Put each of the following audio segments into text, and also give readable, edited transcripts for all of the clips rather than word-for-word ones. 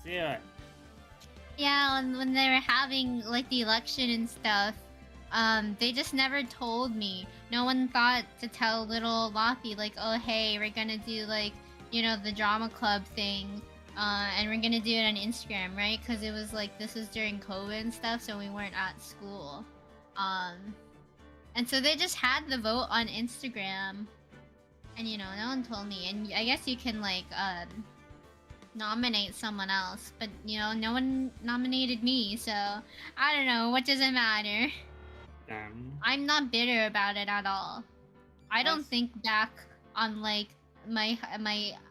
do it. Yeah, when they were having like the election and stuff, they just never told me. No one thought to tell little Loppy like, oh hey, we're gonna do like, you know, the drama club thing, and we're gonna do it on Instagram, right? Because it was like this was during COVID and stuff, so we weren't at school, and so they just had the vote on Instagram, and you know, no one told me. And I guess you can like nominate someone else, but you know, no one nominated me, so I don't know. What does it matter? I'm not bitter about it at all. I don't think back on like my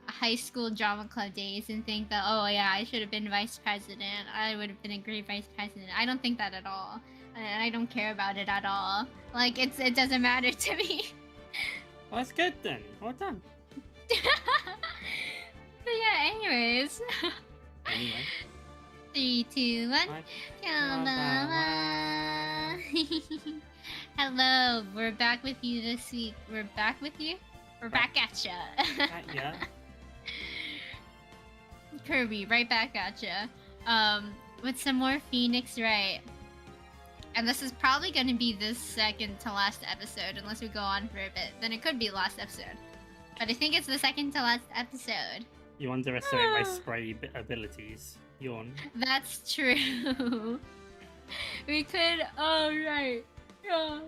high school drama club days and think that, oh yeah, I should have been vice president. I would have been a great vice president. I don't think that at all, and I don't care about it at all. Like it doesn't matter to me. Well, that's good then. Well done. But yeah, anyways. Anyway. 3, 2, 1. Hello, we're back with you this week. We're back with you? We're back at ya. Yeah. Kirby, right back at ya. With some more Phoenix Wright. And this is probably going to be the second to last episode, unless we go on for a bit. Then it could be last episode. But I think it's the second to last episode. You underestimate my spray abilities. Yawn. That's true. We could. Oh, right. Yeah.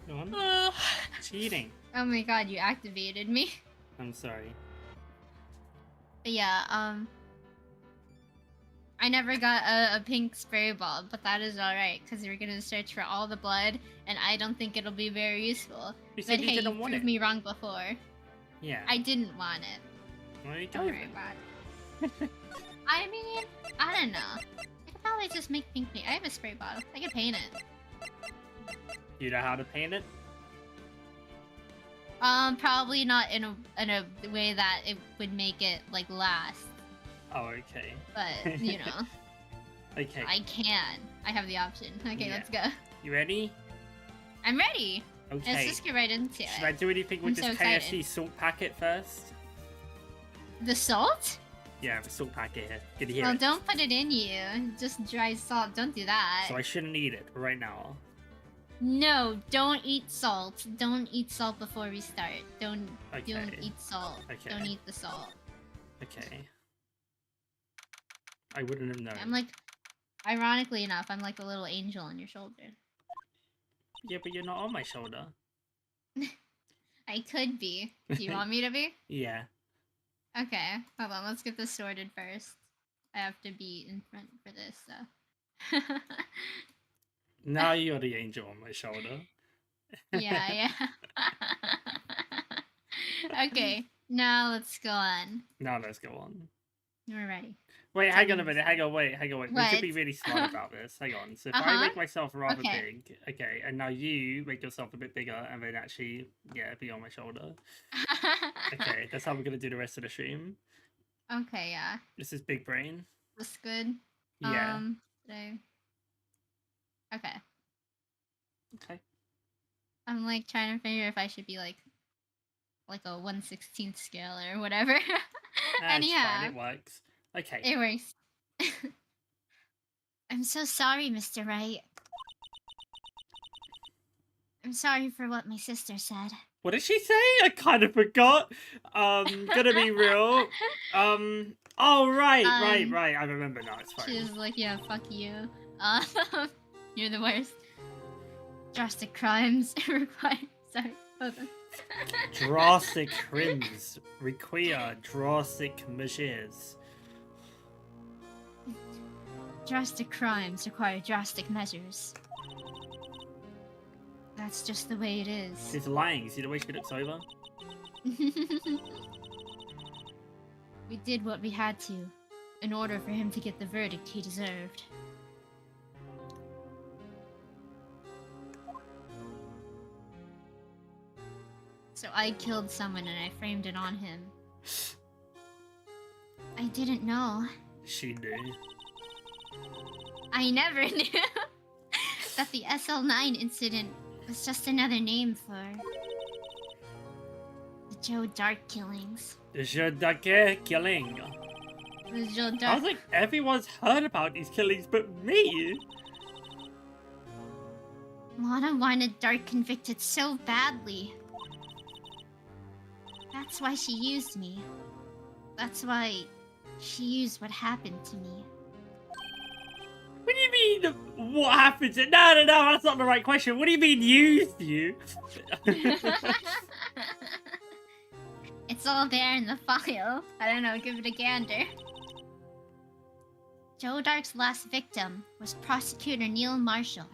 Yawn. Cheating. Oh my god, you activated me. I'm sorry. But yeah, I never got a pink spray ball, but that is alright, because we're gonna search for all the blood, and I don't think it'll be very useful. You said you didn't want it. Proved me wrong before. Yeah. I didn't want it. Well, you Don't worry about it. I mean, I don't know. I could probably just make pink paint. I have a spray bottle. I could paint it. You know how to paint it? Probably not in a way that it would make it like last. Oh, okay. But you know. Okay. I can. I have the option. Okay, Yeah. let's go. You ready? I'm ready. Okay. Let's just get right into it. Should I do anything with I'm this so KFC excited. salt packet first? The salt? Yeah, the salt packet here. Good to hear Well, it. don't put it in you. Just dry salt. Don't do that. So I shouldn't eat it right now. No, don't eat salt. Don't eat salt before we start. Don't eat salt. Okay. Don't eat the salt. Okay. I wouldn't have known. I'm like, ironically enough, I'm like a little angel on your shoulder. Yeah, but you're not on my shoulder. I could be. Do you want me to be? Yeah. Okay, hold on. Let's get this sorted first. I have to be in front for this, so. Now you're the angel on my shoulder. Yeah. Okay, now let's go on. Now let's go on. We're ready. Wait, hang on a minute. Wait. We What? should be really smart about this. Hang on. So if I make myself rather Okay. big, okay, and now you make yourself a bit bigger, and then actually, yeah, be on my shoulder. Okay, that's how we're gonna do the rest of the stream. Okay, yeah. This is big brain. That's good. Yeah. Today. Okay. Okay. I'm like trying to figure if I should be like a 1/16 scale or whatever. And That's yeah, fine. It works. Okay. it works. I'm so sorry, Mr. Wright. I'm sorry for what my sister said. What did she say? I kind of forgot. Gonna be real. Oh, right. I remember now. It's fine. She was like, yeah, fuck you. You're the worst. Drastic crimes require. Sorry, hold on. Drastic crimes require drastic measures. Drastic crimes require drastic measures. That's just the way it is. She's lying. See the way she looks over? We did what we had to, in order for him to get the verdict he deserved. So I killed someone and I framed it on him. I didn't know. She knew. I never knew that the SL9 incident was just another name for the Joe Dark killings. Je Dark killing. Joe I Dark. was like, everyone's heard about these killings but me. Lana wanted Dark convicted so badly. That's why she used me. That's why she used what happened to me. What do you mean, what happened to... No, that's not the right question. What do you mean, used you? It's all there in the file. I don't know, give it a gander. Joe Dark's last victim was Prosecutor Neil Marshall.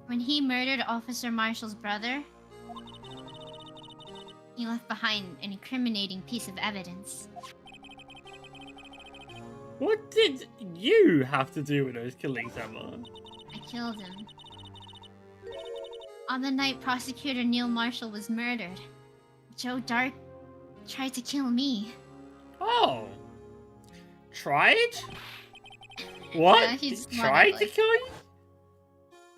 When he murdered Officer Marshall's brother, he left behind an incriminating piece of evidence. What did you have to do with those killings, Emma? I killed him. On the night Prosecutor Neil Marshall was murdered, Joe Dark tried to kill me. Oh. Tried? What? Yeah, he just wanted, tried to like- kill you?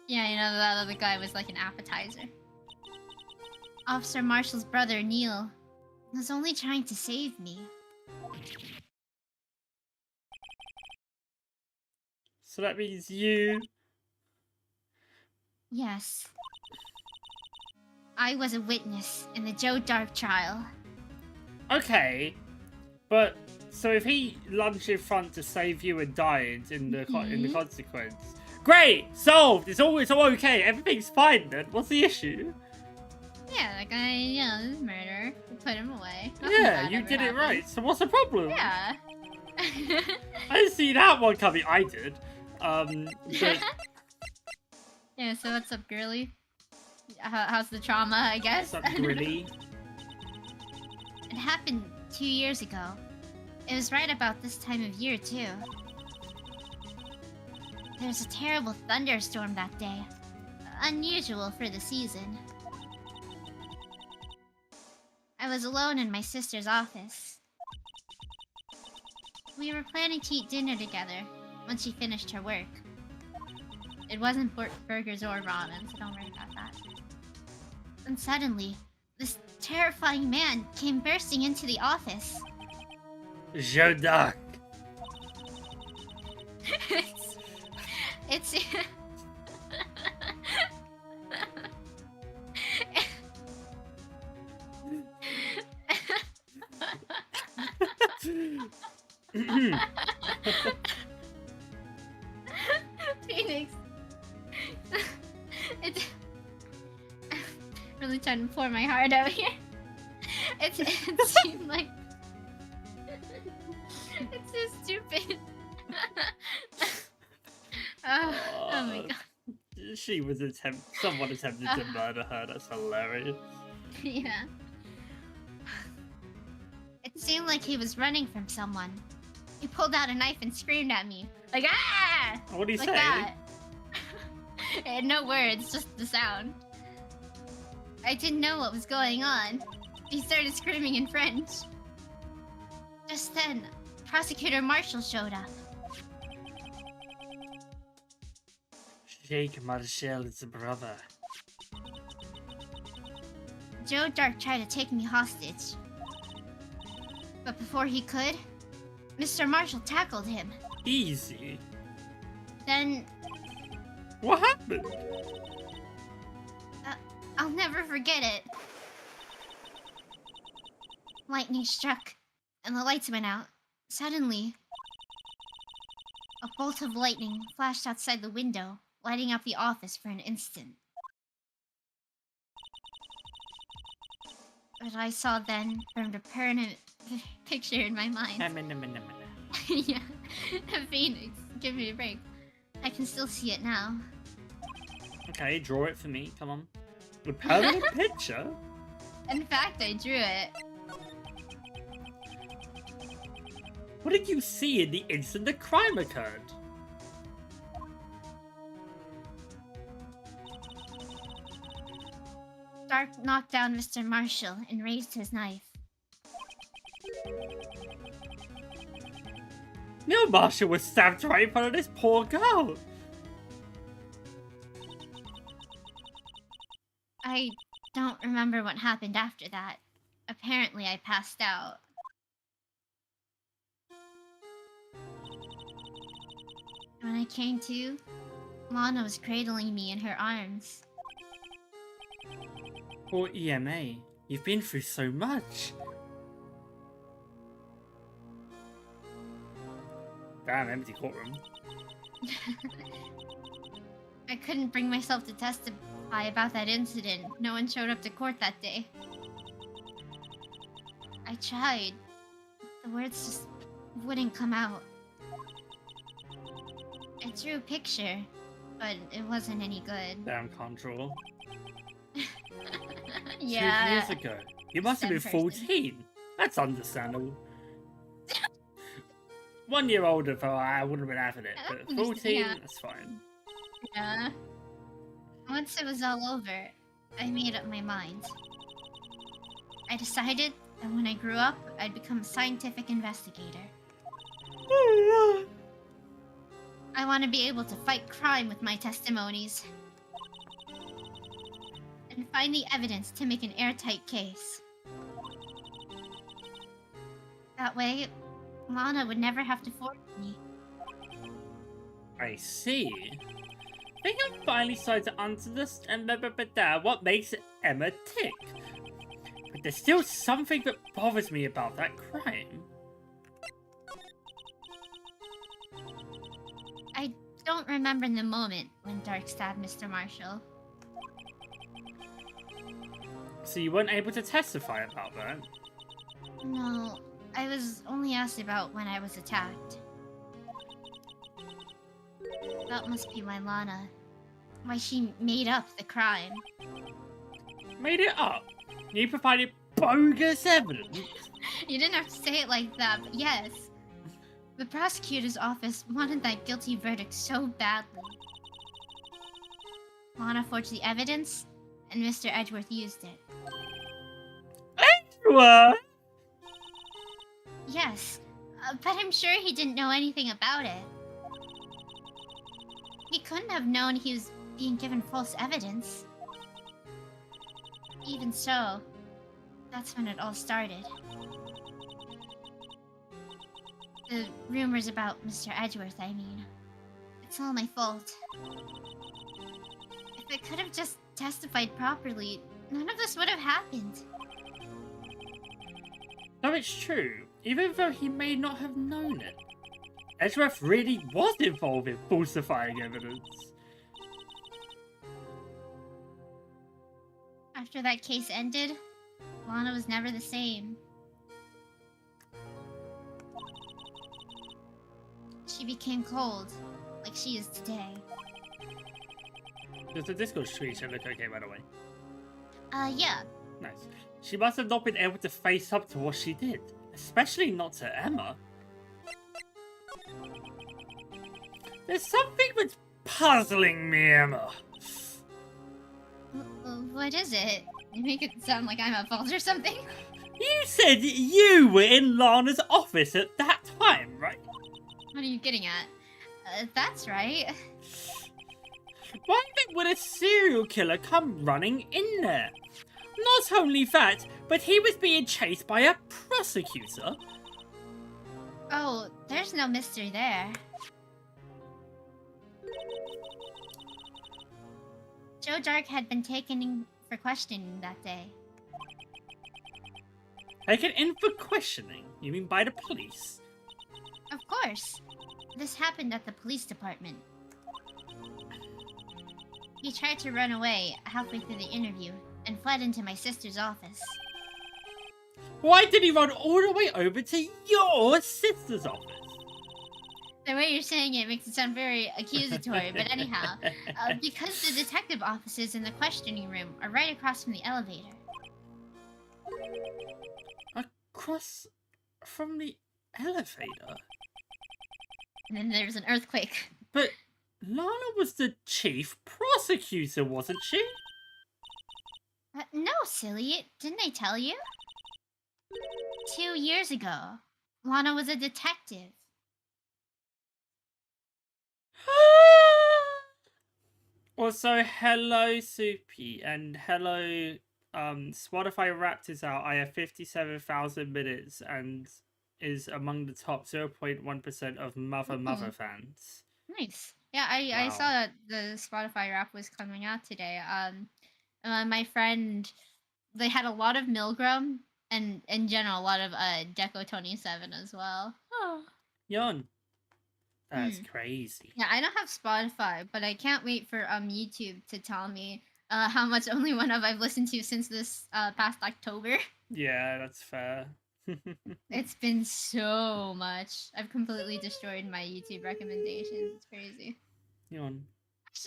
Yeah, you know, that other guy was like an appetizer. Officer Marshall's brother, Neil, was only trying to save me. So that means you... Yes. I was a witness in the Joe Dark trial. Okay, but... So if he lunged in front to save you and died in the consequence... Great! Solved! It's all okay. Everything's fine then. What's the issue? Yeah, that guy, you know, this murder. We put him away. Nothing Yeah, bad you ever did it happened. right. So what's the problem? Yeah. I didn't see that one coming. I did. But Yeah, so what's up, girly? How's the trauma, I guess? what's up, Grilly? It happened 2 years ago. It was right about this time of year, too. There was a terrible thunderstorm that day. Unusual for the season. I was alone in my sister's office. We were planning to eat dinner together once she finished her work. It wasn't burgers or ramen, so don't worry about that. And suddenly, this terrifying man came bursting into the office. Joe Dark. It's Phoenix. It's really trying to pour my heart out here. It seemed like it's so stupid. Oh my god. She was someone attempted to murder her. That's hilarious. Yeah. It seemed like he was running from someone. He pulled out a knife and screamed at me. Like, ah! What did he Like say? that. It had no words, just the sound. I didn't know what was going on. He started screaming in French. Just then, Prosecutor Marshall showed up. Jake Marshall is a brother. Joe Dark tried to take me hostage. But before he could, Mr. Marshall tackled him. Easy. Then, What happened? I'll never forget it. Lightning struck, and the lights went out. Suddenly, a bolt of lightning flashed outside the window, lighting up the office for an instant. What I saw then formed a permanent picture in my mind. Yeah, Phoenix, give me a break. I can still see it now. Okay, draw it for me. Come on. A permanent picture? In fact, I drew it. What did you see in the instant the crime occurred? Dark knocked down Mr. Marshall and raised his knife. Neil Marshall was stabbed right in front of this poor girl. I don't remember what happened after that. Apparently, I passed out. When I came to, Lana was cradling me in her arms. Poor EMA. You've been through so much. Damn, empty courtroom. I couldn't bring myself to testify about that incident. No one showed up to court that day. I tried. The words just wouldn't come out. I drew a picture, but it wasn't any good. Damn control. Yeah. 2 years ago. You must have been Same person. 14. That's understandable. 1 year older, though, I wouldn't have been having it. But 14, Yeah. that's fine. Yeah. Once it was all over, I made up my mind. I decided that when I grew up, I'd become a scientific investigator. I want to be able to fight crime with my testimonies. And find the evidence to make an airtight case. That way, Lana would never have to force me. I see. I think I'm finally starting to understand what makes Emma tick. But there's still something that bothers me about that crime. I don't remember the moment when Dark stabbed Mr. Marshall. So you weren't able to testify about that? No, I was only asked about when I was attacked. That must be why Lana. Why she made up the crime. Made it up? You provided bogus evidence? You didn't have to say it like that, but yes. The prosecutor's office wanted that guilty verdict so badly. Lana forged the evidence, and Mr. Edgeworth used it. What? Yes, but I'm sure he didn't know anything about it. He couldn't have known he was being given false evidence. Even so, that's when it all started. The rumors about Mr. Edgeworth, I mean. It's all my fault. If I could have just testified properly, none of this would have happened. No, it's true. Even though he may not have known it. Edgeworth really was involved in falsifying evidence. After that case ended, Lana was never the same. She became cold, like she is today. Does the Discord screenshot look okay, by the way? Yeah. Nice. She must have not been able to face up to what she did. Especially not to Emma. There's something that's puzzling me, Emma. What is it? You make it sound like I'm at fault or something? You said you were in Lana's office at that time, right? What are you getting at? That's right. Why would a serial killer come running in there? Not only that, but he was being chased by a prosecutor. Oh, there's no mystery there. Joe Dark had been taken in for questioning that day. Taken in for questioning? You mean by the police? Of course. This happened at the police department. He tried to run away halfway through the interview and fled into my sister's office. Why did he run all the way over to your sister's office? The way you're saying it makes it sound very accusatory, but anyhow, because the detective offices in the questioning room are right across from the elevator. Across from the elevator? And then there's an earthquake. But Lana was the chief prosecutor, wasn't she? No, silly. Didn't I tell you? 2 years ago, Lana was a detective. Also, hello Soupy, and hello Spotify Raptors out. I have 57,000 minutes and is among the top 0.1% of Mother fans. Nice. Yeah, I saw Wow. that the Spotify rap was coming out today. My friend, they had a lot of Milgram and in general a lot of Deco 27 as well. Oh. Yon. That's Hmm. crazy. Yeah, I don't have Spotify, but I can't wait for YouTube to tell me how much Only One of I've listened to since this past October. Yeah, that's fair. It's been so much. I've completely destroyed my YouTube recommendations. It's crazy. Yon.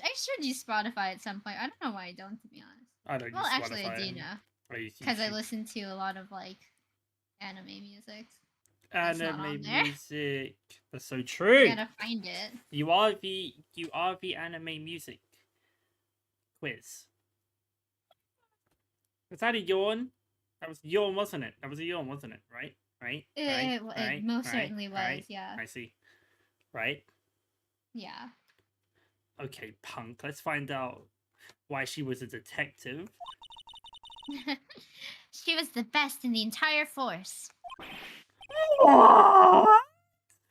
I should use Spotify at some point. I don't know why I don't, to be honest. I don't Well, use actually, I Spotify. do know. I use Because I YouTube. listen to a lot of, like, anime music. That's not Anime on there. music. That's so I true. gotta find it. You are the anime music quiz. Was that a yawn? That was a yawn, wasn't it? That was a yawn, wasn't it? Right? It most certainly was, right. yeah. I see. Right? Yeah. Okay, punk. Let's find out why she was a detective. She was the best in the entire force. What?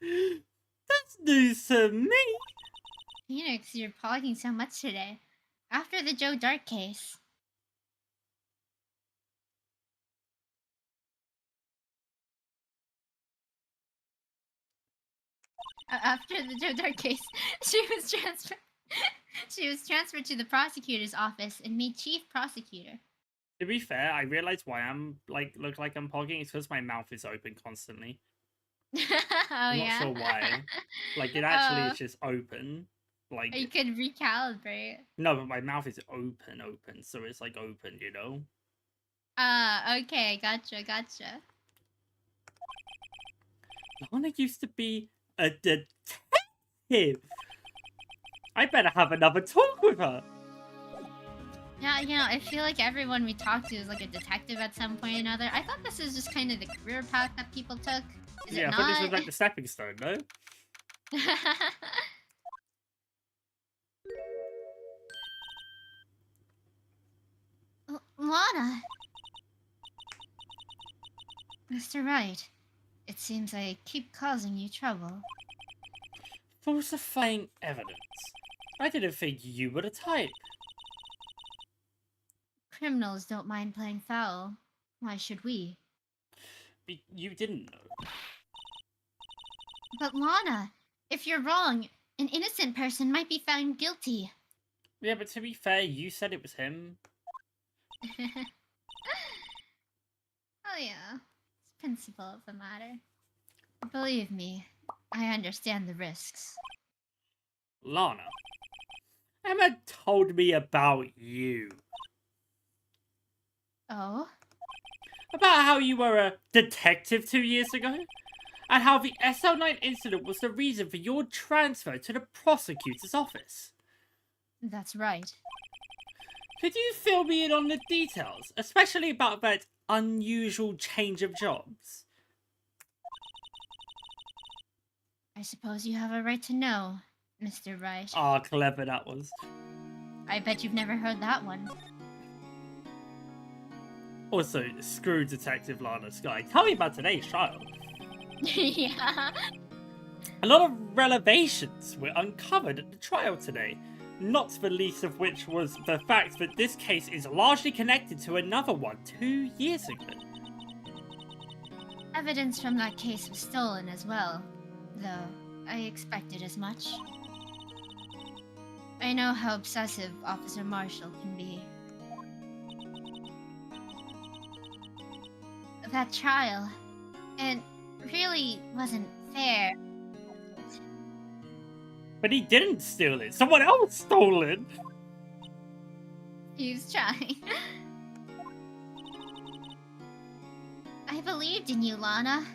That's news to me. Phoenix, you're talking so much today. After the Joe Dark case. After the Joe Dark case, she was transferred. She was transferred to the prosecutor's office and made chief prosecutor. To be fair, I realize why I'm look like I'm pogging. It's because my mouth is open constantly. I'm not sure why. Like it actually is just open. Like you could recalibrate. No, but my mouth is open, so it's like open, you know. Okay, gotcha. Lana used to be a detective. I better have another talk with her. Yeah, you know, I feel like everyone we talk to is like a detective at some point or another. I thought this was just kind of the career path that people took. Is it I not? thought this was like the stepping stone, no? Lana! Mr. Wright, it seems I keep causing you trouble. Falsifying evidence. I didn't think you were the type. Criminals don't mind playing foul. Why should we? You didn't know. But Lana, if you're wrong, an innocent person might be found guilty. Yeah, but to be fair, you said it was him. Oh yeah, it's principle of the matter. Believe me, I understand the risks. Lana, Emma told me about you. Oh? About how you were a detective 2 years ago? And how the SL9 incident was the reason for your transfer to the prosecutor's office. That's right. Could you fill me in on the details, especially about that unusual change of jobs? I suppose you have a right to know, Mr. Wright. Ah, clever that was. I bet you've never heard that one. Also, screw Detective Lana Sky. Tell me about today's trial. Yeah. A lot of revelations were uncovered at the trial today, not the least of which was the fact that this case is largely connected to another one 2 years ago. Evidence from that case was stolen as well, though I expected as much. I know how obsessive Officer Marshall can be. That trial, it really wasn't fair. But he didn't steal it. Someone else stole it. He was trying. I believed in you, Lana.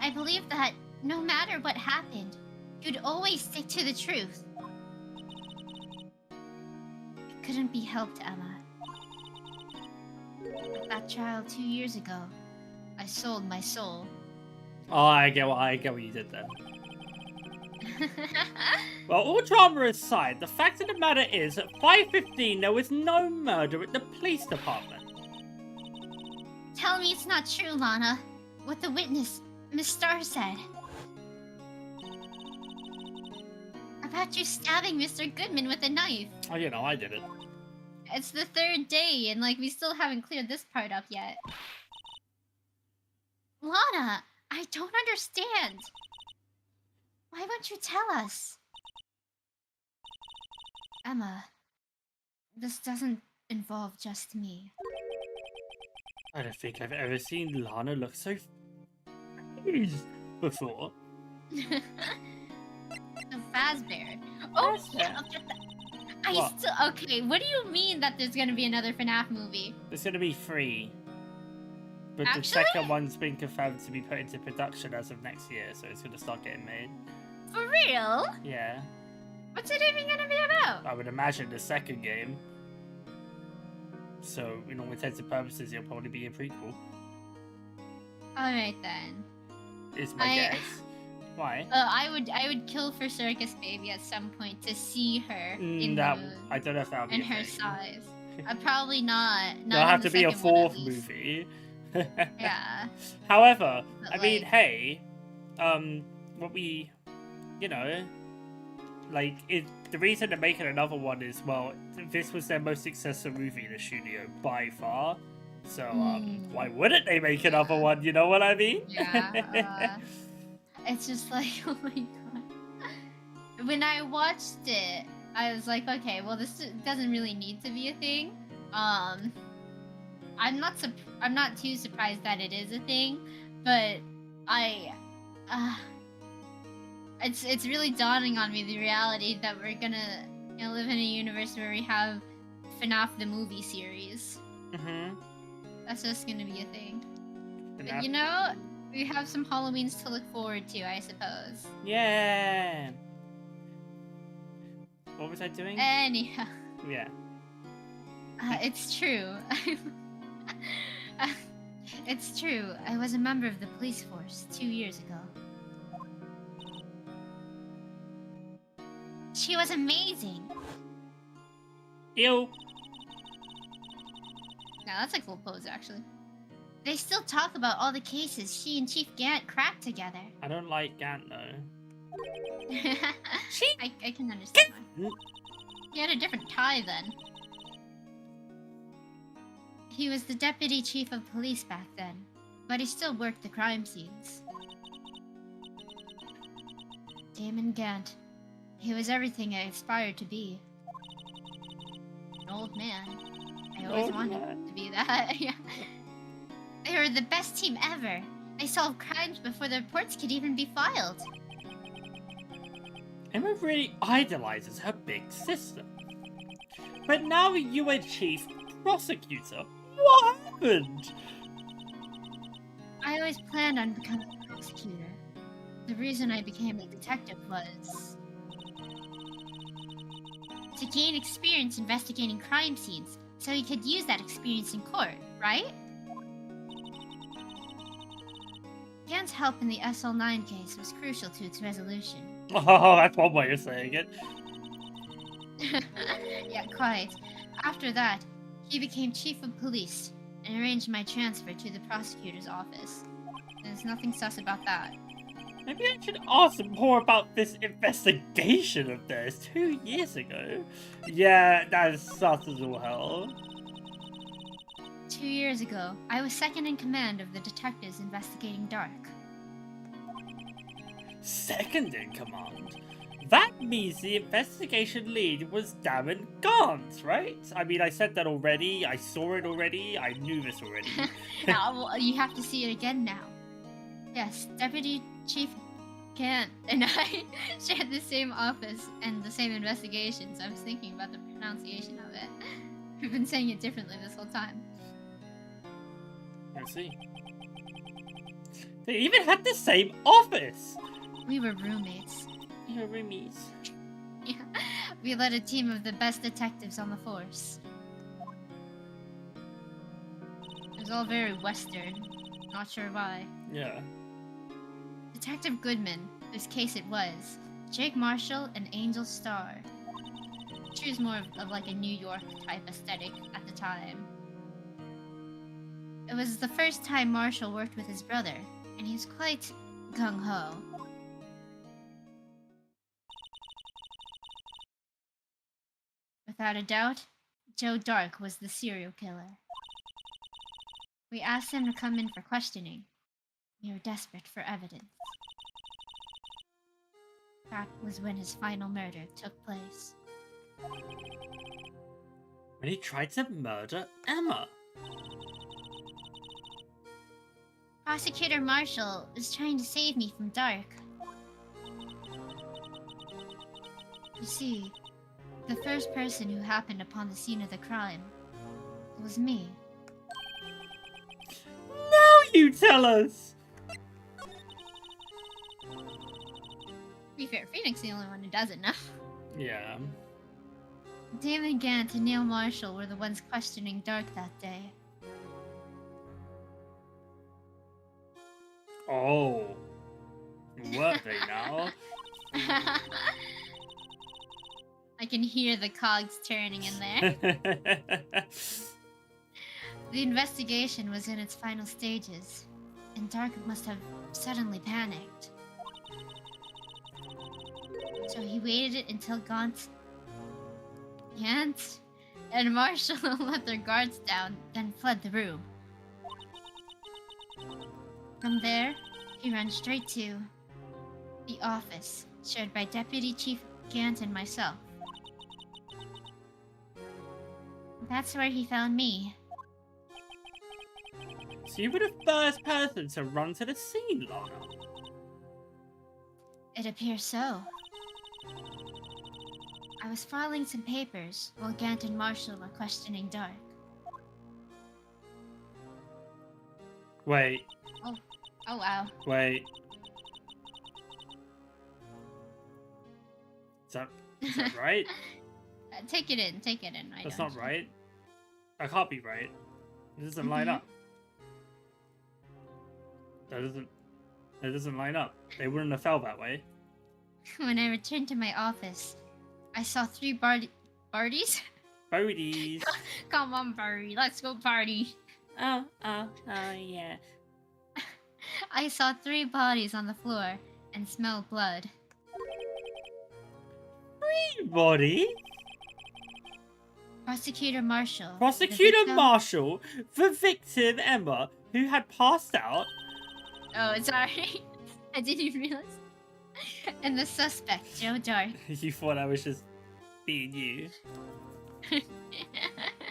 I believed that no matter what happened, you'd always stick to the truth. It couldn't be helped, Emma. At that trial 2 years ago, I sold my soul. Oh, I get what you did there. Well, all drama aside, the fact of the matter is, at 5:15 there was no murder at the police department. Tell me it's not true, Lana. What the witness, Miss Starr, said. about you stabbing Mr. Goodman with a knife? Oh, you know, I did it. It's the 3rd day, and like we still haven't cleared this part up yet. Lana, I don't understand. Why won't you tell us? Emma, this doesn't involve just me. I don't think I've ever seen Lana look so pleased before. The Fazbear. Oh, yeah. Okay, what do you mean that there's gonna be another FNAF movie? There's gonna be 3. But Actually? the second one's been confirmed to be put into production as of next year, so it's gonna start getting made. For real? Yeah. What's it even gonna be about? I would imagine the second game. So, in all intents and purposes, it'll probably be a prequel. Alright then. Is my guess. Why? I would kill for Circus Baby at some point to see her in that, the, I don't know if that would be in a her thing. size. Probably not. There'll have to be a 4th movie. movie. Yeah. However, But I mean, hey, what we, you know, like, the reason they're making another one is, well, this was their most successful movie in the studio by far. So, why wouldn't they make another one? You know what I mean? Yeah. It's just like, oh my god. When I watched it, I was like, okay, well, this doesn't really need to be a thing. I'm not too surprised that it is a thing, but it's really dawning on me the reality that we're gonna live in a universe where we have FNAF the movie series. That's just gonna be a thing. But you know, we have some Halloweens to look forward to, I suppose. Yeah. What was I doing? Anyhow. Yeah. It's true. It's true. I was a member of the police force 2 years ago. She was amazing. Ew. Now that's a cool pose, actually. They still talk about all the cases she and Chief Gant cracked together. I don't like Gant, though. I can understand why. He had a different tie then. He was the deputy chief of police back then, but he still worked the crime scenes. Damon Gant. He was everything I aspired to be. An old man. I always wanted to be that. Yeah. They were the best team ever. They solved crimes before the reports could even be filed. Emma really idolizes her big sister. But now you are chief prosecutor. What happened? I always planned on becoming a prosecutor. The reason I became a detective was to gain experience investigating crime scenes, so he could use that experience in court, right? Gant's help in the SL9 case was crucial to its resolution. Oh, that's one way of saying it. Yeah, quite. After that, he became chief of police and arranged my transfer to the prosecutor's office. There's nothing sus about that. Maybe I should ask more about this investigation of theirs 2 years ago. Yeah, that is sus as all hell. 2 years ago, I was second in command of the detectives investigating Dark. Second in command? That means the investigation lead was Damon Gant, right? I mean, I said that already, I saw it already, I knew this already. Well, you have to see it again now. Yes, Deputy Chief Gant and I shared the same office and the same investigations. I was thinking about the pronunciation of it. We've been saying it differently this whole time. Let's see. They even had the same office! We were roommates. We were roomies. Yeah, we led a team of the best detectives on the force. It was all very Western. Not sure why. Yeah. Detective Goodman, whose case it was, Jake Marshall, and Angel Starr. She was more of like a New York type aesthetic at the time. It was the first time Marshall worked with his brother, and he was quite gung-ho. Without a doubt, Joe Dark was the serial killer. We asked him to come in for questioning. We were desperate for evidence. That was when his final murder took place. When he tried to murder Emma. Prosecutor Marshall was trying to save me from Dark. You see, the first person who happened upon the scene of the crime was me. Now you tell us! To be fair, Phoenix is the only one who doesn't know. Yeah. Damon Gant and Neil Marshall were the ones questioning Dark that day. Oh. Were they now? I can hear the cogs turning in there. The investigation was in its final stages, and Dark must have suddenly panicked. So he waited until Gant and Marshall let their guards down, then fled the room. From there, he ran straight to the office, shared by Deputy Chief Gant and myself. That's where he found me. So you were the first person to run to the scene, Lana? It appears so. I was filing some papers while Gant and Marshall were questioning Dark. Wait. Oh wow. Wait. Is that right? Take it in. That's not right. I can't be right. It doesn't line up. That doesn't line up. They wouldn't have felt that way. When I returned to my office, I saw 3 Bardies? Bodies. Come on, Bardy, let's go party. Oh, yeah. I saw 3 bodies on the floor and smelled blood. Body? Prosecutor Marshall. Marshall, the victim Emma, who had passed out. Oh, sorry. I didn't even realize. And the suspect, Joe Dark. You thought I was just being you.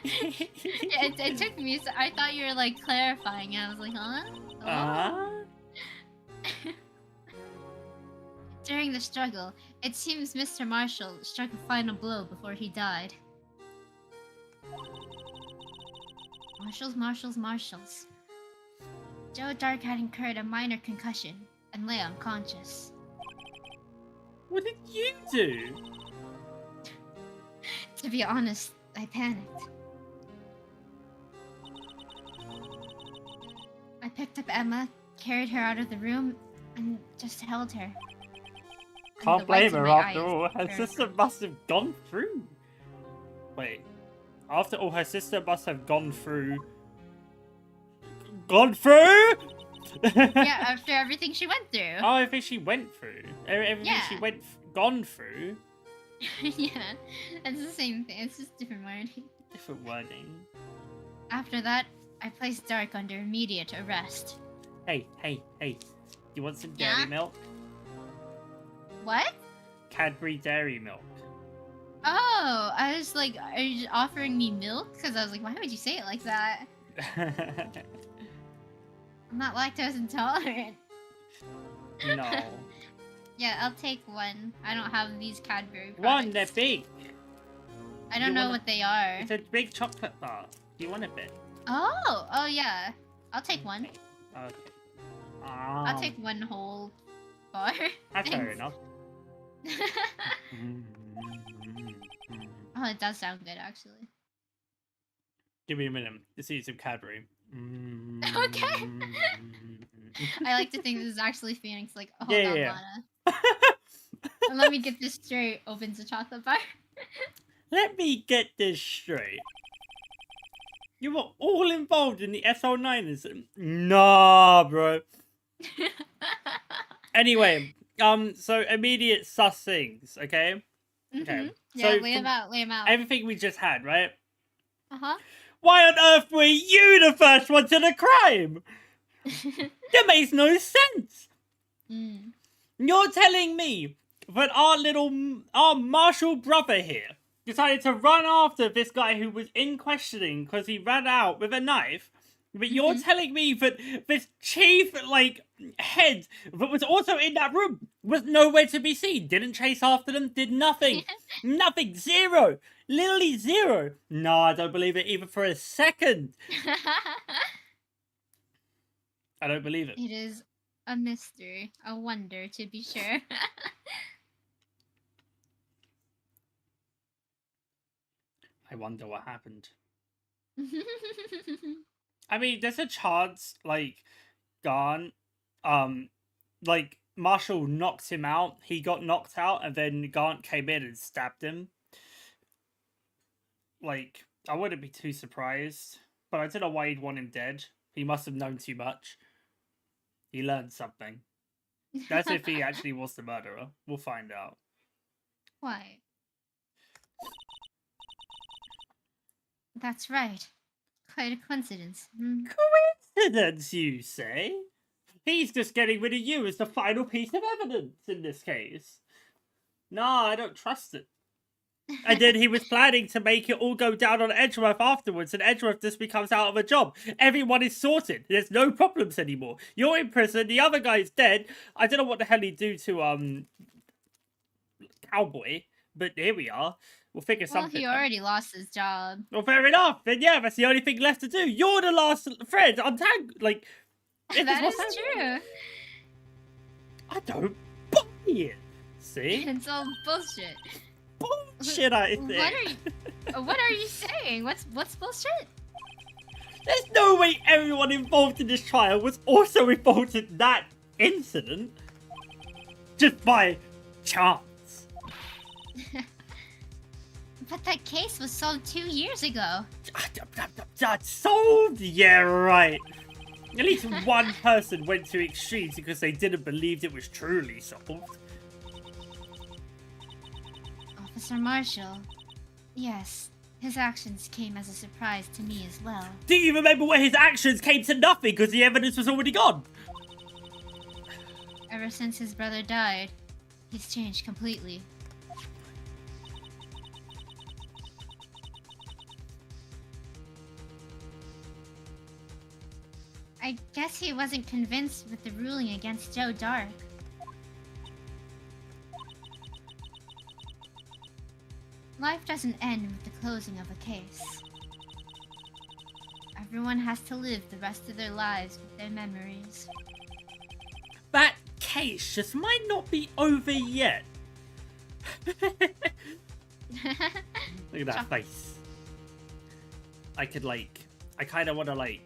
It took me. So I thought you were like clarifying. I was like, huh? Oh. During the struggle, it seems Mr. Marshall struck a final blow before he died. Marshalls. Joe Dark had incurred a minor concussion and lay unconscious. What did you do? To be honest, I panicked. I picked up Emma, carried her out of the room, and just held her. Can't blame her after all. Her sister must have gone through. Wait. After all, her sister must have gone through. Gone through? Yeah, after everything she went through. Oh, everything she went through. Everything she gone through. Yeah, it's the same thing. It's just different wording. Different wording. After that, I placed Dark under immediate arrest. Hey. You want some dairy milk? What? Cadbury dairy milk. Oh, I was like, are you offering me milk? Because I was like, why would you say it like that? I'm not lactose intolerant. No. Yeah, I'll take one. I don't have these Cadbury products. One, they're big. I don't know what they are. It's a big chocolate bar. Do you want a bit? Oh yeah. I'll take one. Okay. I'll take one whole bar. That's fair enough. Oh, it does sound good, actually. Give me a minute to see some Cadbury. Okay. I like to think this is actually Phoenix. Like, hold on, Lana. And let me get this straight. Opens a chocolate bar. Let me get this straight. You were all involved in the SL9ers. Nah, bro. Anyway, so immediate sus things, okay? Okay. Yeah, So lay him out, lay him out. everything we just had, right? Uh-huh. Why on earth were you the first one to the crime? That makes no sense. Mm. You're telling me that our martial brother here decided to run after this guy who was in questioning because he ran out with a knife. But you're telling me that this chief, like, head that was also in that room was nowhere to be seen, didn't chase after them, did nothing. Nothing. Zero. Literally zero. No, I don't believe it even for a second. I don't believe it. It is a mystery, a wonder to be sure. I wonder what happened. I mean, there's a chance, like, like, Marshall knocked him out, he got knocked out, and then Gaunt came in and stabbed him. Like, I wouldn't be too surprised, but I don't know why he'd want him dead. He must have known too much. He learned something. That's if he actually was the murderer. We'll find out. Why? That's right. Quite a coincidence. Coincidence, you say? He's just getting rid of you as the final piece of evidence in this case. Nah, I don't trust it. And then he was planning to make it all go down on Edgeworth afterwards, and Edgeworth just becomes out of a job. Everyone is sorted. There's no problems anymore. You're in prison. The other guy's dead. I don't know what the hell he'd do to Cowboy, but here we are. We'll figure something. Well, he already lost his job. Well, fair enough. Then yeah, that's the only thing left to do. You're the last friend. Like, That is true. I don't buy it. See? It's all bullshit. Bullshit, I think. What are you saying? What's bullshit? There's no way everyone involved in this trial was also involved in that incident. Just by chance. But that case was solved 2 years ago. Solved? Yeah, right. At least one person went to extremes because they didn't believe it was truly solved. Officer Marshall. Yes, his actions came as a surprise to me as well. Do you remember where his actions came to nothing because the evidence was already gone? Ever since his brother died, he's changed completely. I guess he wasn't convinced with the ruling against Joe Dark. Life doesn't end with the closing of a case. Everyone has to live the rest of their lives with their memories. That case just might not be over yet. Look at that face. I could, like, I kind of want to, like,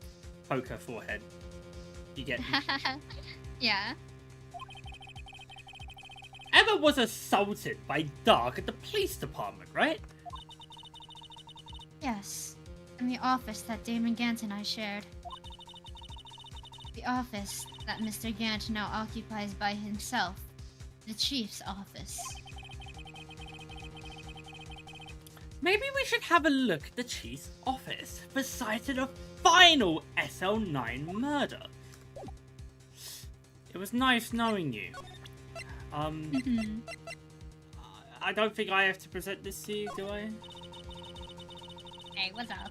poke her forehead. You get me? Yeah. Emma was assaulted by Dark at the police department, right? Yes. In the office that Damon Gant and I shared. The office that Mr. Gant now occupies by himself. The chief's office. Maybe we should have a look at the chief's office for sight of the final SL9 murder. It was nice knowing you. I don't think I have to present this to you, do I? Hey, what's up?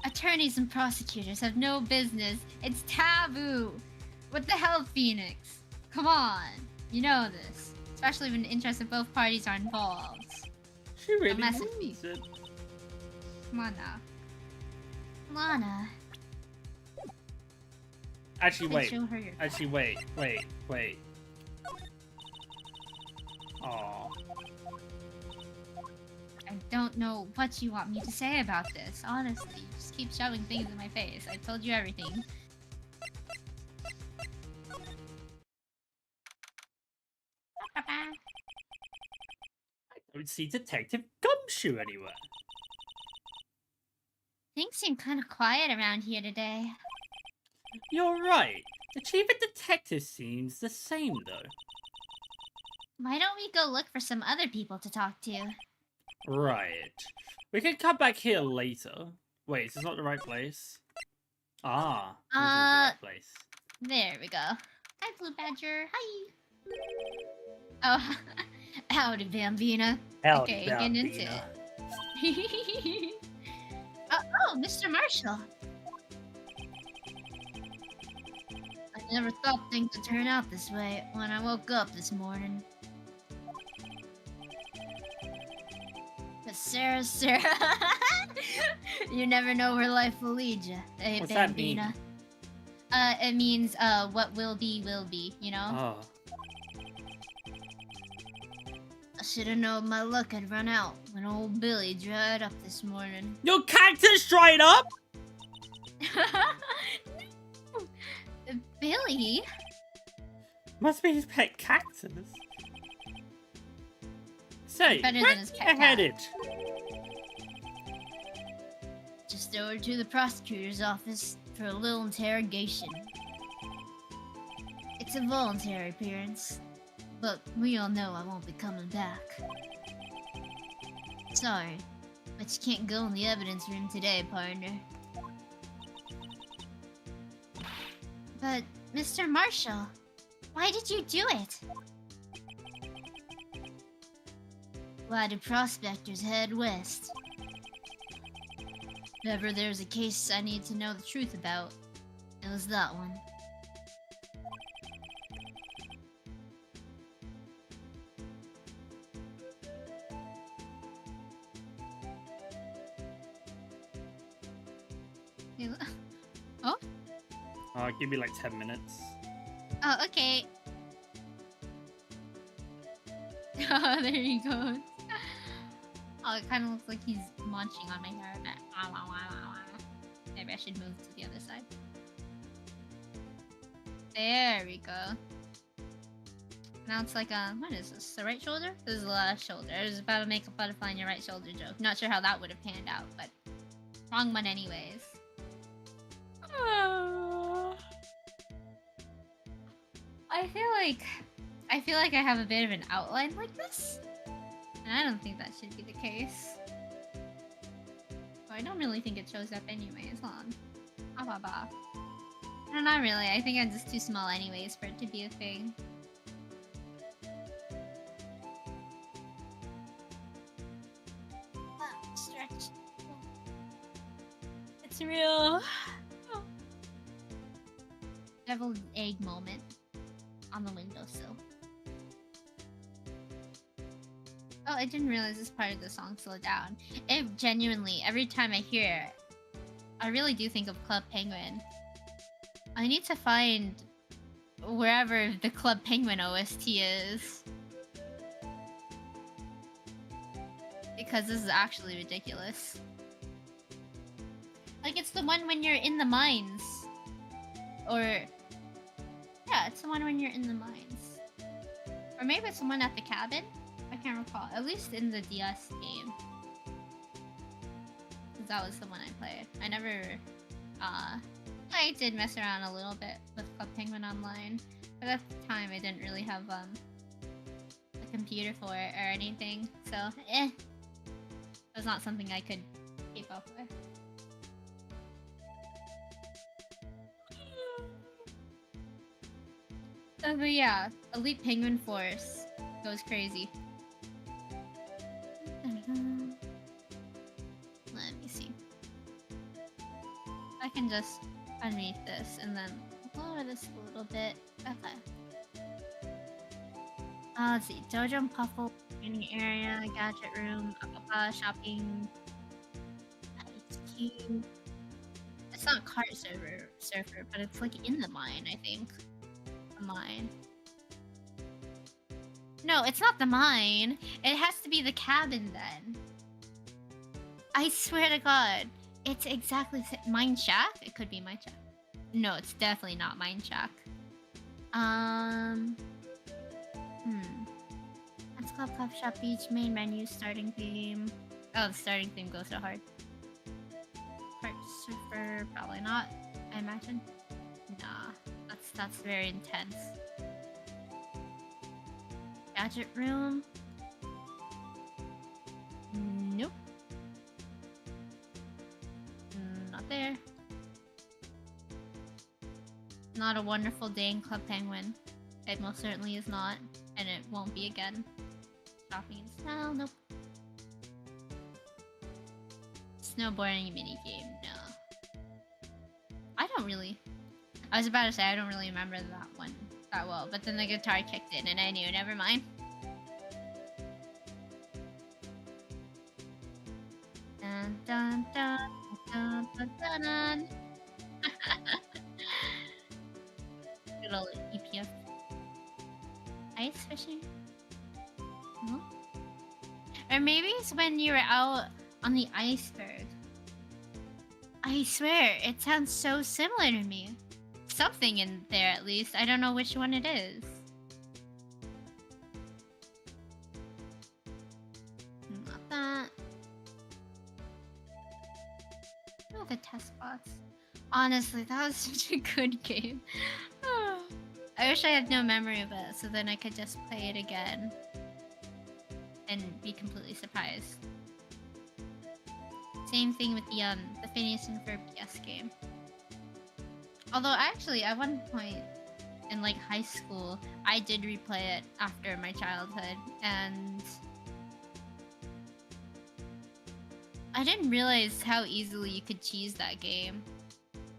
Attorneys and prosecutors have no business. It's taboo. What the hell, Phoenix? Come on. You know this. Especially when the interests of both parties are involved. She really Don't mess with me. means it. Come on now. Lana. Actually, Then wait. show her your Actually, wait. Aww. I don't know what you want me to say about this, honestly. You just keep shoving things in my face. I told you everything. I don't see Detective Gumshoe anywhere. Things seem kind of quiet around here today. You're right. The chief of detectives seems the same, though. Why don't we go look for some other people to talk to? Right. We can come back here later. Wait, is this not the right place? Ah, this is the right place. There we go. Hi, Blue Badger. Hi. Oh, howdy, Bambina. Howdy, Okay, getting into Bambina. it. Oh, Mr. Marshall. I never thought things would turn out this way when I woke up this morning. But Sarah, you never know where life will lead you. Hey, What's Bambina. that mean? It means, what will be, you know? Oh. I should've known my luck had run out when old Billy dried up this morning. Your cactus dried up? No. Billy? Must be his pet cactus. Say, Better than where's his he pet cat. headed? Just over to the prosecutor's office for a little interrogation. It's a voluntary appearance, but we all know I won't be coming back. Sorry, but you can't go in the evidence room today, partner. But, Mr. Marshall, why did you do it? Why do prospectors head west? If ever there's a case I need to know the truth about, it was that one. Oh? Give me like 10 minutes. Oh, okay. Oh, there he goes. Oh, it kind of looks like he's munching on my hair. Maybe I should move to the other side. There we go. Now it's like what is this? The right shoulder? This is the left shoulder. I was about to make a butterfly in your right shoulder joke. Not sure how that would have panned out, but wrong one anyways. I feel like I have a bit of an outline like this. And I don't think that should be the case. Well, I don't really think it shows up anyways. Hold on. No, not really. I think I'm just too small anyways for it to be a thing. Stretch. It's real. Deviled egg moment on the windowsill. Oh, I didn't realize this part of the song slowed down. It genuinely, every time I hear it, I really do think of Club Penguin. I need to find wherever the Club Penguin OST is. Because this is actually ridiculous. Like, it's the one when you're in the mines. Or... yeah, it's the one when you're in the mines. Or maybe it's the one at the cabin? I can't recall. At least in the DS game. Because that was the one I played. I never... I did mess around a little bit with Club Penguin Online. But at the time, I didn't really have, a computer for it or anything. So, It was not something I could keep up with. But yeah, Elite Penguin Force goes crazy. Let me see. I can just unmute this and then lower this a little bit. Okay. Let's see. Dojo and Puffle, training area, gadget room, shopping, HQ. It's not cart surfer, but it's like in the mine, I think. The mine. No, it's not the mine. It has to be the cabin then. I swear to God. It's exactly Mine Shack? It could be Mine Shack. No, it's definitely not Mine Shack. Let's go Cup Shop Beach, main menu, starting theme. Oh, the starting theme goes so hard. Cart surfer, probably not, I imagine. Nah, that's very intense. gadget room. Nope. Not there. Not a wonderful day in Club Penguin. It most certainly is not, and it won't be again. Shopping in style, nope. Snowboarding minigame, no. I don't really. I was about to say I don't really remember that one that well, but then the guitar kicked in and I knew, never mind. Dun dun dun dun dun dun dun. Good old EPF. Ice fishing? No? Or maybe it's when you were out on the iceberg. I swear, it sounds so similar to me. Something in there at least. I don't know which one it is. Not that. Oh, the test spots. Honestly, that was such a good game. I wish I had no memory of it, so then I could just play it again and be completely surprised. Same thing with the Phineas and Ferb PS game. Although actually, at one point in like high school, I did replay it after my childhood, and I didn't realize how easily you could cheese that game.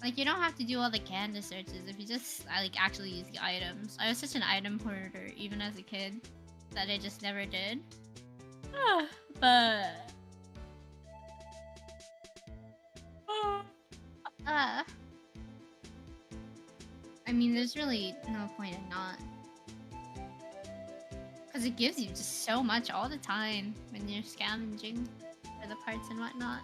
Like, you don't have to do all the Candace searches if you just like actually use the items. I was such an item hoarder even as a kid that I just never did. But I mean, there's really no point in not. Because it gives you just so much all the time when you're scavenging for the parts and whatnot.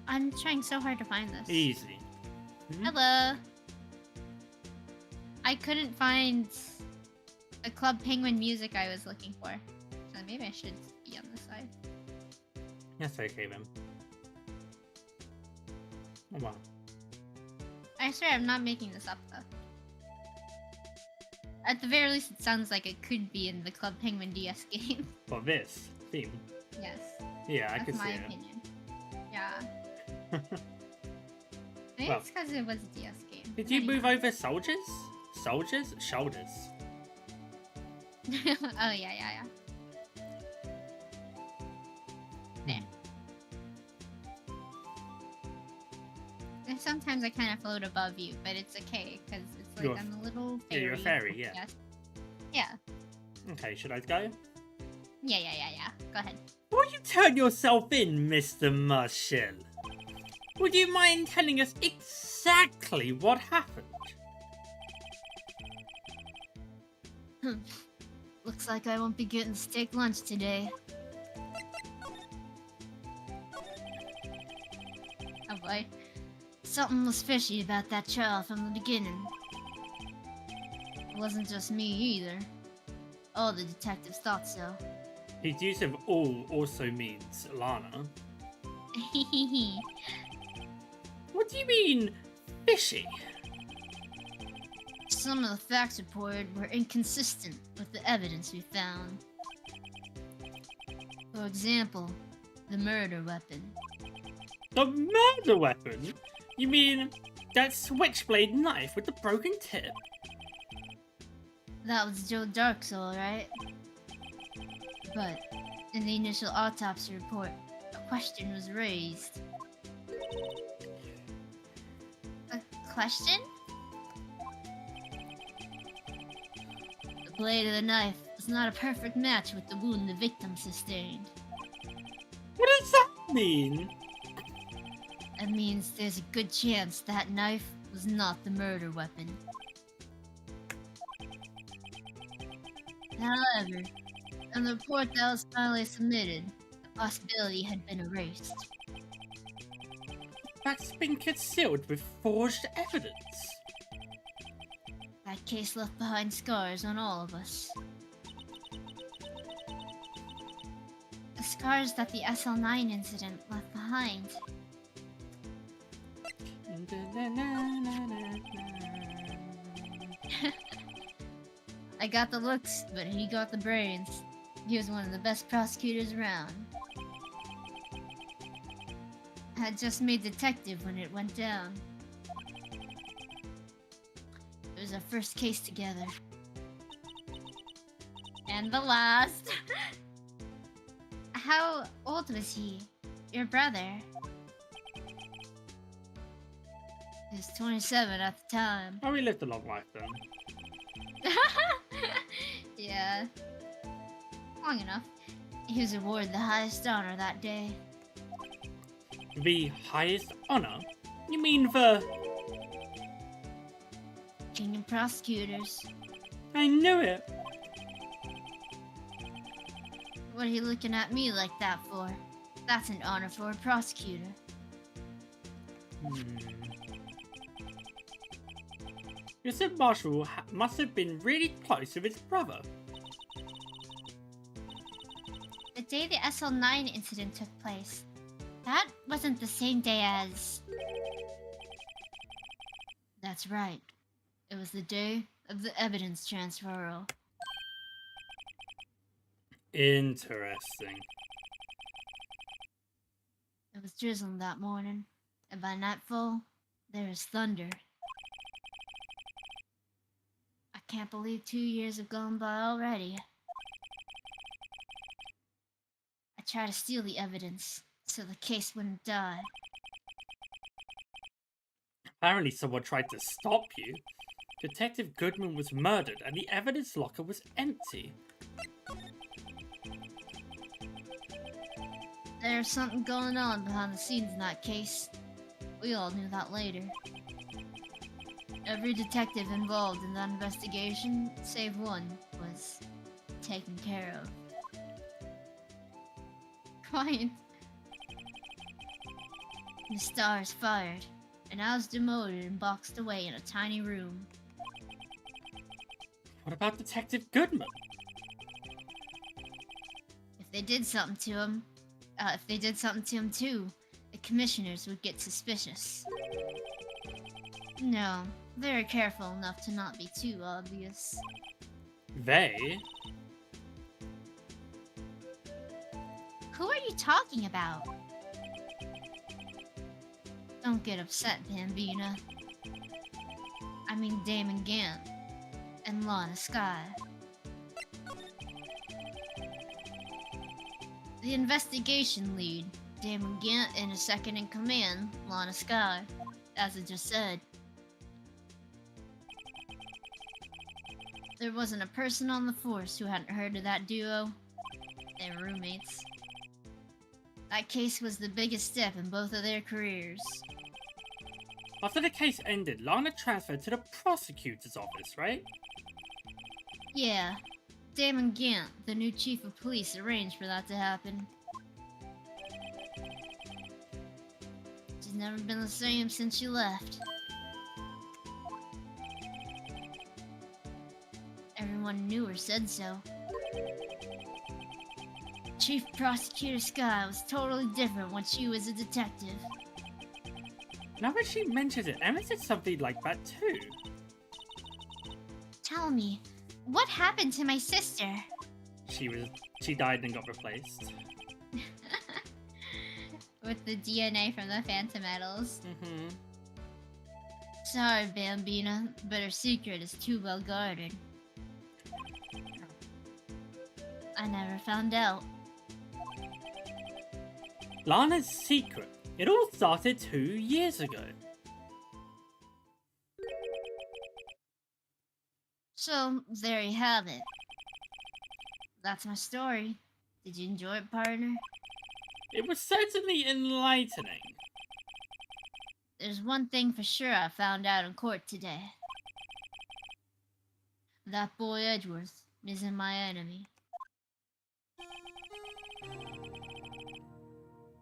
I'm trying so hard to find this. Easy. Hello. I couldn't find the Club Penguin music I was looking for. So maybe I should be on this side. That's okay then. Oh wow. I swear I'm not making this up though. At the very least, it sounds like it could be in the Club Penguin DS game. For this theme? Yes. Yeah, I That's could see my it. opinion. Yeah. Maybe Well, it's because it was a DS game. Did you move over soldiers? Soldiers? Shoulders. Oh, yeah. There. And sometimes I kind of float above you, but it's okay, because it's like I'm a little fairy. Yeah, you're a fairy, yeah. Yes. Yeah. Okay, should I go? Yeah. Go ahead. Will you turn yourself in, Mr. Marshall? Would you mind telling us exactly what happened? Looks like I won't be getting steak lunch today. Oh boy. Something was fishy about that child from the beginning. It wasn't just me either. All the detectives thought so. His use of all also means Lana. What do you mean, fishy? Some of the facts reported were inconsistent with the evidence we found. For example, the murder weapon. The murder weapon? You mean that switchblade knife with the broken tip? That was Joe Dark's, alright. But in the initial autopsy report, a question was raised. A question? The blade of the knife was not a perfect match with the wound the victim sustained. What does that mean? That means there's a good chance that knife was not the murder weapon. However, in the report that was finally submitted, the possibility had been erased. That's been concealed with forged evidence. That case left behind scars on all of us. The scars that the SL9 incident left behind. I got the looks, but he got the brains. He was one of the best prosecutors around. I had just made detective when it went down. It was our first case together. And the last. How old was he? Your brother? He was 27 at the time. Oh, we lived a long life then. Yeah. Long enough. He was awarded the highest honor that day. The highest honor? You mean the... King of prosecutors. I knew it. What are you looking at me like that for? That's an honor for a prosecutor. You said Marshall must have been really close with his brother. The day the SL9 incident took place, that wasn't the same day as... That's right. It was the day of the evidence transferal. Interesting. It was drizzling that morning, and by nightfall, there was thunder. I can't believe 2 years have gone by already. I tried to steal the evidence, so the case wouldn't die. Apparently someone tried to stop you. Detective Goodman was murdered and the evidence locker was empty. There's something going on behind the scenes in that case. We all knew that later. Every detective involved in that investigation, save one, was taken care of. Quiet. The star is fired, and I was demoted and boxed away in a tiny room. What about Detective Goodman? If they did something to him too, the commissioners would get suspicious. No, they were careful enough to not be too obvious. They? Who are you talking about? Don't get upset, Bambina. I mean Damon Gant and Lana Sky. The investigation lead, Damon Gant, and his second in command, Lana Sky, as I just said. There wasn't a person on the force who hadn't heard of that duo. They were roommates. That case was the biggest step in both of their careers. After the case ended, Lana transferred to the prosecutor's office, right? Yeah, Damon Gant, the new chief of police, arranged for that to happen. She's never been the same since she left. Everyone knew or said so. Chief Prosecutor Sky was totally different when she was a detective. Now that she mentions it, Emma said something like that too. Tell me, what happened to my sister? She died and got replaced. With the DNA from the Phantom Metals. Mm-hmm. Sorry, Bambina, but her secret is too well guarded. I never found out. Lana's secret. It all started 2 years ago. So, there you have it. That's my story. Did you enjoy it, partner? It was certainly enlightening. There's one thing for sure I found out in court today. That boy Edgeworth isn't my enemy.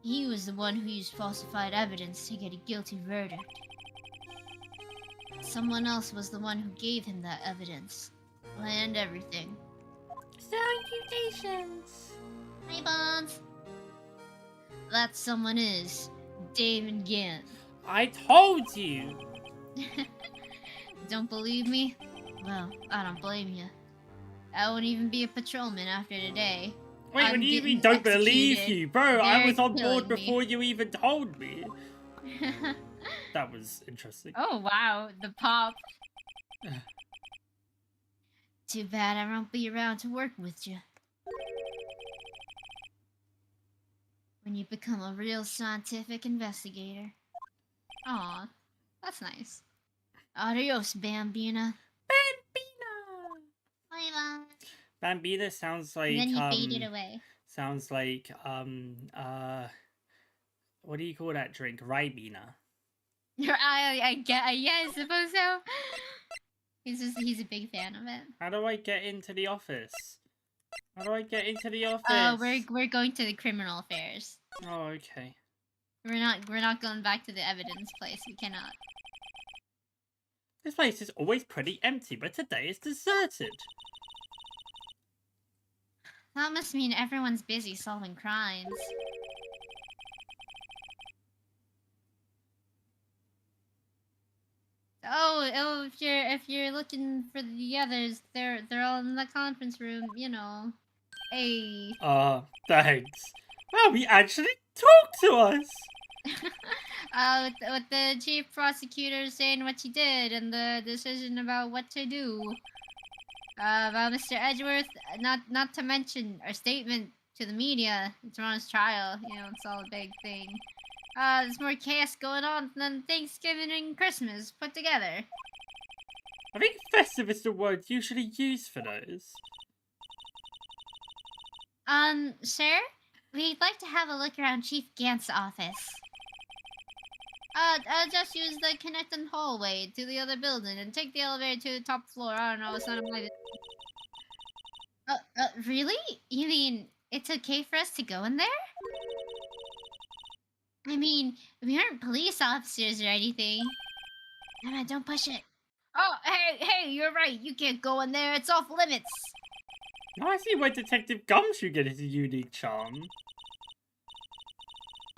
He was the one who used falsified evidence to get a guilty verdict. Someone else was the one who gave him that evidence. And everything. Salutations! Hey, Bonds! That someone is Damon Gant. I told you. Don't believe me? Well, I don't blame you. I won't even be a patrolman after today. Wait, what I'm do you mean getting don't believe executed. you? Bro, I They're was on board killing me. before you even told me. That was interesting. Oh wow, the pop. Too bad I won't be around to work with you. When you become a real scientific investigator. Aw, that's nice. Adios, Bambina. Bambina! Bye-bye. Bambina sounds like, And then he faded away. sounds like, what do you call that drink? Ribena. Yeah, I suppose so. He's a big fan of it. How do I get into the office? How do I get into the office? We're going to the criminal affairs. Oh, okay. We're not going back to the evidence place. We cannot. This place is always pretty empty, but today it's deserted. That must mean everyone's busy solving crimes. Oh, if you're looking for the others, they're all in the conference room, you know. Hey. Thanks. Wow, he actually talked to us. With the chief prosecutor saying what he did and the decision about what to do. About Mr. Edgeworth, not to mention our statement to the media. It's on his trial, you know, it's all a big thing. There's more chaos going on than Thanksgiving and Christmas put together. I think festive is the word usually used for those. Sir? We'd like to have a look around Chief Gant's office. Just use the connecting hallway to the other building and take the elevator to the top floor. I don't know, it's none of my... Really? You mean, it's okay for us to go in there? I mean, we aren't police officers or anything. Emma, don't push it. Oh, hey, you're right. You can't go in there. It's off limits. Now I see why Detective Gumshoe get his unique charm.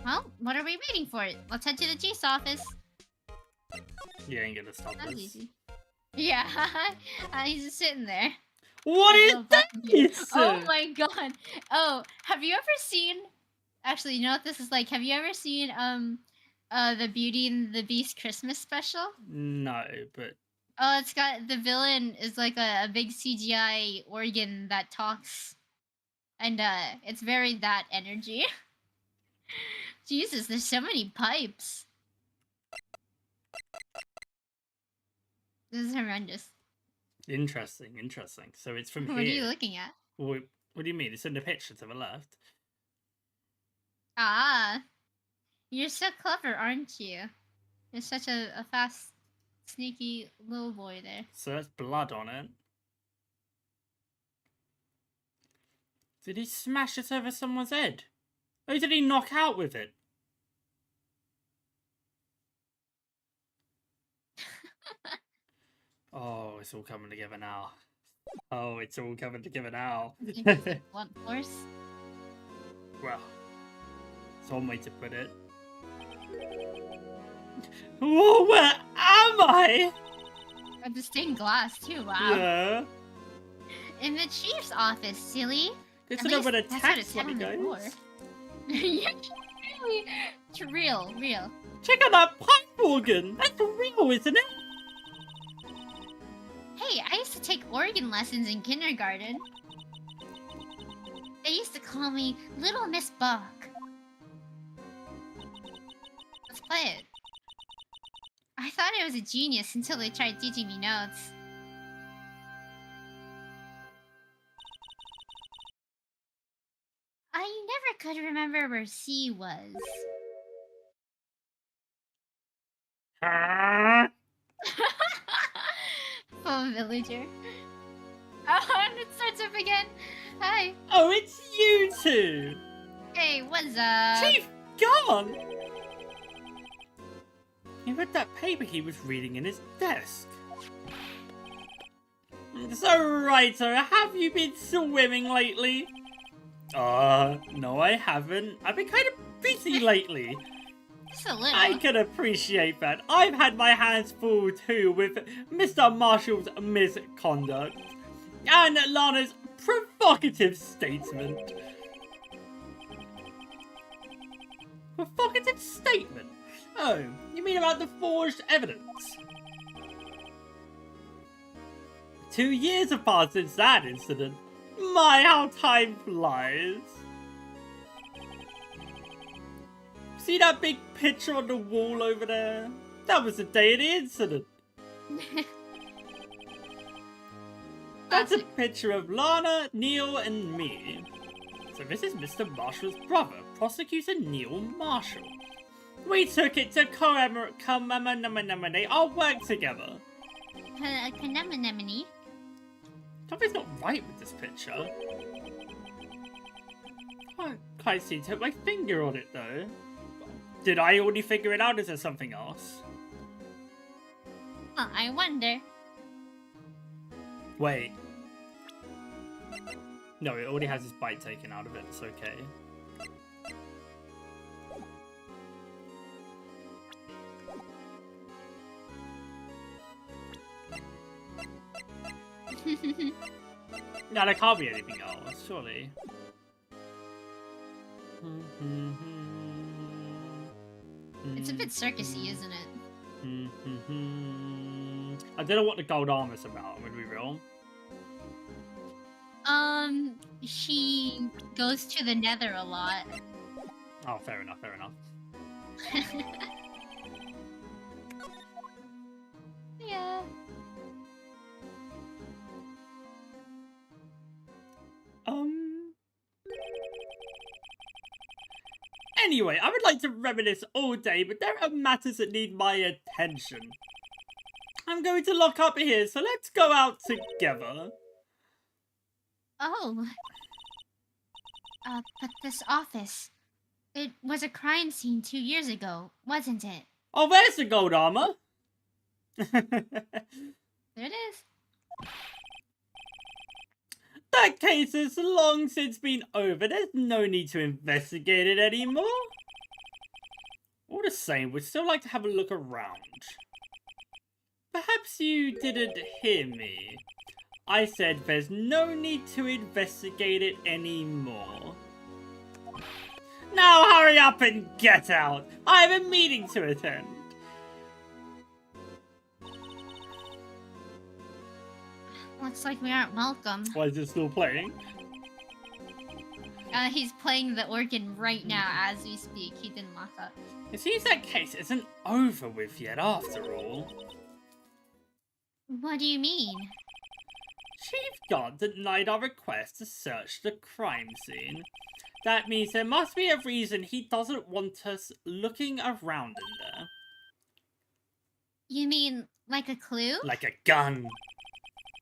Well, what are we waiting for? Let's head to the chief's office. You ain't gonna stop That's us. easy. Yeah, he's just sitting there. What is this? Oh my god. Oh, have you ever seen... Actually, you know what this is like? Have you ever seen, the Beauty and the Beast Christmas special? No, but... Oh, it's got... The villain is like a big CGI organ that talks. And, it's very that energy. Jesus, there's so many pipes. This is horrendous. Interesting. So it's from here. What are you looking at? What do you mean? It's in the picture to the left. Ah. You're so clever, aren't you? You're such a fast, sneaky little boy there. So there's blood on it. Did he smash it over someone's head? Who did he knock out with it? Oh, it's all coming together now. Oh, it's all coming together now. Blunt force? Well, it's one way to put it. Whoa, where am I? The stained glass too, wow. Yeah. In the chief's office, silly. This At is not least where the that's what it tax money sounded goes. for. Yeah, really. It's real. Check out that pipe organ. That's real, isn't it? Hey, I used to take organ lessons in kindergarten. They used to call me Little Miss Bach. Let's play it. I thought I was a genius until they tried teaching me notes. I never could remember where C was. Phone villager. Oh, and it starts up again. Hi. Oh, it's you two. Hey, what's up? Chief gone. He read that paper he was reading in his desk. So, Writer, have you been swimming lately? No I haven't. I've been kind of busy lately. Just a little. I can appreciate that. I've had my hands full too with Mr. Marshall's misconduct and Lana's provocative statement. Provocative statement? Oh, you mean about the forged evidence? 2 years have passed since that incident. My, how time flies. See that big picture on the wall over there? That was the day of the incident. That's a picture of Lana, Neil, and me. So this is Mr. Marshall's brother, Prosecutor Neil Marshall. We took it to commemorate our work together. Anemone. Something's not right with this picture. Can't quite seem to put my finger on it though. Did I already figure it out? Is there something else? I wonder. Wait. No, it already has its bite taken out of it. It's okay. No, there can't be anything else, surely. It's a bit circusy, isn't it? I don't know what the gold armor's about, I'm gonna be real. She goes to the nether a lot. Oh, fair enough, fair enough. Yeah. Anyway, I would like to reminisce all day, but there are matters that need my attention. I'm going to lock up here, so let's go out together. Oh. But this office. It was a crime scene 2 years ago, wasn't it? Oh, there's the gold armor. There it is. That case has long since been over. There's no need to investigate it anymore. All the same, we'd still like to have a look around. Perhaps you didn't hear me. I said there's no need to investigate it anymore. Now hurry up and get out. I have a meeting to attend. Looks like we aren't welcome. Why is it still playing? He's playing the organ right now as we speak. He didn't lock up. It seems that case isn't over with yet after all. What do you mean? Chief God denied our request to search the crime scene. That means there must be a reason he doesn't want us looking around in there. You mean like a clue? Like a gun.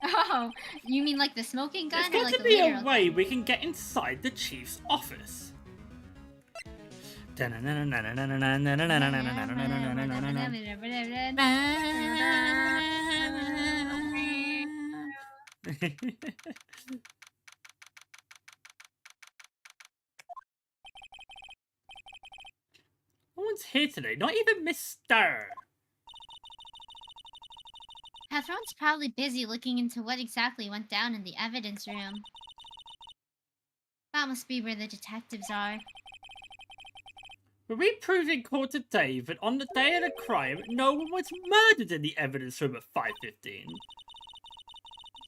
Oh, you mean like the smoking gun? There's got or like to be a literal way gun? we can get inside the chief's office. No one's here today, not even Mr. Everyone's probably busy looking into what exactly went down in the evidence room. That must be where the detectives are. Were we proved in court today that on the day of the crime, no one was murdered in the evidence room at 5:15?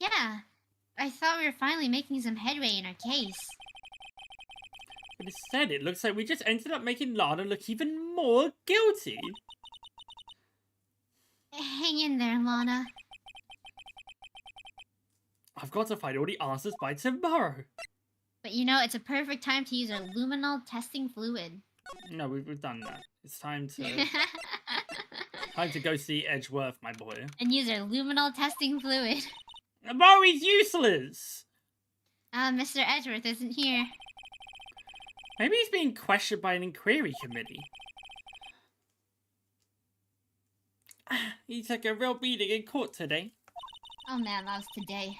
Yeah, I thought we were finally making some headway in our case. But instead, it looks like we just ended up making Lana look even more guilty. Hang in there, Lana. I've got to find all the answers by tomorrow. But you know, it's a perfect time to use our luminol testing fluid. No, we've done that. It's time to go see Edgeworth, my boy. And use our luminol testing fluid. Oh, he's useless! Mr. Edgeworth isn't here. Maybe he's being questioned by an inquiry committee. He took a real beating in court today. Oh man, that was today.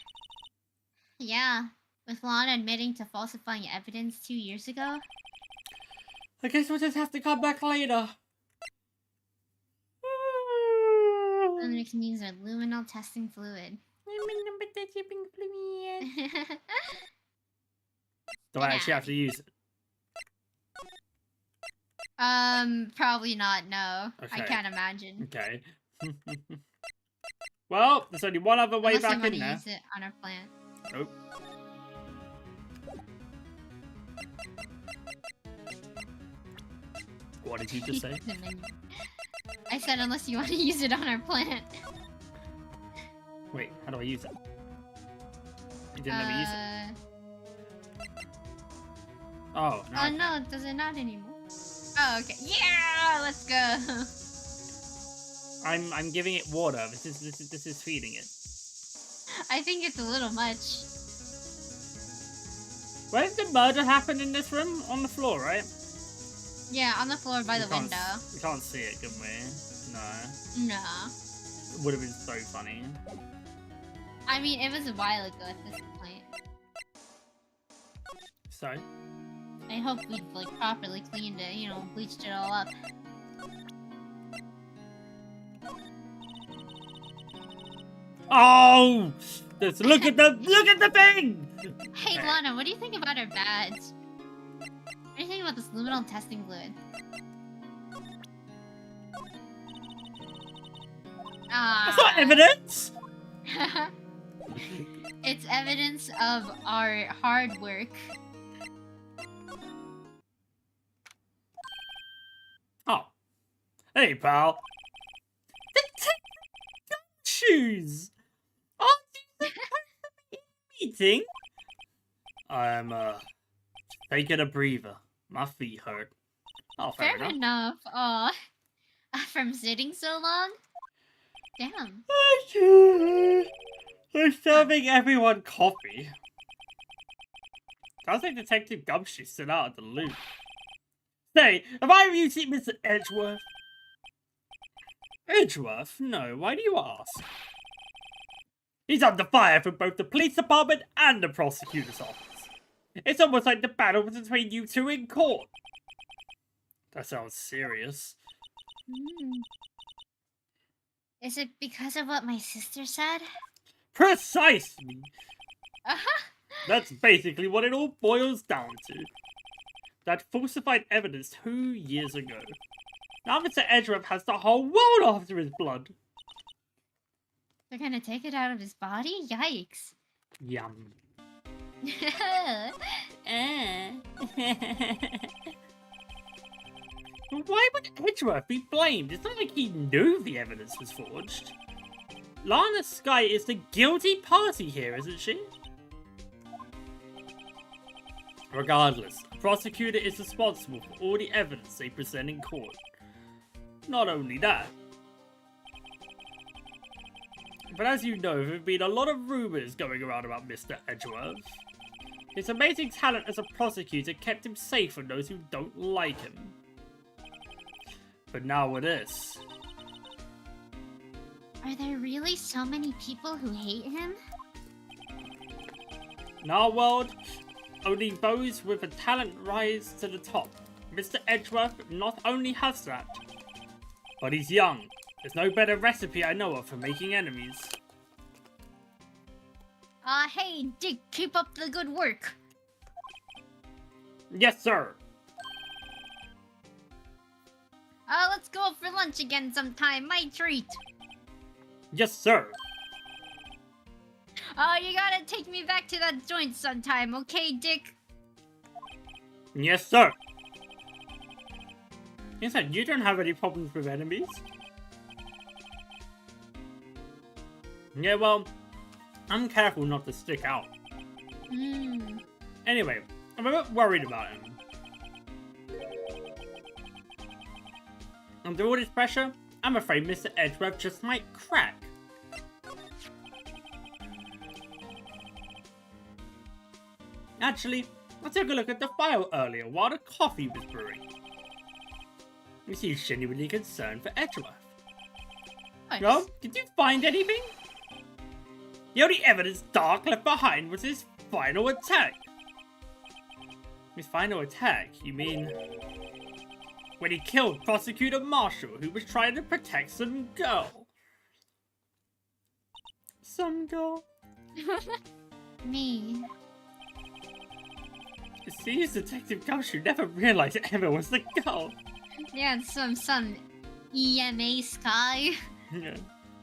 Yeah, with Lana admitting to falsifying evidence 2 years ago. I guess we'll just have to come back later. Which means a luminal testing fluid. Do I actually have to use it? Probably not, no. Okay. I can't imagine. Okay. Well, there's only one other way Unless back you want in to there. use it on our plant. Nope. What did you just say? I said unless you want to use it on our plant. Wait, how do I use it? You didn't let me use it. Oh, no. Oh no, does it not anymore? Oh, okay. Yeah, let's go. I'm giving it water. This is feeding it. I think it's a little much. Where did the murder happen in this room? On the floor, right? Yeah, on the floor by the window. We can't see it, can we? No. No. It would have been so funny. I mean, it was a while ago at this point. So? I hope we've like properly cleaned it, you know, bleached it all up. Oh! Just look at the thing! Hey Okay. Lana, what do you think about our badge? What do you think about this luminal testing fluid? That's not evidence! It's evidence of our hard work. Oh. Hey, pal. The shoes! Aren't you supposed to be in a meeting? I'm, taking a breather. My feet hurt. Oh, fair Fair enough. enough. Aw. From sitting so long? Damn. They're serving everyone coffee. Sounds like Detective Gumshoe's still out at the loop. Say, have I really seen Mr. Edgeworth? Edgeworth? No, why do you ask? He's under fire from both the police department and the prosecutor's office. It's almost like the battle was between you two in court. That sounds serious. Is it because of what my sister said? Precisely! Uh-huh. That's basically what it all boils down to. That falsified evidence 2 years ago. Now Mr. Edgeworth has the whole world after his blood. They're gonna take it out of his body? Yikes. Yum. But why would Edgeworth be blamed? It's not like he knew the evidence was forged. Lana Skye is the guilty party here, isn't she? Regardless, the prosecutor is responsible for all the evidence they present in court. Not only that, but as you know, there have been a lot of rumours going around about Mr. Edgeworth. His amazing talent as a prosecutor kept him safe from those who don't like him. But now with this... Are there really so many people who hate him? In our world, only those with a talent rise to the top. Mr. Edgeworth not only has that, but he's young. There's no better recipe I know of for making enemies. Hey, Dick, keep up the good work. Yes, sir. Let's go for lunch again sometime, my treat. Yes, sir. You gotta take me back to that joint sometime, okay, Dick? Yes, sir. You said you don't have any problems with enemies? Yeah, well, I'm careful not to stick out. Anyway, I'm a bit worried about him. Under all this pressure, I'm afraid Mr. Edgeworth just might crack. Actually, I took a look at the file earlier while the coffee was brewing. You seem genuinely concerned for Edgeworth. Nice. Well, did you find anything? The only evidence Dark left behind was his final attack. His final attack? You mean... when he killed Prosecutor Marshall, who was trying to protect some girl? some girl. Me. It seems Detective Gumshoe never realized Emma was the girl. Yeah, some EMA Sky. Yeah.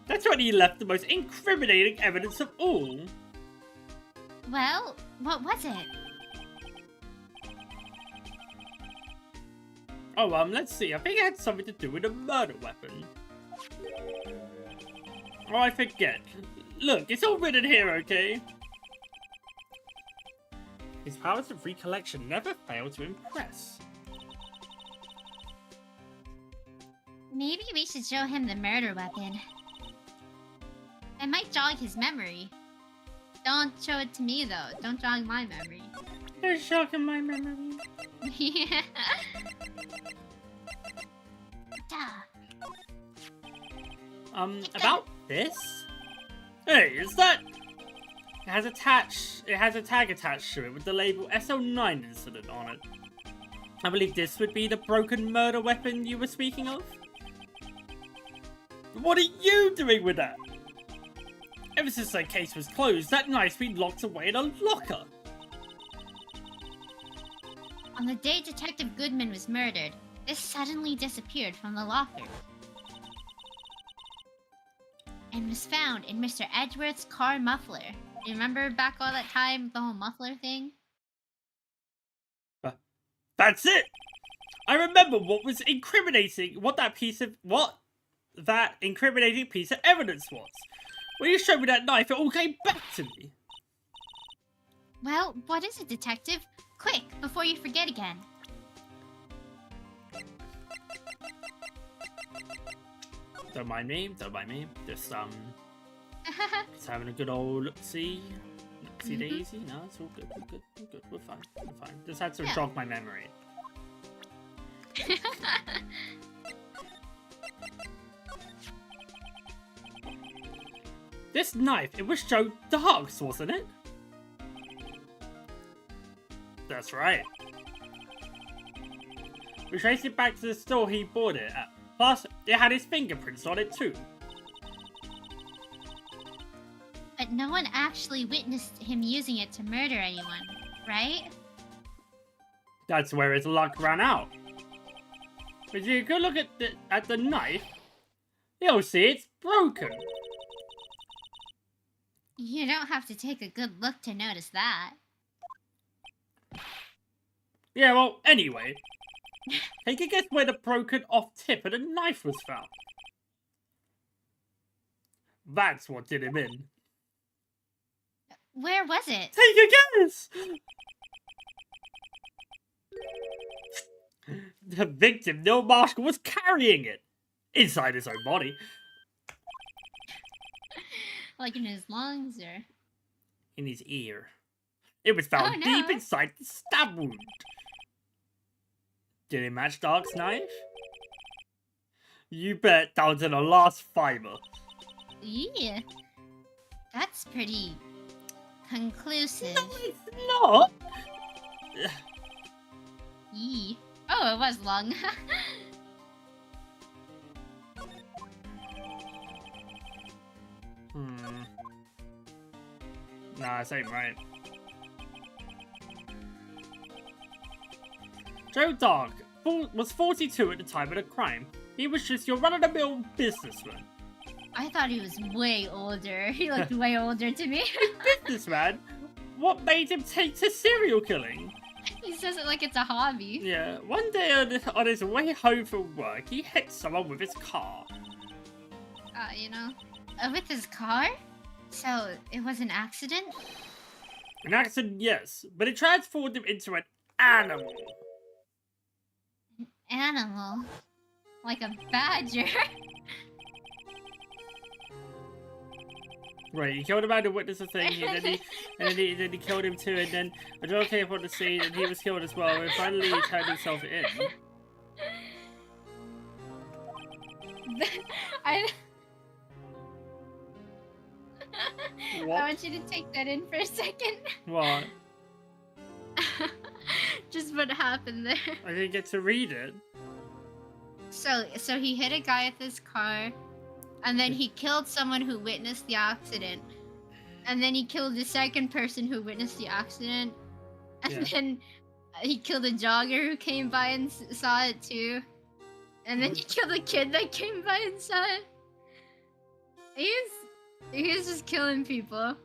That's when he left the most incriminating evidence of all. Well, what was it? Oh, let's see. I think it had something to do with a murder weapon. Oh, I forget. Look, it's all written here, okay? His powers of recollection never fail to impress. Maybe we should show him the murder weapon. It might jog his memory. Don't show it to me, though. Don't jog my memory. You're shocking my memory. Yeah. Duh. About this? Hey, is that... It has a tag attached to it with the label SO9 incident on it. I believe this would be the broken murder weapon you were speaking of? What are you doing with that? Ever since that case was closed, that knife's been locked away in a locker. On the day Detective Goodman was murdered, this suddenly disappeared from the locker. And was found in Mr. Edgeworth's car muffler. You remember back all that time, the whole muffler thing? That's it! I remember what that incriminating piece of evidence was. When you showed me that knife, it all came back to me. Well, what is it, Detective? Quick, before you forget again. Don't mind me. Just having a good old look-see daisy. No, it's all good. We're fine. Just had to jog my memory. This knife, it was Joe Dark's, wasn't it? That's right. We traced it back to the store he bought it at. Plus, it had his fingerprints on it too. But no one actually witnessed him using it to murder anyone, right? That's where his luck ran out. But you go look at the knife, you'll see it's broken. You don't have to take a good look to notice that. Yeah, well, anyway. Take a guess where the broken off tip of the knife was found. That's what did him in. Where was it? Take a guess! The victim, Neil Marshall, was carrying it. Inside his own body. Like in his lungs, or? In his ear. It was found deep inside the stab wound. Did it match Dark's knife? You bet down to the last fiber. Yeah. That's pretty conclusive. No, it's not! Yee. Oh, it was long. Nah, this ain't right. Joe Dark was 42 at the time of the crime. He was just your run-of-the-mill businessman. I thought he was way older. He looked way older to me. Businessman? What made him take to serial killing? He says it like it's a hobby. Yeah, one day on his way home from work, he hit someone with his car. With his car? So, it was an accident? An accident, yes, but it transformed him into an animal. An animal? Like a badger? Right, he killed a man to witness the thing, and then he killed him too, and then a dog came on the scene, and he was killed as well, and finally he turned himself in. What? I want you to take that in for a second. What? Just what happened there. I didn't get to read it. So he hit a guy with his car, and then he killed someone who witnessed the accident, And then he killed the second person who witnessed the accident. And then he killed a jogger who came by and saw it too. And then he killed a kid that came by and saw it. He was just killing people.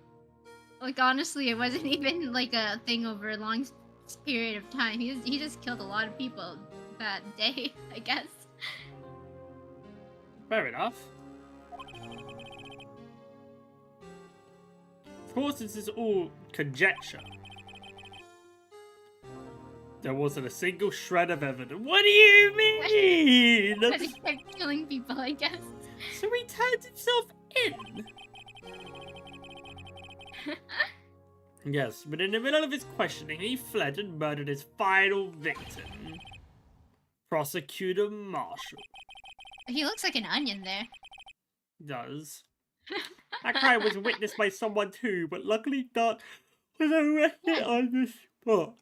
Like, honestly, it wasn't even like a thing over a long period of time. He just killed a lot of people that day, I guess. Fair enough. Of course, this is all conjecture. There wasn't a single shred of evidence. What do you mean? But he kept killing people, I guess. So he turned himself in. Yes, but in the middle of his questioning, he fled and murdered his final victim. Prosecutor Marshall. He looks like an onion there. Does. That crime was witnessed by someone too, but luckily Dot was arrested on the spot.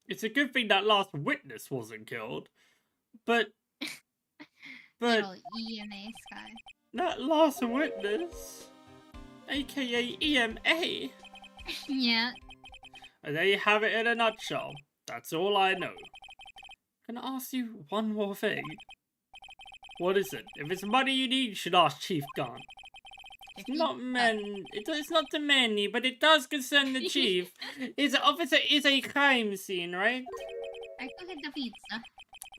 It's a good thing that last witness wasn't killed, but Little EMA Sky. that last witness, aka EMA. Yeah. And there you have it in a nutshell. That's all I know. Can I ask you one more thing? What is it? If it's money you need, you should ask Chief Gunn. It's not it's not the many, but it does concern the chief. His officer is a crime scene, right? I cook the pizza.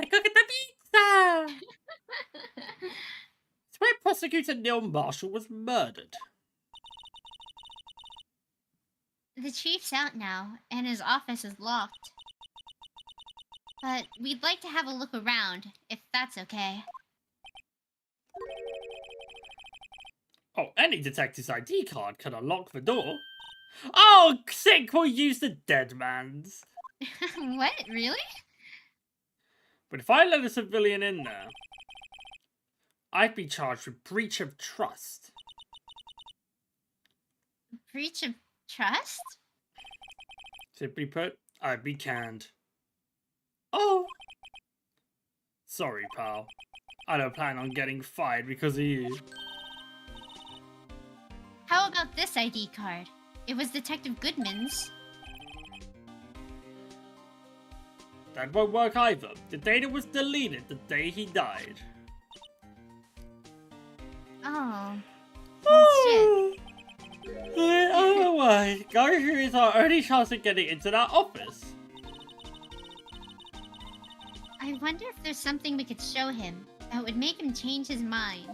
I cook the pizza! It's where Prosecutor Neil Marshall was murdered. The chief's out now, and his office is locked. But we'd like to have a look around, if that's okay. Oh, any detective's ID card can unlock the door. Oh, sick, we'll use the dead man's. What? Really? But if I let a civilian in there, I'd be charged with breach of trust. Breach of trust? Simply put, I'd be canned. Oh! Sorry, pal. I don't plan on getting fired because of you. How about this ID card? It was Detective Goodman's. That won't work either. The data was deleted the day he died. Oh. Well, shit. Otherwise, going here is our only chance of getting into that office. I wonder if there's something we could show him that would make him change his mind.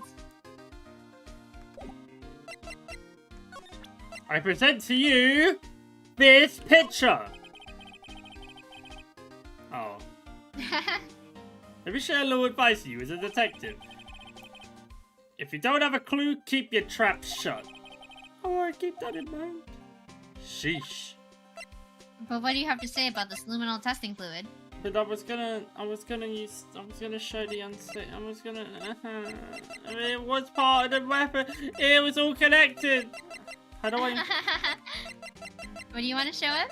I present to you this picture. Oh. Let me share a little advice to you as a detective. If you don't have a clue, keep your trap shut. Oh, I keep that in mind. Sheesh. But what do you have to say about this luminol testing fluid? But I was gonna show the unsafe. I mean, it was part of the weapon. It was all connected. How do I? What do you want to show him?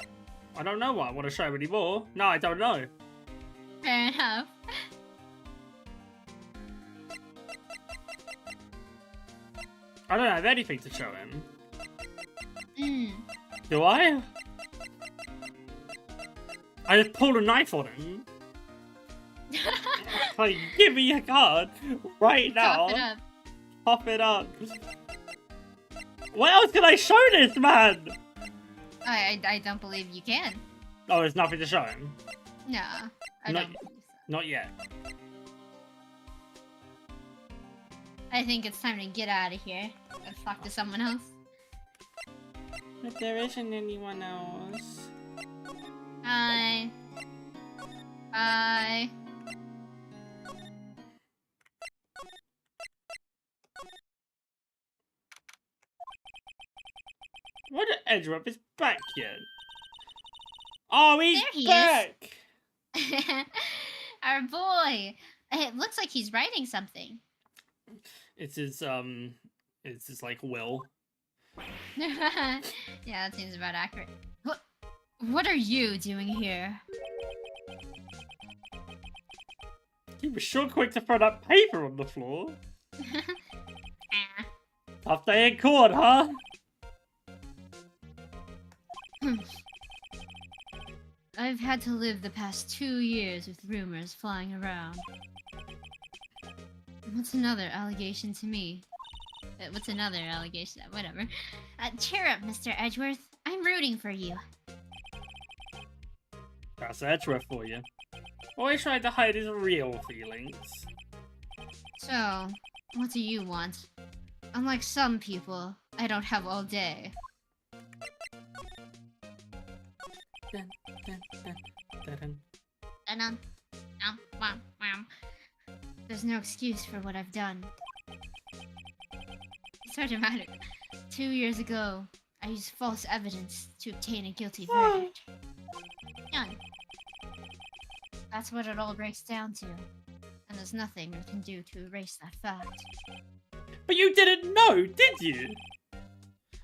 I don't know what I want to show anymore. No, I don't know. Fair enough. I don't have anything to show him. Mm. Do I? I just pulled a knife on him. Like, give me your card right now. Top it up. Pop it up. What else can I show this man? I don't believe you can. Oh, there's nothing to show him. No, I Not- don't believe so. Not yet. I think it's time to get out of here. Let's talk to someone else. But there isn't anyone else. Hi. Hi. Why did Edgeworth up his back yet? Oh, he's There he is. back! Our boy. It looks like he's writing something. It's his like will. Yeah, that seems about accurate. What are you doing here? He was sure quick to throw that paper on the floor. Tough day in court, huh? I've had to live the past 2 years with rumors flying around. What's another allegation to me? What's another allegation? Whatever. Cheer up, Mr. Edgeworth. I'm rooting for you. That's Edgeworth for you. Always tried to hide his real feelings. So, what do you want? Unlike some people, I don't have all day. Dun, dun, dun, dun, dun. Dun-dun. Wham, wham. There's no excuse for what I've done. It's so dramatic. 2 years ago, I used false evidence to obtain a guilty verdict. Done. That's what it all breaks down to. And there's nothing we can do to erase that fact. But you didn't know, did you?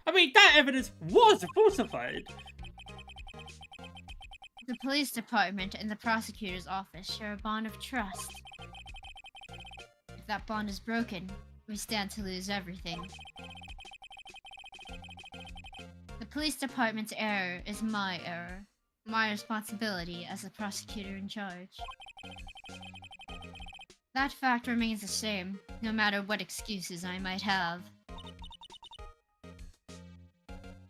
I mean, that evidence was falsified. The police department and the prosecutor's office share a bond of trust. If that bond is broken, we stand to lose everything. The police department's error is my error. My responsibility as the prosecutor in charge. That fact remains the same, no matter what excuses I might have.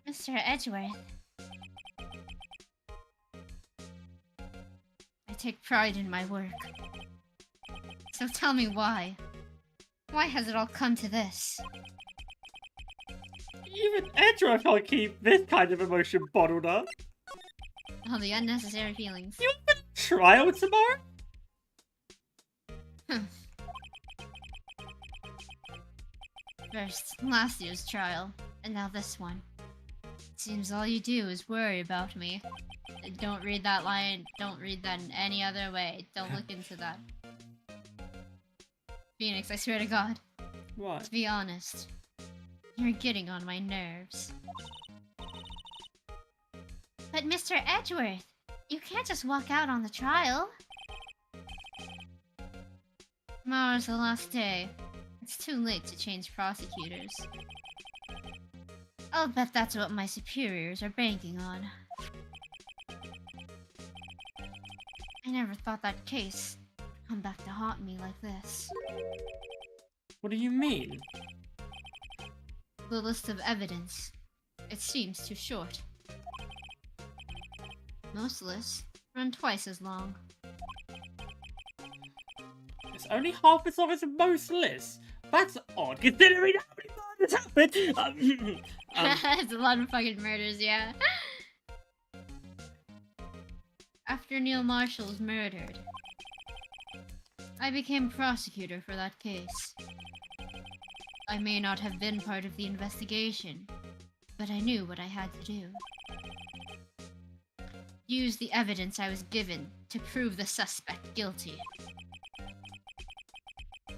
Mr. Edgeworth. I take pride in my work. So tell me why. Why has it all come to this? Even Edgeworth can't keep this kind of emotion bottled up. All the unnecessary feelings. You have a trial tomorrow? First, last year's trial, and now this one. Seems all you do is worry about me. Don't read that line, don't read that in any other way. Don't look into that. Phoenix, I swear to God. What? To be honest, you're getting on my nerves. But Mr. Edgeworth, you can't just walk out on the trial. Tomorrow's the last day. It's too late to change prosecutors. I'll bet that's what my superiors are banking on. I never thought that case would come back to haunt me like this. What do you mean? The list of evidence. It seems too short. Most lists run twice as long. It's only half as long as most lists. That's odd, considering how many murders happened. It's a lot of fucking murders, yeah. After Neil Marshall was murdered, I became prosecutor for that case. I may not have been part of the investigation, but I knew what I had to do. Use the evidence I was given to prove the suspect guilty.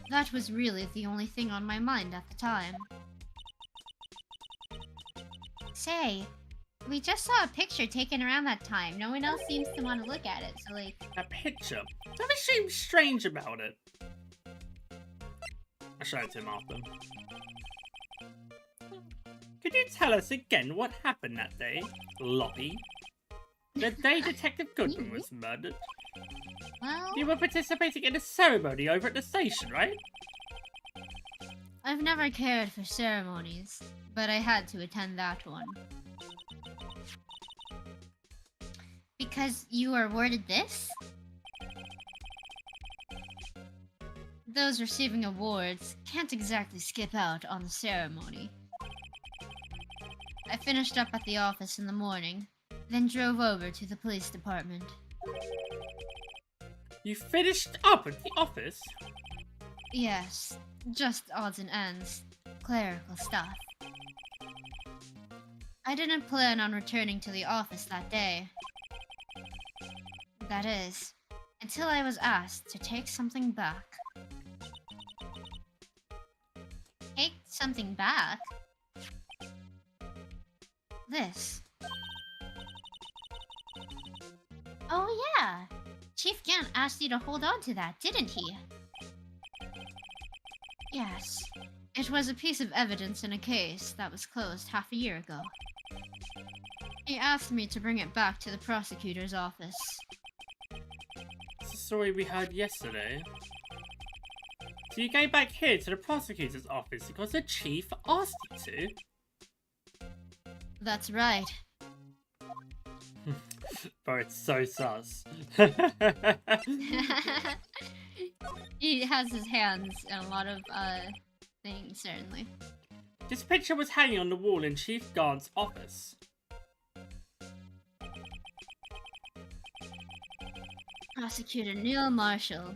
That was really the only thing on my mind at the time. Say, we just saw a picture taken around that time. No one else seems to want to look at it, so like... A picture? Something seems strange about it. I showed it to him after. Could you tell us again what happened that day, Loppy? The day Detective Goodman was murdered? Well... You were participating in a ceremony over at the station, right? I've never cared for ceremonies, but I had to attend that one. Because you were awarded this? Those receiving awards can't exactly skip out on the ceremony. I finished up at the office in the morning, then drove over to the police department. You finished up at the office? Yes, just odds and ends. Clerical stuff. I didn't plan on returning to the office that day. That is, until I was asked to take something back. Take something back? This. Oh yeah! Chief Gant asked you to hold on to that, didn't he? Yes. It was a piece of evidence in a case that was closed half a year ago. He asked me to bring it back to the prosecutor's office. It's the story we heard yesterday. So you go back here to the prosecutor's office because the chief asked you to? That's right. Bro, it's so sus. He has his hands in a lot of, things, certainly. This picture was hanging on the wall in Chief Guard's office. Prosecutor Neil Marshall.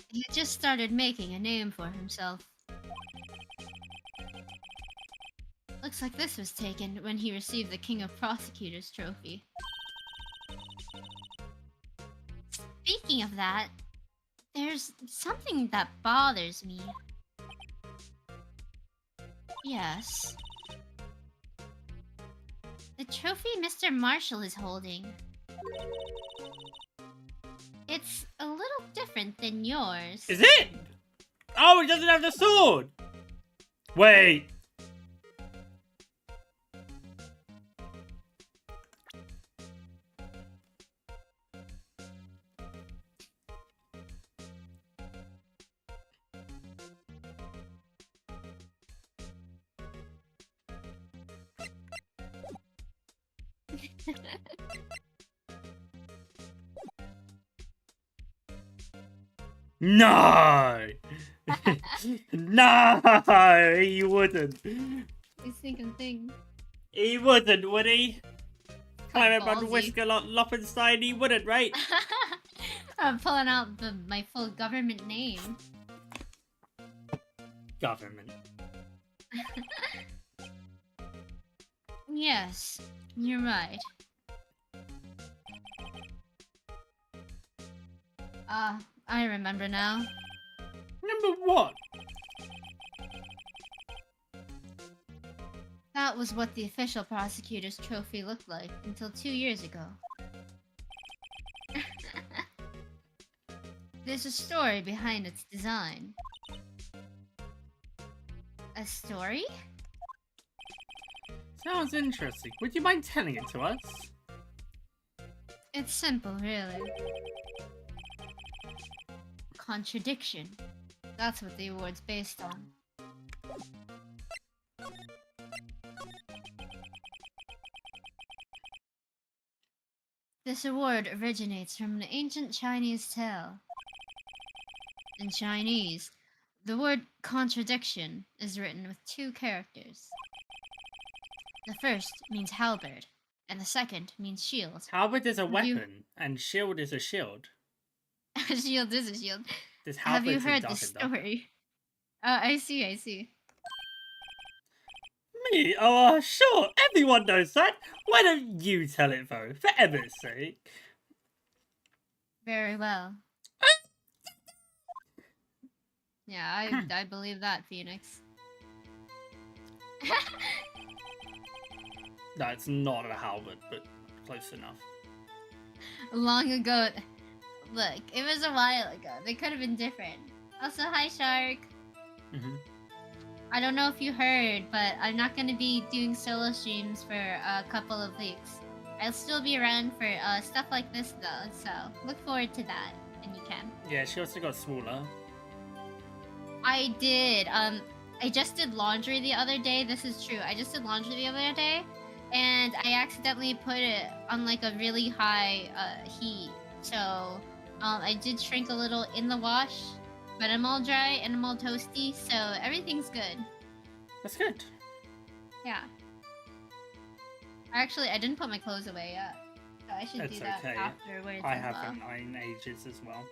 He had just started making a name for himself. Looks like this was taken when he received the King of Prosecutors trophy. Speaking of that, there's something that bothers me. Yes. The trophy Mr. Marshall is holding. It's a little different than yours. Is it? Oh, he doesn't have the sword! Wait. No! No! He wouldn't. He's thinking thing. He wouldn't, would he? Climb up on Ballsy. Whisker Loppenstein, he wouldn't, right? I'm pulling out my full government name. Government. Yes, you're right. I remember now. Number what? That was what the official prosecutor's trophy looked like until 2 years ago. There's a story behind its design. A story? Sounds interesting. Would you mind telling it to us? It's simple, really. Contradiction. That's what the award's based on. This award originates from an ancient Chinese tale. In Chinese, the word contradiction is written with 2 characters. The first means halberd, and the second means shield. Halberd is a Have you- weapon, and shield is a shield. A shield is a shield. This Have you halberd's heard a the duck and duck. story? I see. Me? Oh, sure. Everyone knows that. Why don't you tell it, though? For Emma's sake. Very well. Yeah, I believe that, Phoenix. No, it's not a halberd, but close enough. Long ago. Look, it was a while ago. They could have been different. Also, hi, Shark. Mm-hmm. I don't know if you heard, but I'm not going to be doing solo streams for a couple of weeks. I'll still be around for stuff like this, though, so look forward to that when you can. Yeah, she also got smaller. I did. I just did laundry the other day. This is true. I just did laundry the other day, and I accidentally put it on like a really high heat. So I did shrink a little in the wash, but I'm all dry and I'm all toasty, so everything's good. That's good. Yeah. Actually, I didn't put my clothes away yet, so I should That's do that okay. afterwards. I as haven't well. in ages as well.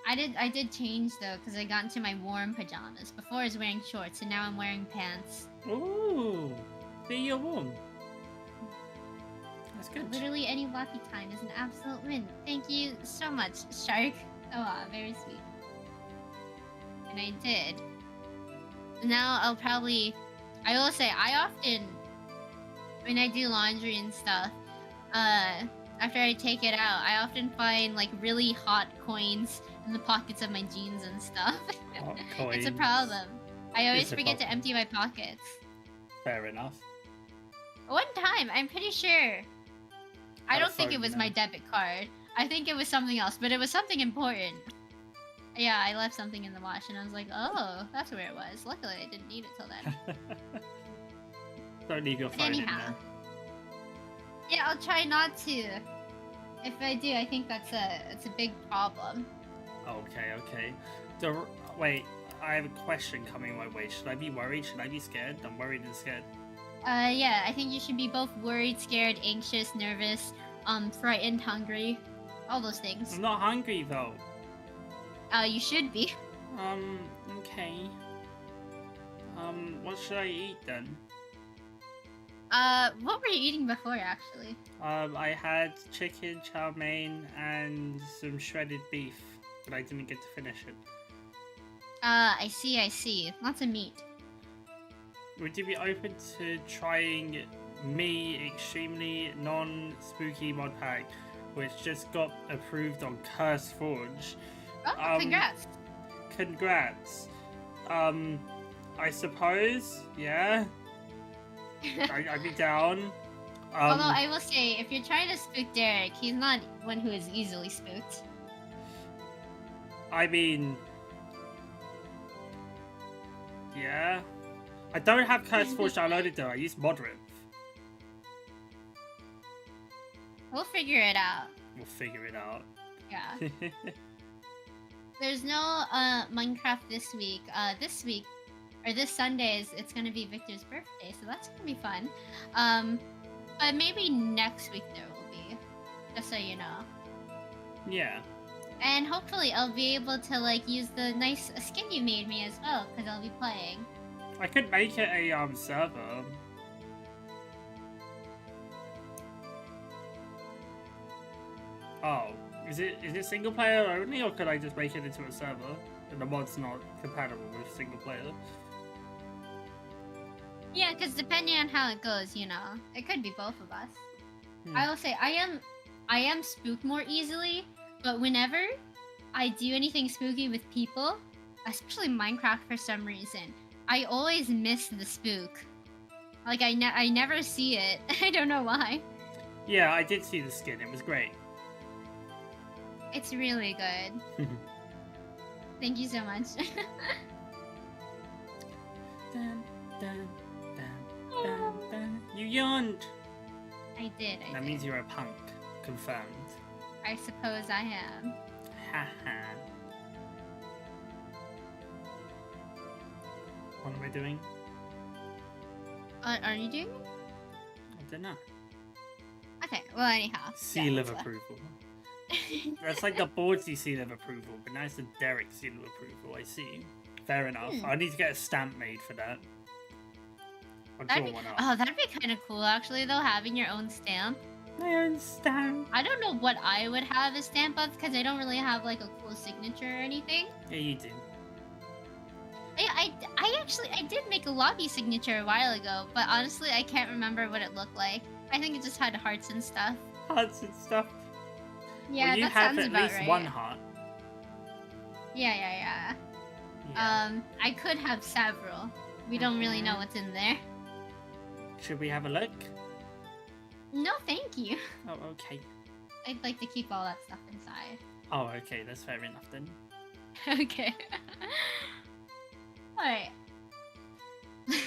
I did change though, because I got into my warm pajamas. Before I was wearing shorts, and now I'm wearing pants. Ooh. See, you're warm. That's good. Literally any Loppy time is an absolute win. Thank you so much, Shark. Oh, very sweet. And I did. Now I'll probably... I will say, I often... When I do laundry and stuff, after I take it out, I often find, like, really hot coins in the pockets of my jeans and stuff. Hot It's a coins. problem. I always It's a forget to problem. empty my pockets. Fair enough. One time, I'm pretty sure. I Got a don't think it phone was now. my debit card. I think it was something else, but it was something important. Yeah, I left something in the wash, and I was like, oh, that's where it was. Luckily, I didn't need it till then. Don't leave your But phone in anyhow. there. Yeah, I'll try not to. If I do, I think it's a big problem. Okay. Wait, I have a question coming my way. Should I be worried? Should I be scared? I'm worried and scared. Yeah, I think you should be both worried, scared, anxious, nervous, frightened, hungry, all those things. I'm not hungry though. You should be. Okay. What should I eat then? What were you eating before, actually? I had chicken, chow mein, and some shredded beef, but I didn't get to finish it. I see. Lots of meat. Would you be open to trying me extremely non-spooky mod pack, which just got approved on Curse Forge? Oh, congrats. Congrats. I suppose, yeah. I'd be down. Although I will say, if you're trying to spook Derek, he's not one who is easily spooked. I mean, yeah. I don't have Curse Forge downloaded though. I use Moderate. We'll figure it out. We'll figure it out. Yeah. There's no Minecraft this week. This Sunday it's gonna be Victor's birthday, so that's gonna be fun. But maybe next week there will be, just so you know. Yeah. And hopefully I'll be able to like use the nice skin you made me as well, because I'll be playing. I could make it a server. Oh, is it single player only, or could I just make it into a server and the mod's not compatible with single player? Yeah, because depending on how it goes, you know, it could be both of us. Hmm. I will say I am spooked more easily, but whenever I do anything spooky with people, especially Minecraft for some reason, I always miss the spook. Like I never see it. I don't know why. Yeah, I did see the skin. It was great. It's really good. Thank you so much. Dun, dun, dun, dun, dun. You yawned. I did. That means you're a punk. Confirmed. I suppose I am. Haha. What am I doing? Are you doing it? I don't know. Okay. Well, anyhow. Seal of approval. That's like the Boardsy seal of approval, but now it's the Derek seal of approval. I see. Fair enough. I need to get a stamp made for that. I'll draw one up. Oh, that'd be kind of cool, actually, though, having your own stamp. My own stamp. I don't know what I would have a stamp of, because I don't really have, like, a cool signature or anything. Yeah, you do. I did make a Loppy signature a while ago, but honestly, I can't remember what it looked like. I think it just had hearts and stuff. Hearts and stuff. Yeah, well, you that have sounds at about least right. one heart. Yeah. Yeah. I could have several. We don't really know what's in there. Should we have a look? No, thank you. Oh, okay. I'd like to keep all that stuff inside. Oh, okay. That's fair enough then. Okay. Alright.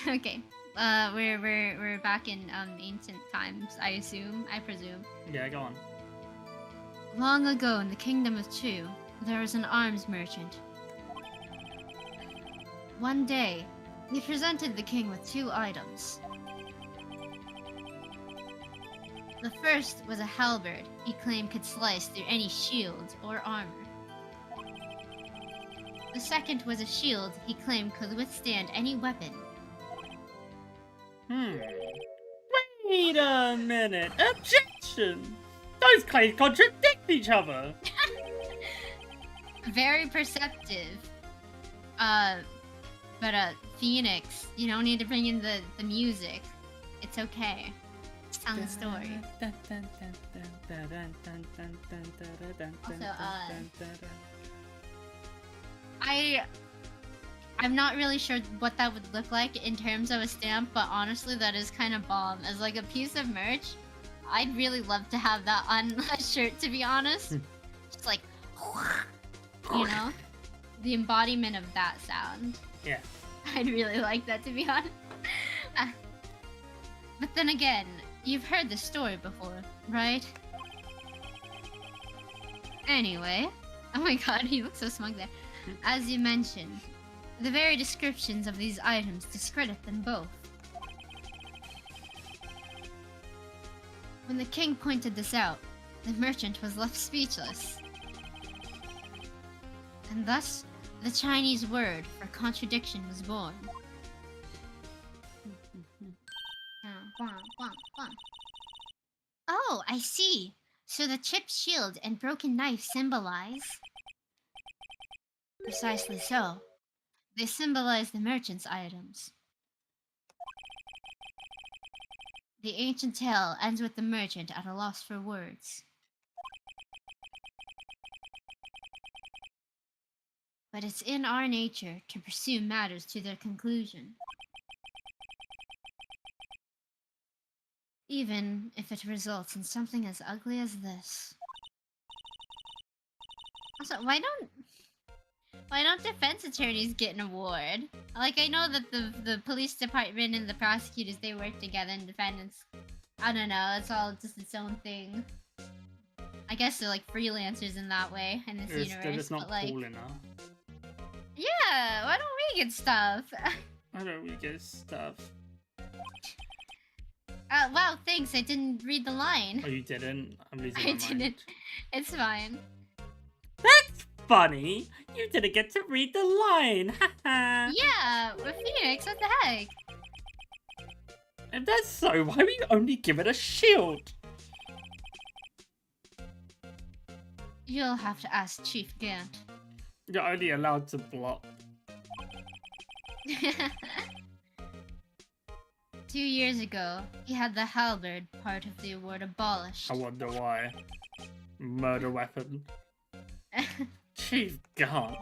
Okay. We're back in ancient times, I presume. Yeah, go on. Long ago in the kingdom of Chu, there was an arms merchant. One day, he presented the king with two items. The first was a halberd he claimed could slice through any shield or armor. The second was a shield he claimed could withstand any weapon. Wait a minute. Objection! Those claims contradict each other! Very perceptive. But Phoenix, you don't need to bring in the music. It's okay. Just tell the story. Also, I'm not really sure what that would look like in terms of a stamp, but honestly, that is kind of bomb. As like a piece of merch, I'd really love to have that on a shirt, to be honest. Just like, you know, the embodiment of that sound. Yeah. I'd really like that, to be honest. But then again, you've heard the story before, right? Anyway, oh my god, he looks so smug there. As you mentioned, the very descriptions of these items discredit them both. When the king pointed this out, the merchant was left speechless. And thus, the Chinese word for contradiction was born. Oh, I see. So the chipped shield and broken knife symbolize? Precisely so. They symbolize the merchant's items. The ancient tale ends with the merchant at a loss for words. But it's in our nature to pursue matters to their conclusion. Even if it results in something as ugly as this. Also, why don't defense attorneys get an award? Like, I know that the police department and the prosecutors, they work together, and defendants, I don't know, it's all just its own thing. I guess they're like freelancers in that way in this universe. They're just not but, like, cool enough. Yeah, why don't we get stuff? Why don't we get stuff? Wow, thanks, I didn't read the line. Oh, you didn't? I'm losing my I mind. didn't. It's fine. That's funny! You didn't get to read the line! Yeah, with Phoenix, what the heck? If that's so, why would you only give it a shield? You'll have to ask Chief Gant. You're only allowed to block. 2 years ago, he had the halberd part of the award abolished. I wonder why. Murder weapon. Chief God.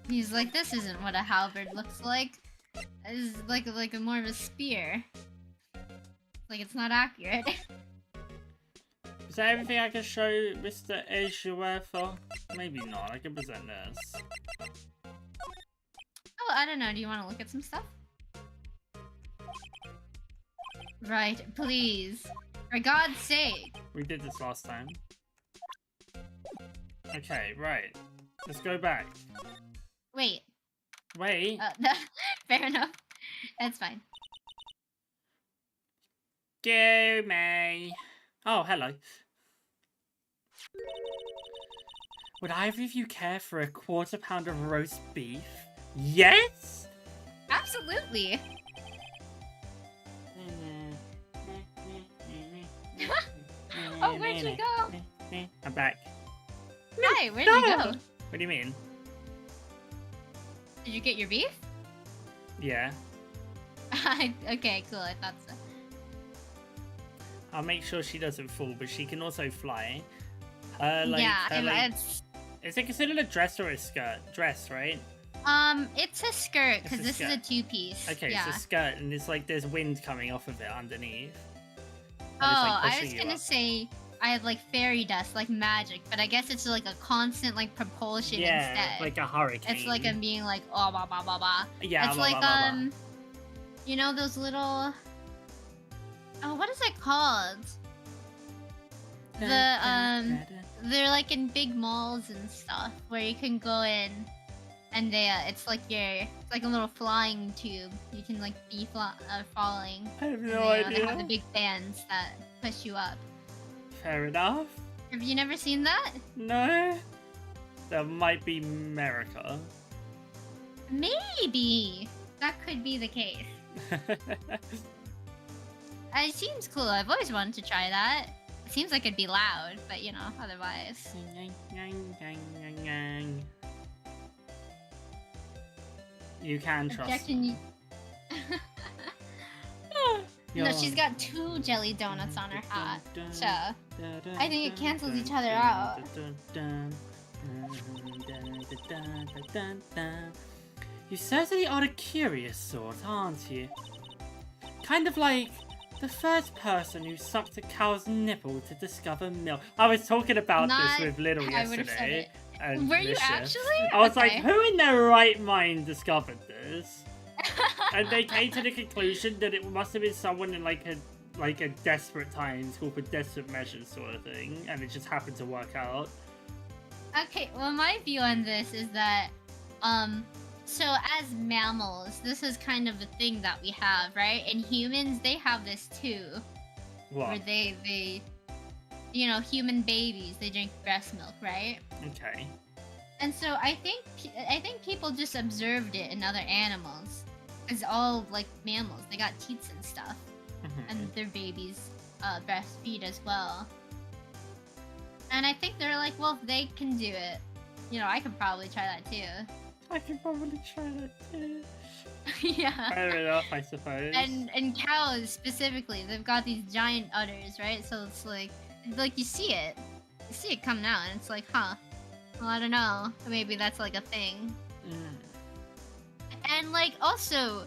He's like, this isn't what a halberd looks like. It's like a more of a spear. Like, it's not accurate. Is that everything I can show Mr. Eshuefa? Maybe not, I can present this. Oh, I don't know, do you want to look at some stuff? Right, please. For God's sake. We did this last time. Okay, right. Let's go back. Wait. Wait. Fair enough. That's fine. Go, May. Oh, hello. Would either of you care for a quarter pound of roast beef? Yes? Absolutely. Oh, where'd you go? I'm back. Hi, where'd you go? What do you mean? Did you get your beef? Yeah. Okay, cool, I thought so. I'll make sure she doesn't fall, but she can also fly. Is it considered a dress or a skirt? Dress, right? It's a skirt, because this is a two-piece. Okay, yeah. it's a skirt, and it's like there's wind coming off of it underneath. Oh, I was gonna say I had like fairy dust, like magic, but I guess it's like a constant like propulsion instead. Yeah, like a hurricane. It's like I'm being like, oh, blah, blah, blah, blah. Yeah, it's blah, like, blah, blah, blah. You know those little... Oh, what is it called? They're like in big malls and stuff, where you can go in, and it's like a little flying tube. You can like be falling. I have no idea. They have the big fans that push you up. Fair enough. Have you never seen that? No. That might be America. Maybe. That could be the case. It seems cool. I've always wanted to try that. It seems like it'd be loud, but you know, otherwise. You can trust me. No, she's got 2 jelly donuts on her hat, so I think it cancels each other out. You certainly are a curious sort, aren't you? Kind of like the first person who sucked a cow's nipple to discover milk. I was talking about this with Little yesterday. And were you actually? I was like, who in their right mind discovered this? And they came to the conclusion that it must have been someone in like a desperate times, called for desperate measures sort of thing, and it just happened to work out. Okay, well, my view on this is that, so as mammals, this is kind of a thing that we have, right? And humans, they have this too. What? Where they, you know, human babies, they drink breast milk, right? Okay. And so I think people just observed it in other animals. Because all, like, mammals, they got teats and stuff. And their babies breastfeed as well. And I think they're like, well, if they can do it, you know, I could probably try that too. I can probably try that too. Yeah. Fair enough, I suppose. And cows specifically, they've got these giant udders, right? So it's like you see it coming out, and it's like, huh? Well, I don't know. Maybe that's like a thing. And like also,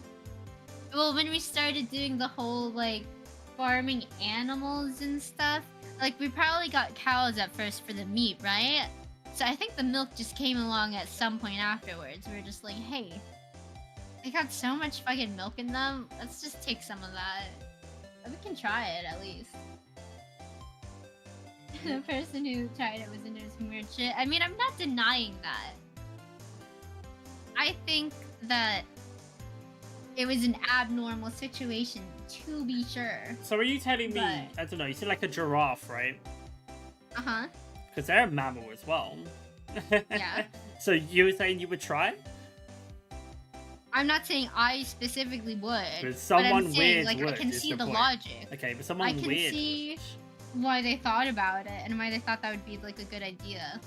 well, when we started doing the whole like farming animals and stuff, like we probably got cows at first for the meat, right? So I think the milk just came along at some point afterwards. We were just like, hey, they got so much fucking milk in them. Let's just take some of that. We can try it at least. The person who tried it was into some weird shit. I mean, I'm not denying that. I think that it was an abnormal situation, to be sure. So are you telling me, I don't know, you said like a giraffe, right? Uh-huh. Because they're a mammal as well. Yeah. So you were saying you would try? I'm not saying I specifically would. But someone I'm saying, weird like, would, I can is see the point. logic. Okay, but someone I can weird see why they thought about it and why they thought that would be like a good idea.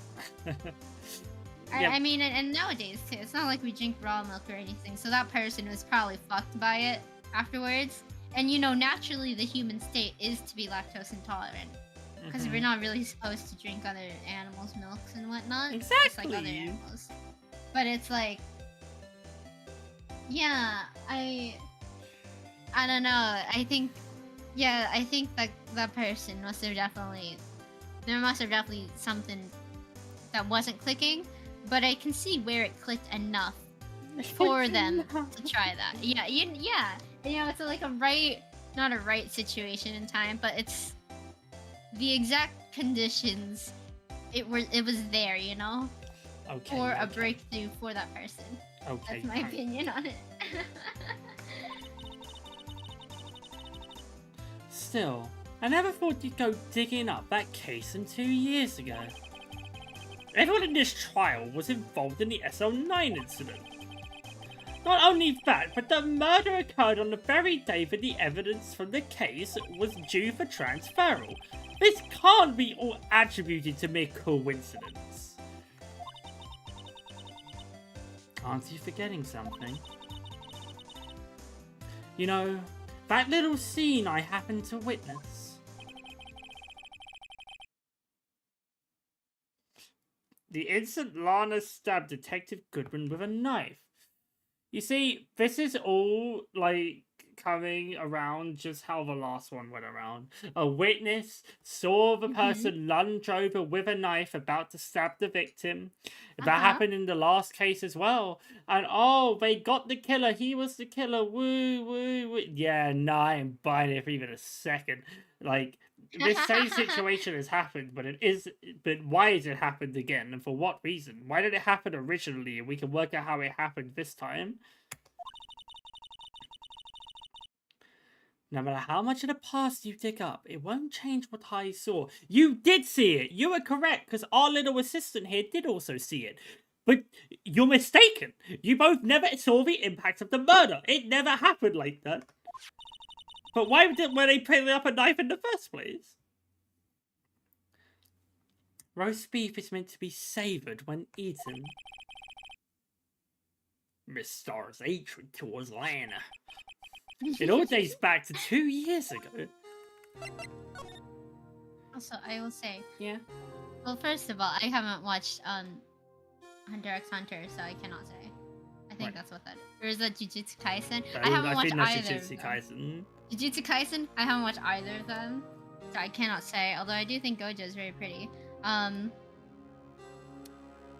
Yeah. I mean, and nowadays too, it's not like we drink raw milk or anything, so that person was probably fucked by it afterwards. And you know, naturally the human state is to be lactose intolerant. Because we're not really supposed to drink other animals' milks and whatnot. Exactly. Just like other animals. But it's like, yeah, I don't know. I think that that person must have definitely, there must have definitely something that wasn't clicking. But I can see where it clicked enough for them to try that. Yeah, yeah. You know, it's like not a right situation in time, but it's the exact conditions. It was there, you know, for a breakthrough for that person. Okay. That's my opinion on it. Still, I never thought you'd go digging up that case 2 years ago. Everyone in this trial was involved in the SL9 incident. Not only that, but the murder occurred on the very day that the evidence from the case was due for transferal. This can't be all attributed to mere coincidence. Aren't you forgetting something? You know, that little scene I happened to witness. The instant Lana stabbed Detective Goodwin with a knife. You see, this is all, like, coming around just how the last one went around. A witness saw the person lunge over with a knife about to stab the victim. That happened in the last case as well. And, oh, they got the killer. He was the killer. Woo, woo, woo. Yeah, nah, I ain't buying it for even a second. Like, this same situation has happened, but why has it happened again, and for what reason? Why did it happen originally, and we can work out how it happened this time? No matter how much of the past you dig up, it won't change what I saw. You did see it! You were correct, because our little assistant here did also see it. But you're mistaken! You both never saw the impact of the murder! It never happened like that! But why were they putting up a knife in the first place? Roast beef is meant to be savoured when eaten. Miss Starr's hatred towards Lana. It all dates back to 2 years ago. Also, I will say, yeah, Well, first of all, I haven't watched Hunter x Hunter, so I cannot say. I think Right. that's what that is. Or is that Jujutsu Kaisen? So I haven't I watched think that's either. Jujutsu Kaisen. Jujutsu Kaisen? I haven't watched either of them, so I cannot say. Although I do think Gojo is very pretty. And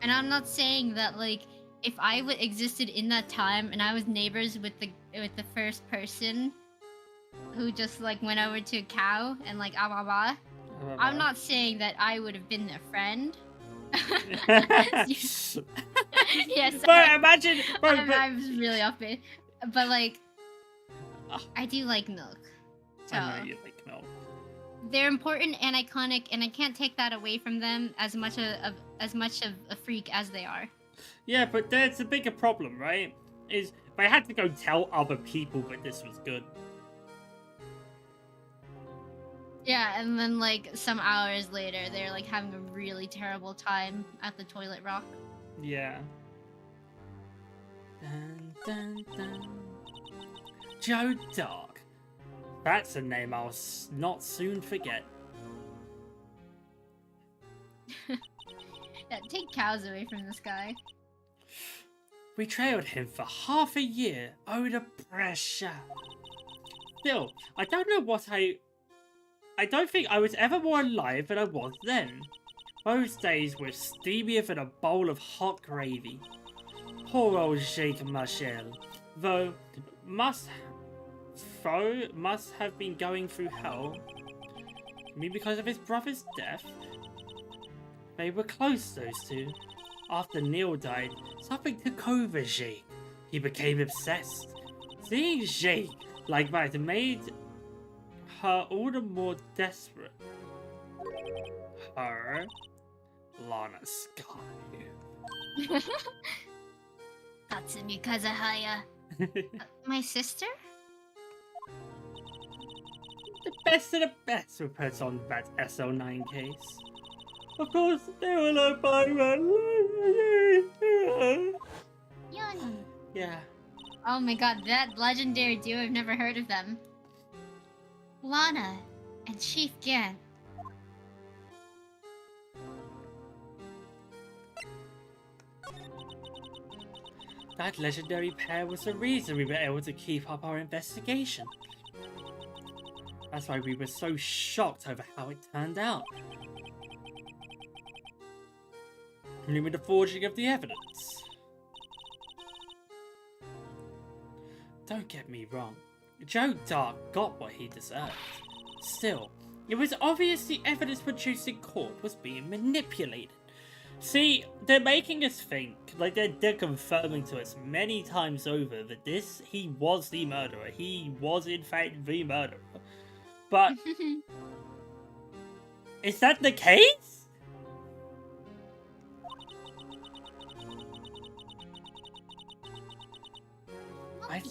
I'm not saying that like if I existed in that time and I was neighbors with the first person who just like went over to a cow and like I'm not saying that I would have been their friend. Yes, But imagine, bro, I was really off it, but like I do like milk. So I know you like milk. they're important and iconic, and I can't take that away from them as much of a freak as they are. Yeah, but there's a bigger problem, right? Is they had to go tell other people that this was good. Yeah, and then like some hours later, they're like having a really terrible time at the toilet rock. Yeah. Dun, dun, dun. Joe Dog. That's a name I'll not soon forget. Yeah, take cows away from this guy. We trailed him for half a year. Oh, the pressure. Still, I don't know what I don't think I was ever more alive than I was then. Those days were steamier than a bowl of hot gravy. Poor old Jake Marshall, though must have been going through hell. I mean, because of his brother's death. They were close, those two. After Neil died, something took over Jake. He became obsessed. Seeing Jake like that made her all the more desperate. Her, Lana Sky. Tatsumi Kazahaya. My sister? The best of the best were put on that SL9 case. Of course, they were like by Yoni. Yeah. Oh my god, that legendary duo, I've never heard of them. Lana and Chief Gan. That legendary pair was the reason we were able to keep up our investigation. That's why we were so shocked over how it turned out. Only with the forging of the evidence. Don't get me wrong, Joe Dark got what he deserved. Still, it was obvious the evidence produced in court was being manipulated. See, they're making us think, like they're confirming to us many times over that he was the murderer. He was in fact the murderer. But, is that the case?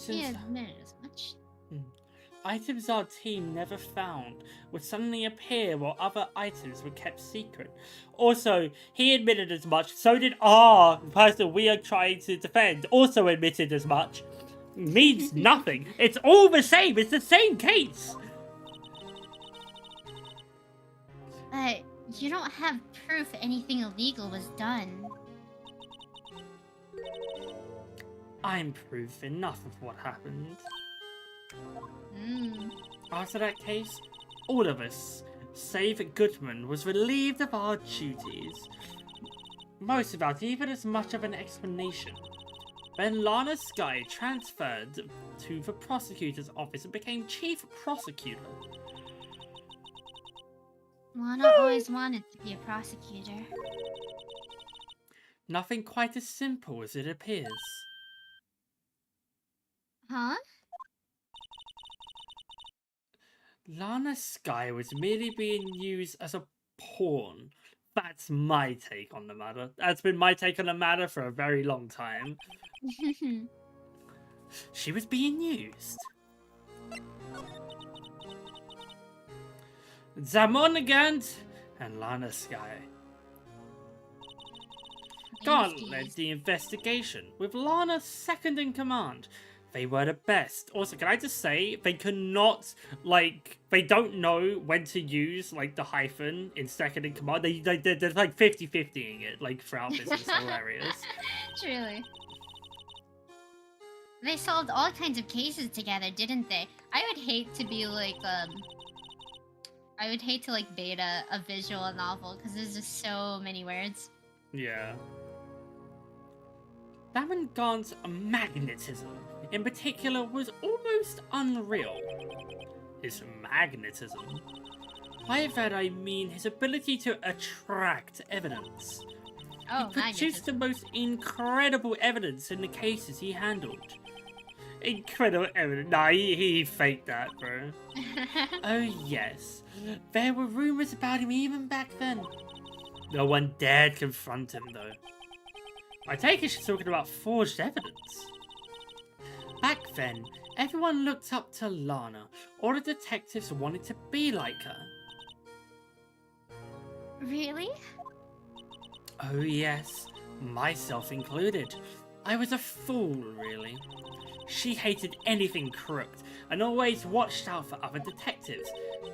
He admitted as much. Items our team never found would suddenly appear while other items were kept secret. Also, he admitted as much, so did the person we are trying to defend also admitted as much. Means nothing. It's all the same. It's the same case. But you don't have proof anything illegal was done. I'm proof enough of what happened. After that case, all of us, save Goodman, was relieved of our duties. Most without even as much of an explanation. Then Lana Sky transferred to the prosecutor's office and became chief prosecutor. Lana always wanted to be a prosecutor. Nothing quite as simple as it appears. Huh? Lana Sky was merely being used as a pawn. That's my take on the matter. That's been my take on the matter for a very long time. She was being used. Zamonagant and Lana Sky. God led the investigation, with Lana second in command. They were the best. Also, can I just say, they cannot, like, they don't know when to use, like, the hyphen in second in command. They're like 50-50ing it, like, throughout this. It's hilarious. Truly. They solved all kinds of cases together, didn't they? I would hate to be like, I would hate to, like, beta a visual novel, because there's just so many words. Yeah. Baron-Garn's magnetism, in particular, was almost unreal. His magnetism? By that I mean his ability to attract evidence. Oh, he produced the most incredible evidence in the cases he handled. Incredible evidence. Nah, he faked that, bro. Oh, yes. There were rumors about him even back then. No one dared confront him, though. I take it she's talking about forged evidence. Back then, everyone looked up to Lana. All the detectives wanted to be like her. Really? Oh yes, myself included. I was a fool, really. She hated anything crooked and always watched out for other detectives.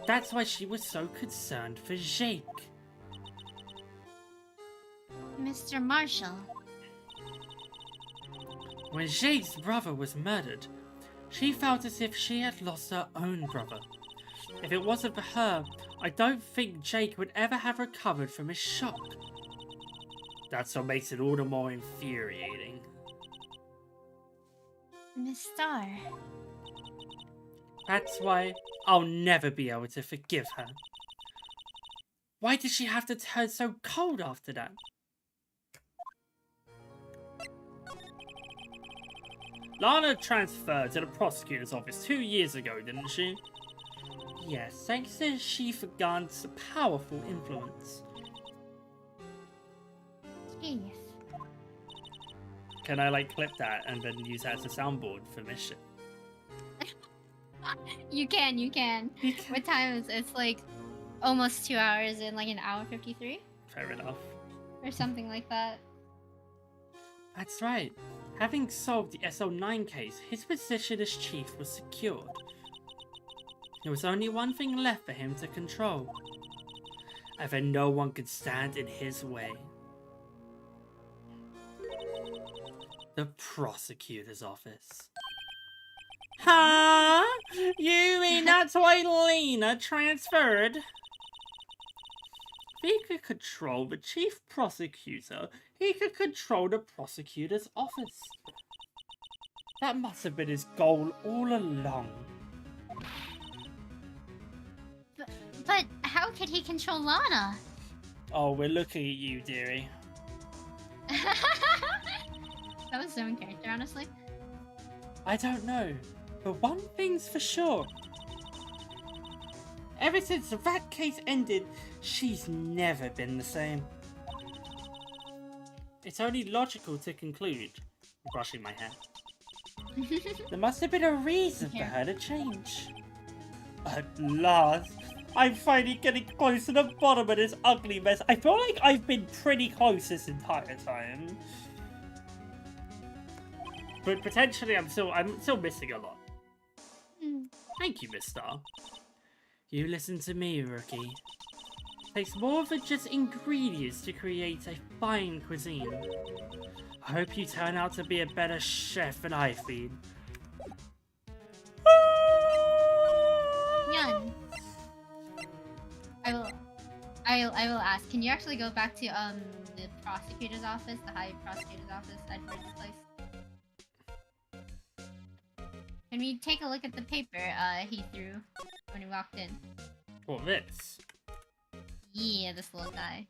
That's why she was so concerned for Jake. Mr. Marshall. When Jake's brother was murdered, she felt as if she had lost her own brother. If it wasn't for her, I don't think Jake would ever have recovered from his shock. That's what makes it all the more infuriating. Miss Starr. That's why I'll never be able to forgive her. Why did she have to turn so cold after that? Lana transferred to the prosecutor's office 2 years ago, didn't she? Yes, thanks to Chief Gant's powerful influence. Jeez. Can I, like, clip that and then use that as a soundboard for mission? You can. What time is it? It's like almost 2 hours in like an hour 53? Fair enough. Or something like that. That's right. Having solved the SO9 case, his position as chief was secured. There was only one thing left for him to control. And then no one could stand in his way. The prosecutor's office. Huh? You mean that's why Lena transferred? If he could control the chief prosecutor, he could control the prosecutor's office. That must have been his goal all along. But how could he control Lana? Oh, we're looking at you, dearie. That was so in character, honestly. I don't know, but one thing's for sure. Ever since that case ended, she's never been the same. It's only logical to conclude, brushing my hair, there must have been a reason for her to change. At last, I'm finally getting close to the bottom of this ugly mess. I feel like I've been pretty close this entire time. But potentially I'm still missing a lot. Thank you, Miss Star. You listen to me, rookie. Takes more than just ingredients to create a fine cuisine. I hope you turn out to be a better chef than I've been. Yun. I will ask. Can you actually go back to the prosecutor's office, the high prosecutor's office, Edward's place? Can we take a look at the paper he threw when he walked in? What, this? Yeah, this little guy.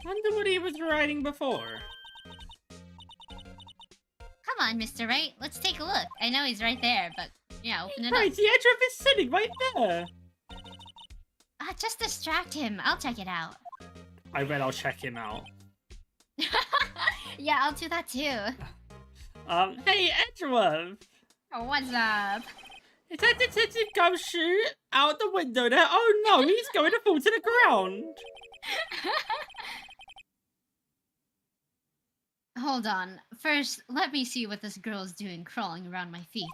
Wonder what he was writing before. Come on, Mr. Wright. Let's take a look. I know he's right there, but yeah, open it Right, up. the edge is sitting right there. Just distract him. I'll check it out. I bet I'll check him out. Yeah, I'll do that too. Hey, Edgeworth! Oh, what's up? Is that Detective Gumshoe out the window there? Oh no, he's going to fall to the ground! Hold on. First, let me see what this girl's doing crawling around my feet.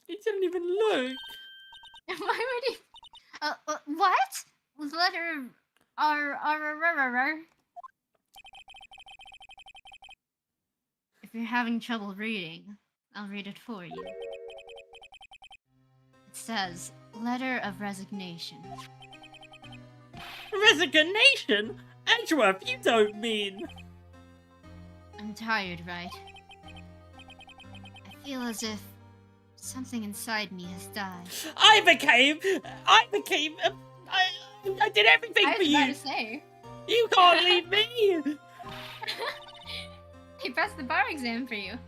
He didn't even look. Why would he? What? Letter R. If you're having trouble reading, I'll read it for you. It says, Letter of Resignation. Resignation? Edgeworth, you don't mean... I'm tired, Wright. I feel as if something inside me has died. I did everything for you. I was about to say. You can't leave me. He passed the bar exam for you.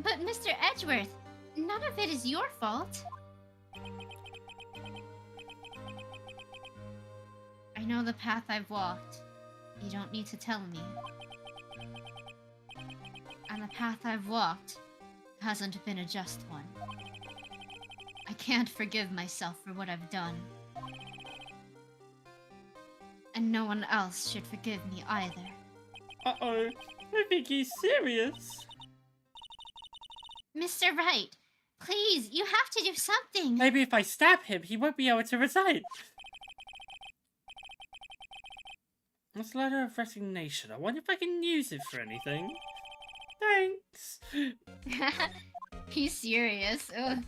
But Mr. Edgeworth, none of it is your fault. I know the path I've walked. You don't need to tell me. And the path I've walked hasn't been a just one. I can't forgive myself for what I've done. And no one else should forgive me either. Uh-oh. I think he's serious. Mr. Wright, please, you have to do something. Maybe if I stab him, he won't be able to resign. This letter of resignation. I wonder if I can use it for anything. Thanks. He's serious. Ugh.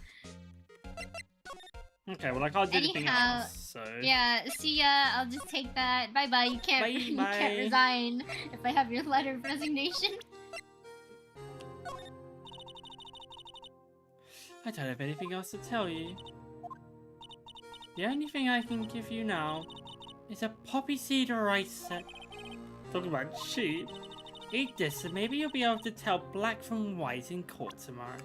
Okay, well I can't do anything Anyhow, else, so... Yeah, see ya. I'll just take that. Bye-bye. You can't you can't resign if I have your letter of resignation. I don't have anything else to tell you. The only thing I can give you now is a poppy seed rice set. Talk about cheap. Eat this and maybe you'll be able to tell black from white in court tomorrow.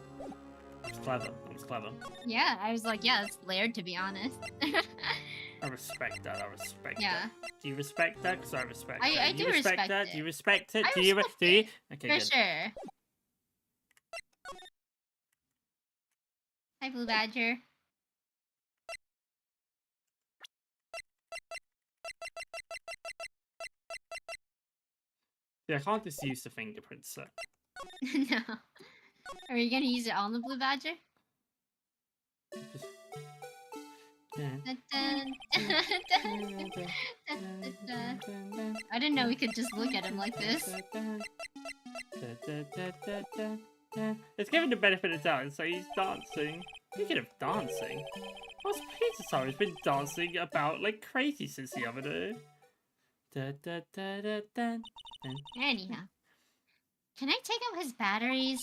That was clever. That was clever. Yeah, I was like, yeah, it's layered to be honest. I respect that. I respect Yeah. that. Do you respect that? Because I respect that. I do respect that? it. Do you respect it? I Do you? respect Do you? it. Okay, For good. sure. Hi, Blue Badger. Yeah, I can't just use the fingerprint set. No. Are you gonna use it on the Blue Badger? Just... Yeah. Dun, dun, dun, dun, dun. I didn't know we could just look at him like this. It's given the benefit of the doubt, so he's dancing. Speaking of dancing, what's Peter's time? He's been dancing about like crazy since the other day. Anyhow. Can I take out his batteries?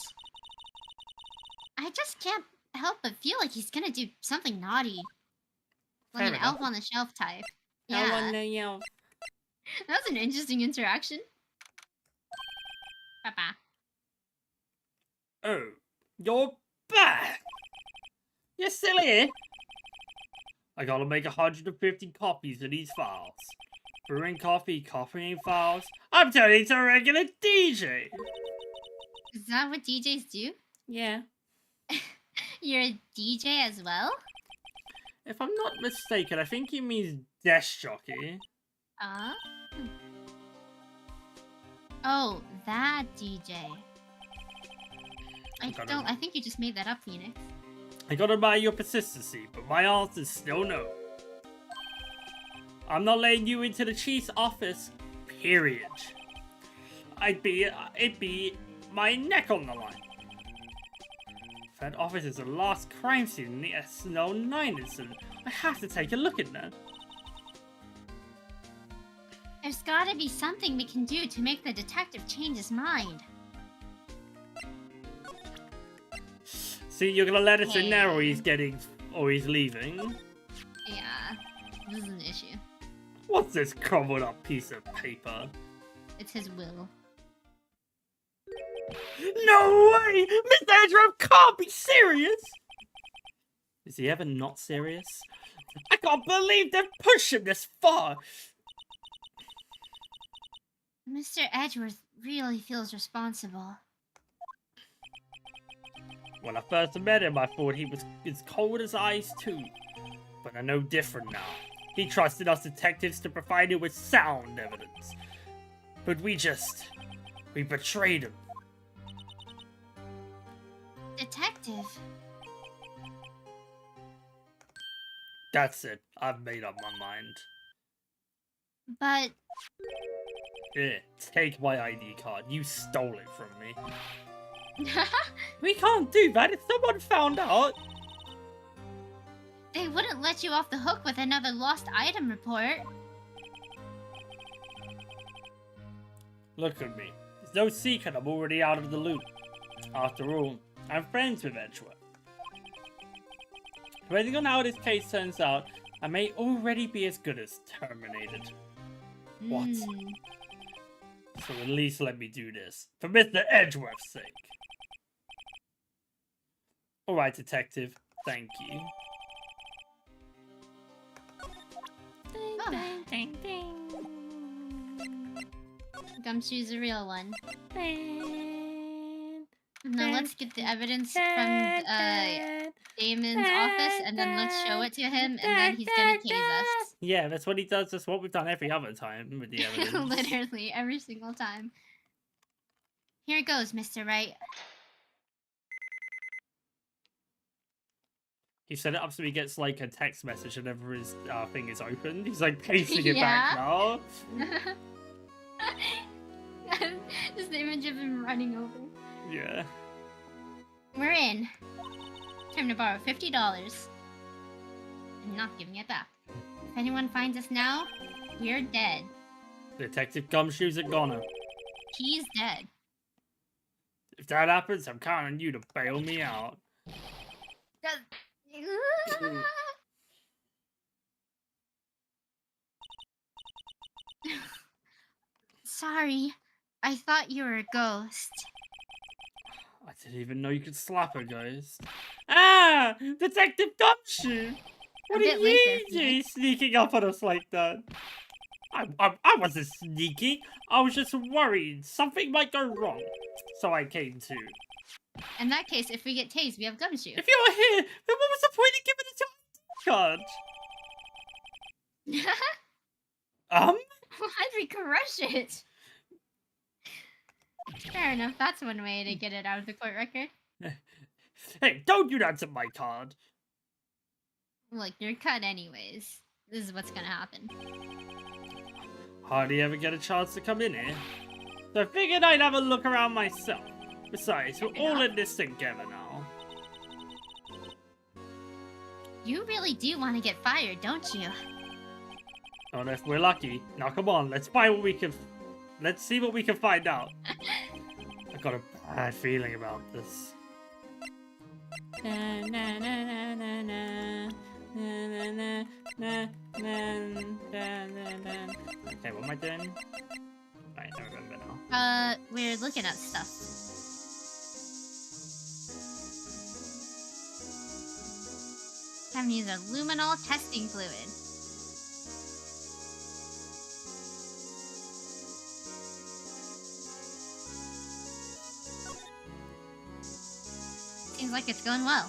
I just can't help but feel like he's gonna do something naughty. Like Fair an enough. elf on the shelf type. I Yeah. wanna yell. That was an interesting interaction. Papa. Oh, you're back! You're still here? I gotta make 150 copies of these files. Brewing coffee, copying files. I'm turning into a regular DJ! Is that what DJs do? Yeah. You're a DJ as well? If I'm not mistaken, I think he means desk jockey. Oh, that DJ. Okay. I think you just made that up, Phoenix. I gotta admire your persistency, but my answer's still no. I'm not letting you into the chief's office, period. It'd be my neck on the line. That office is the last crime scene in the SL9 incident. I have to take a look at that. There's gotta be something we can do to make the detective change his mind. See, you're gonna let us in there, or Hey. he's leaving. Yeah, this is an issue. What's this crumbled up piece of paper? It's his will. No way! Mr. Edgeworth can't be serious! Is he ever not serious? I can't believe they've pushed him this far! Mr. Edgeworth really feels responsible. When I first met him, I thought he was as cold as ice too. But I know different now. He trusted us detectives to provide him with sound evidence. But we just We betrayed him. Detective. That's it. I've made up my mind. But... Here, take my ID card. You stole it from me. We can't do that if someone found out. They wouldn't let you off the hook with another lost item report. Look at me. It's no secret I'm already out of the loop. After all, I'm friends with Edgeworth. Depending on how this case turns out, I may already be as good as terminated. What? So at least let me do this, for Mr. Edgeworth's sake. Alright, detective. Thank you. Oh. Gumshoe's a real one. Now let's get the evidence from Damon's office, and then let's show it to him, and then he's gonna tase us. Yeah, that's what he does. That's what we've done every other time with the evidence. Literally, every single time. Here it goes, Mr. Wright. He set it up so he gets like a text message whenever his thing is opened. He's like pasting it back now. Just the image of him running over. Yeah. We're in. Time to borrow $50. I'm not giving it back. If anyone finds us now, we're dead. Detective Gumshoe's a goner. He's dead. If that happens, I'm counting on you to bail me out. Sorry. I thought you were a ghost. I didn't even know you could slap a ghost. Ah! Detective Gumshoe! What are you doing sneaking up on us like that? I wasn't sneaking. I was just worried something might go wrong. So I came to. In that case, if we get tased, we have Gumshoe. If you're here, then what was the point of giving us your card? Why'd we crush it? Fair enough, that's one way to get it out of the court record. Hey, don't do that to my card. Look, you're cut anyways. This is what's gonna happen. Hardly ever get a chance to come in here. So I figured I'd have a look around myself. Besides, we're all in this together now. You really do want to get fired, don't you? Oh, if we're lucky. Now come on, let's find what we can... Let's see what we can find out. I've got a bad feeling about this. Okay, what am I doing? Right, I remember now. We're looking at stuff. Time to use a luminol testing fluid. Seems like it's going well.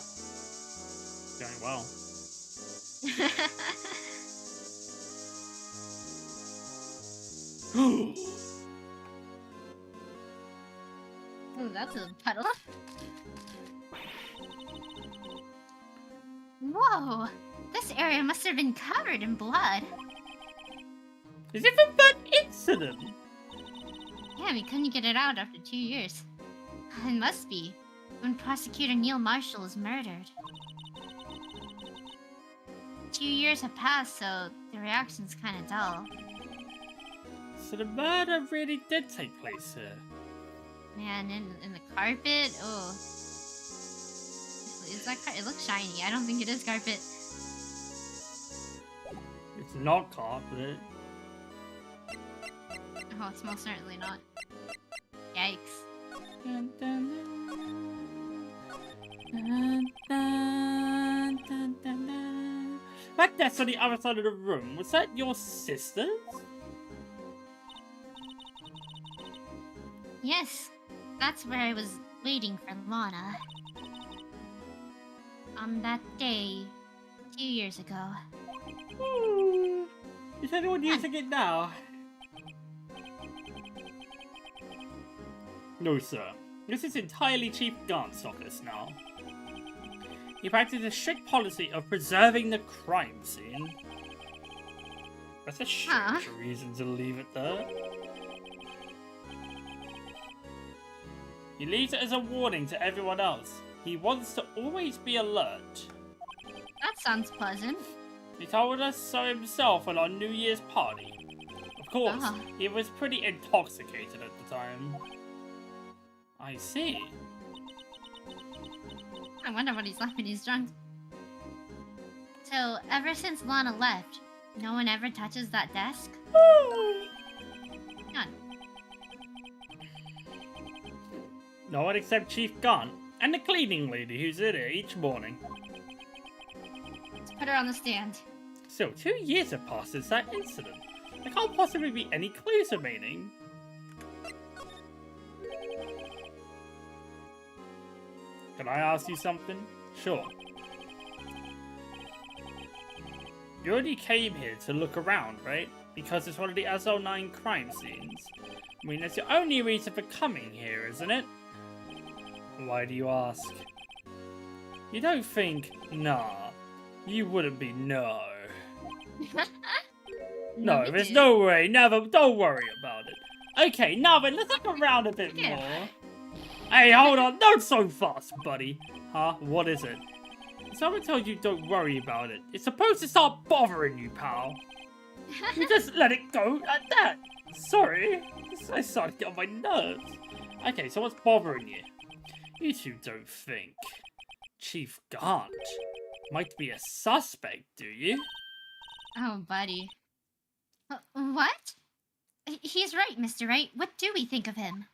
Going well. Ooh, that's a puddle. Whoa! This area must have been covered in blood. Is it from that incident? Yeah, we couldn't get it out after 2 years. It must be. When Prosecutor Neil Marshall was murdered. 2 years have passed, so the reaction's kinda dull. So the murder really did take place here. Man, in the carpet? Oh. Is that it looks shiny. I don't think it is carpet. It's not carpet. Oh, it's most certainly not. Yikes. Dun, dun, dun, dun, dun, dun, dun. That desk on the other side of the room, was that your sister's? Yes, that's where I was waiting for Lana. On that day, 2 years ago. Is anyone using it now? No, sir. This is entirely Chief Gant's office now. He practices a strict policy of preserving the crime scene. That's a strange reason to leave it there. He leaves it as a warning to everyone else. He wants to always be alert. That sounds pleasant. He told us so himself at our New Year's party. Of course, he was pretty intoxicated at the time. I see. I wonder what he's like when he's drunk. So, ever since Lana left, no one ever touches that desk? None. No one except Chief Gant and the cleaning lady who's in it each morning. Let's put her on the stand. So, 2 years have passed since that incident. There can't possibly be any clues remaining. Can I ask you something? Sure. You only came here to look around, right? Because it's one of the SL9 crime scenes. I mean, that's the only reason for coming here, isn't it? Why do you ask? You don't think, nah, you wouldn't be, no. No, there's no way, never, don't worry about it. Okay, now then, let's look around a bit more. Hey, hold on, not so fast, buddy. Huh? What is it? Someone told you don't worry about it. It's supposed to start bothering you, pal. You just let it go at that. Sorry. I started to get on my nerves. Okay, so what's bothering you? You two don't think Chief Gant might be a suspect, do you? Oh, buddy. What? He's right, Mr. Wright. What do we think of him?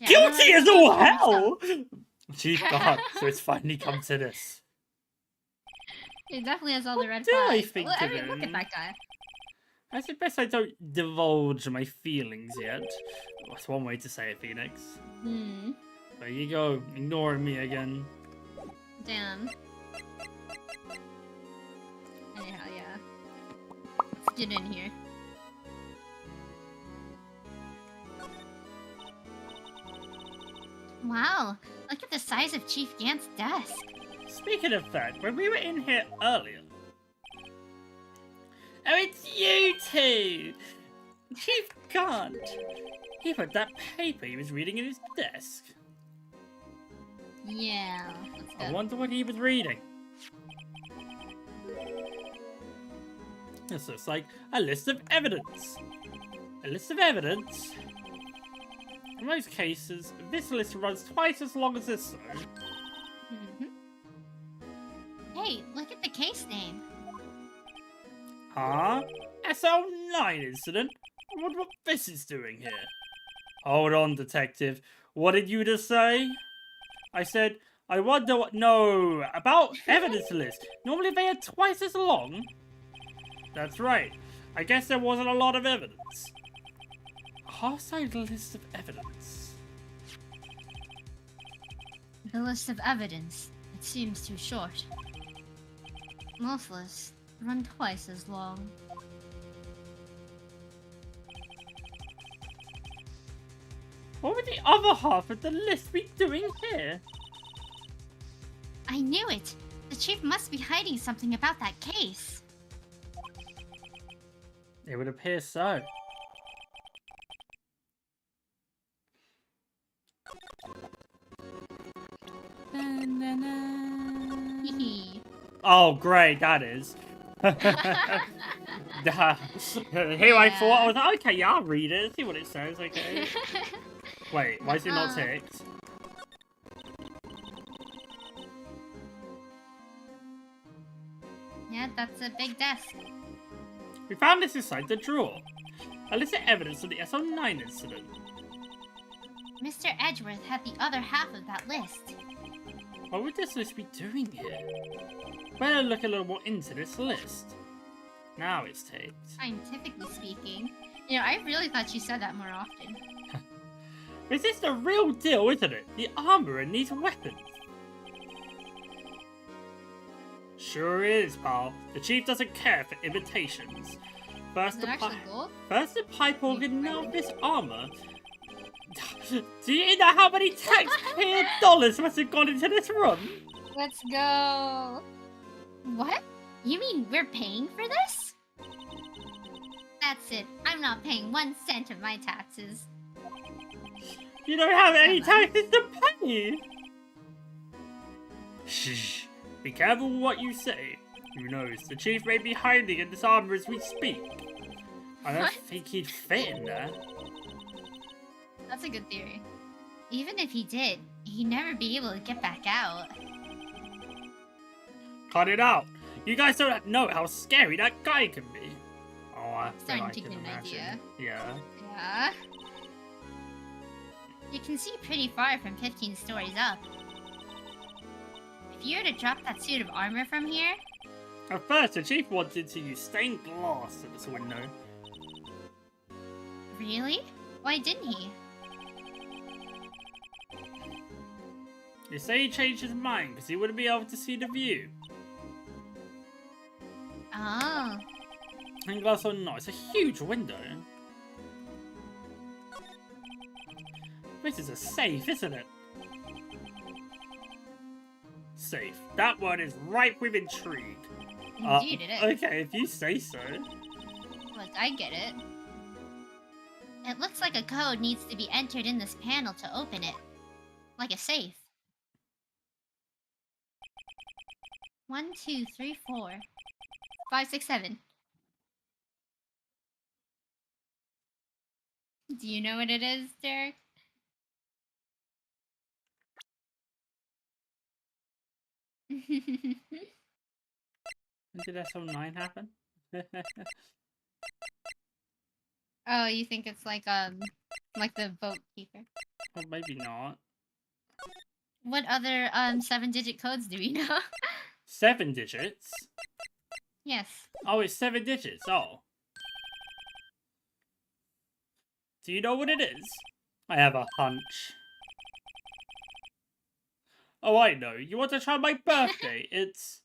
Yeah, guilty as all hell! Chief Gant, so it's finally come to this. He definitely has all the red flags. What do I think of him? Look at that guy. I suggest I don't divulge my feelings yet. That's one way to say it, Phoenix. There you go, ignoring me again. Damn. Anyhow, yeah. Let's get in here. Wow, look at the size of Chief Gant's desk. Speaking of that, when we were in here earlier... Oh, it's you two! Chief Gant! He put that paper he was reading in his desk. Yeah, let's go. I wonder what he was reading. This looks like a list of evidence. A list of evidence? In most cases, this list runs twice as long as this one. Hey, look at the case name. Huh? SL9 incident? I wonder what this is doing here. Hold on, detective. What did you just say? I said, I wonder what... No, about evidence list. Normally they are twice as long. That's right. I guess there wasn't a lot of evidence. Half-sided list of evidence. The list of evidence. It seems too short. Most lists run twice as long. What would the other half of the list be doing here? I knew it! The chief must be hiding something about that case. It would appear so. Oh, great, that is. Here I thought, I was like, okay, yeah, I'll read it, see what it says, okay. Wait, why is it not ticked? Yeah, that's a big desk. We found this inside the drawer. A list of evidence of the SL9 incident. Mr. Edgeworth had the other half of that list. What would this list be doing here? Better look a little more into this list. Now it's taped. Scientifically speaking. You know, I really thought you said that more often. Is this the real deal, isn't it? The armor and these weapons? Sure is, pal. The chief doesn't care for imitations. First the pipe organ, now this armor. Do you know how many taxpayer dollars must have gone into this room? Let's go. What? You mean we're paying for this? That's it. I'm not paying 1 cent of my taxes. You don't have any taxes to pay. Shh. Be careful what you say. Who knows? The chief may be hiding in this armor as we speak. I don't think he'd fit in there. That's a good theory. Even if he did, he'd never be able to get back out. Cut it out. You guys don't know how scary that guy can be. Oh, I Starting to can get an imagine. idea. Yeah. Yeah. You can see pretty far from 15 stories up. If you were to drop that suit of armor from here... At first, the chief wanted to use stained glass at this window. Really? Why didn't he? They say he changed his mind because he wouldn't be able to see the view. Oh. Stained glass or not, it's a huge window. This is a safe, isn't it? Safe. That word is ripe with intrigue. Indeed it is. Okay, if you say so. Look, I get it. It looks like a code needs to be entered in this panel to open it. Like a safe. 1, 2, 3, 4, 5, 6, 7. Do you know what it is, Derek? When did SO9 happen? Oh, you think it's like the vote keeper? Well, maybe not. What other 7-digit codes do we know? 7 digits? Yes. Oh, it's 7 digits. Oh. Do you know what it is? I have a hunch. Oh, I know. You want to try my birthday? It's...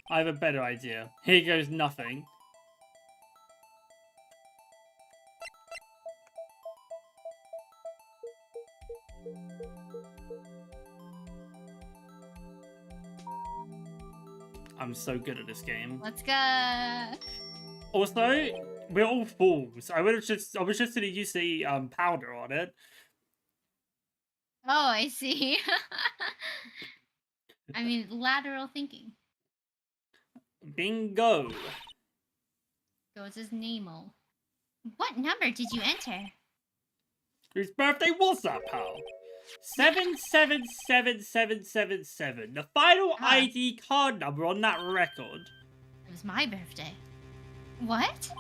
I have a better idea. Here goes nothing. I'm so good at this game. Let's go. Also, we're all fools. I was just gonna use the powder on it. Oh, I see. I mean, lateral thinking. Bingo. Goes his name-o. What number did you enter? Whose birthday was that, pal? 777777. The final Huh. ID card number on that record. It was my birthday. What?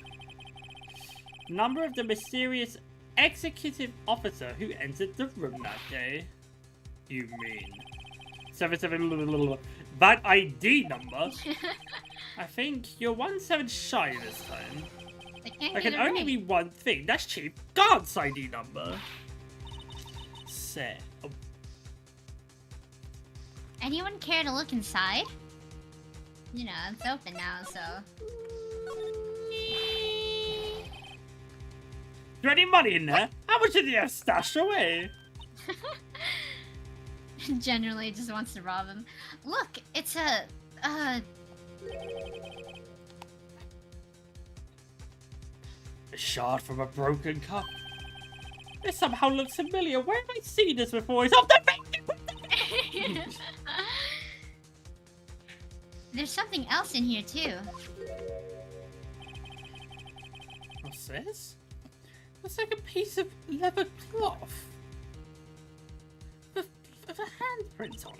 Number of the mysterious executive officer who entered the room that day. You mean 77. That ID number? I think you're 17 shy this time. I There can only be one thing. That's Chief Guard's ID number. Set. Oh. Anyone care to look inside? You know, it's open now, so... Is there any money in there? How much did you have stashed away? Generally just wants to rob him. Look, it's a... A shard from a broken cup. This somehow looks familiar. Where have I seen this before? It's off the There's something else in here, too. What's this? Looks like a piece of leather cloth. With a handprint on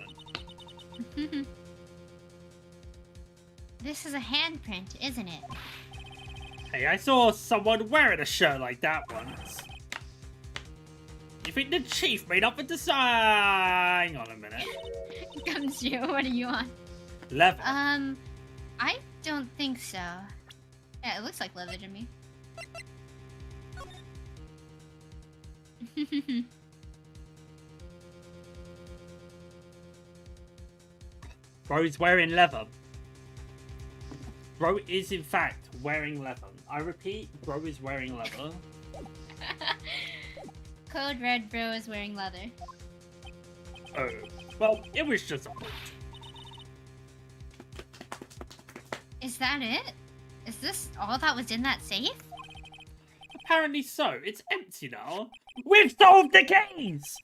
it. This is a handprint, isn't it? Hey, I saw someone wearing a shirt like that once. You think the chief made up a design? Hang on a minute. Comes you, what do you want? Leather. I don't think so. Yeah, it looks like leather to me. Bro's wearing leather. Bro is in fact wearing leather. I repeat, bro is wearing leather. Code red bro is wearing leather. Oh, well, it was just a boot. Is that it? Is this all that was in that safe? Apparently so. It's empty now. We've solved the case!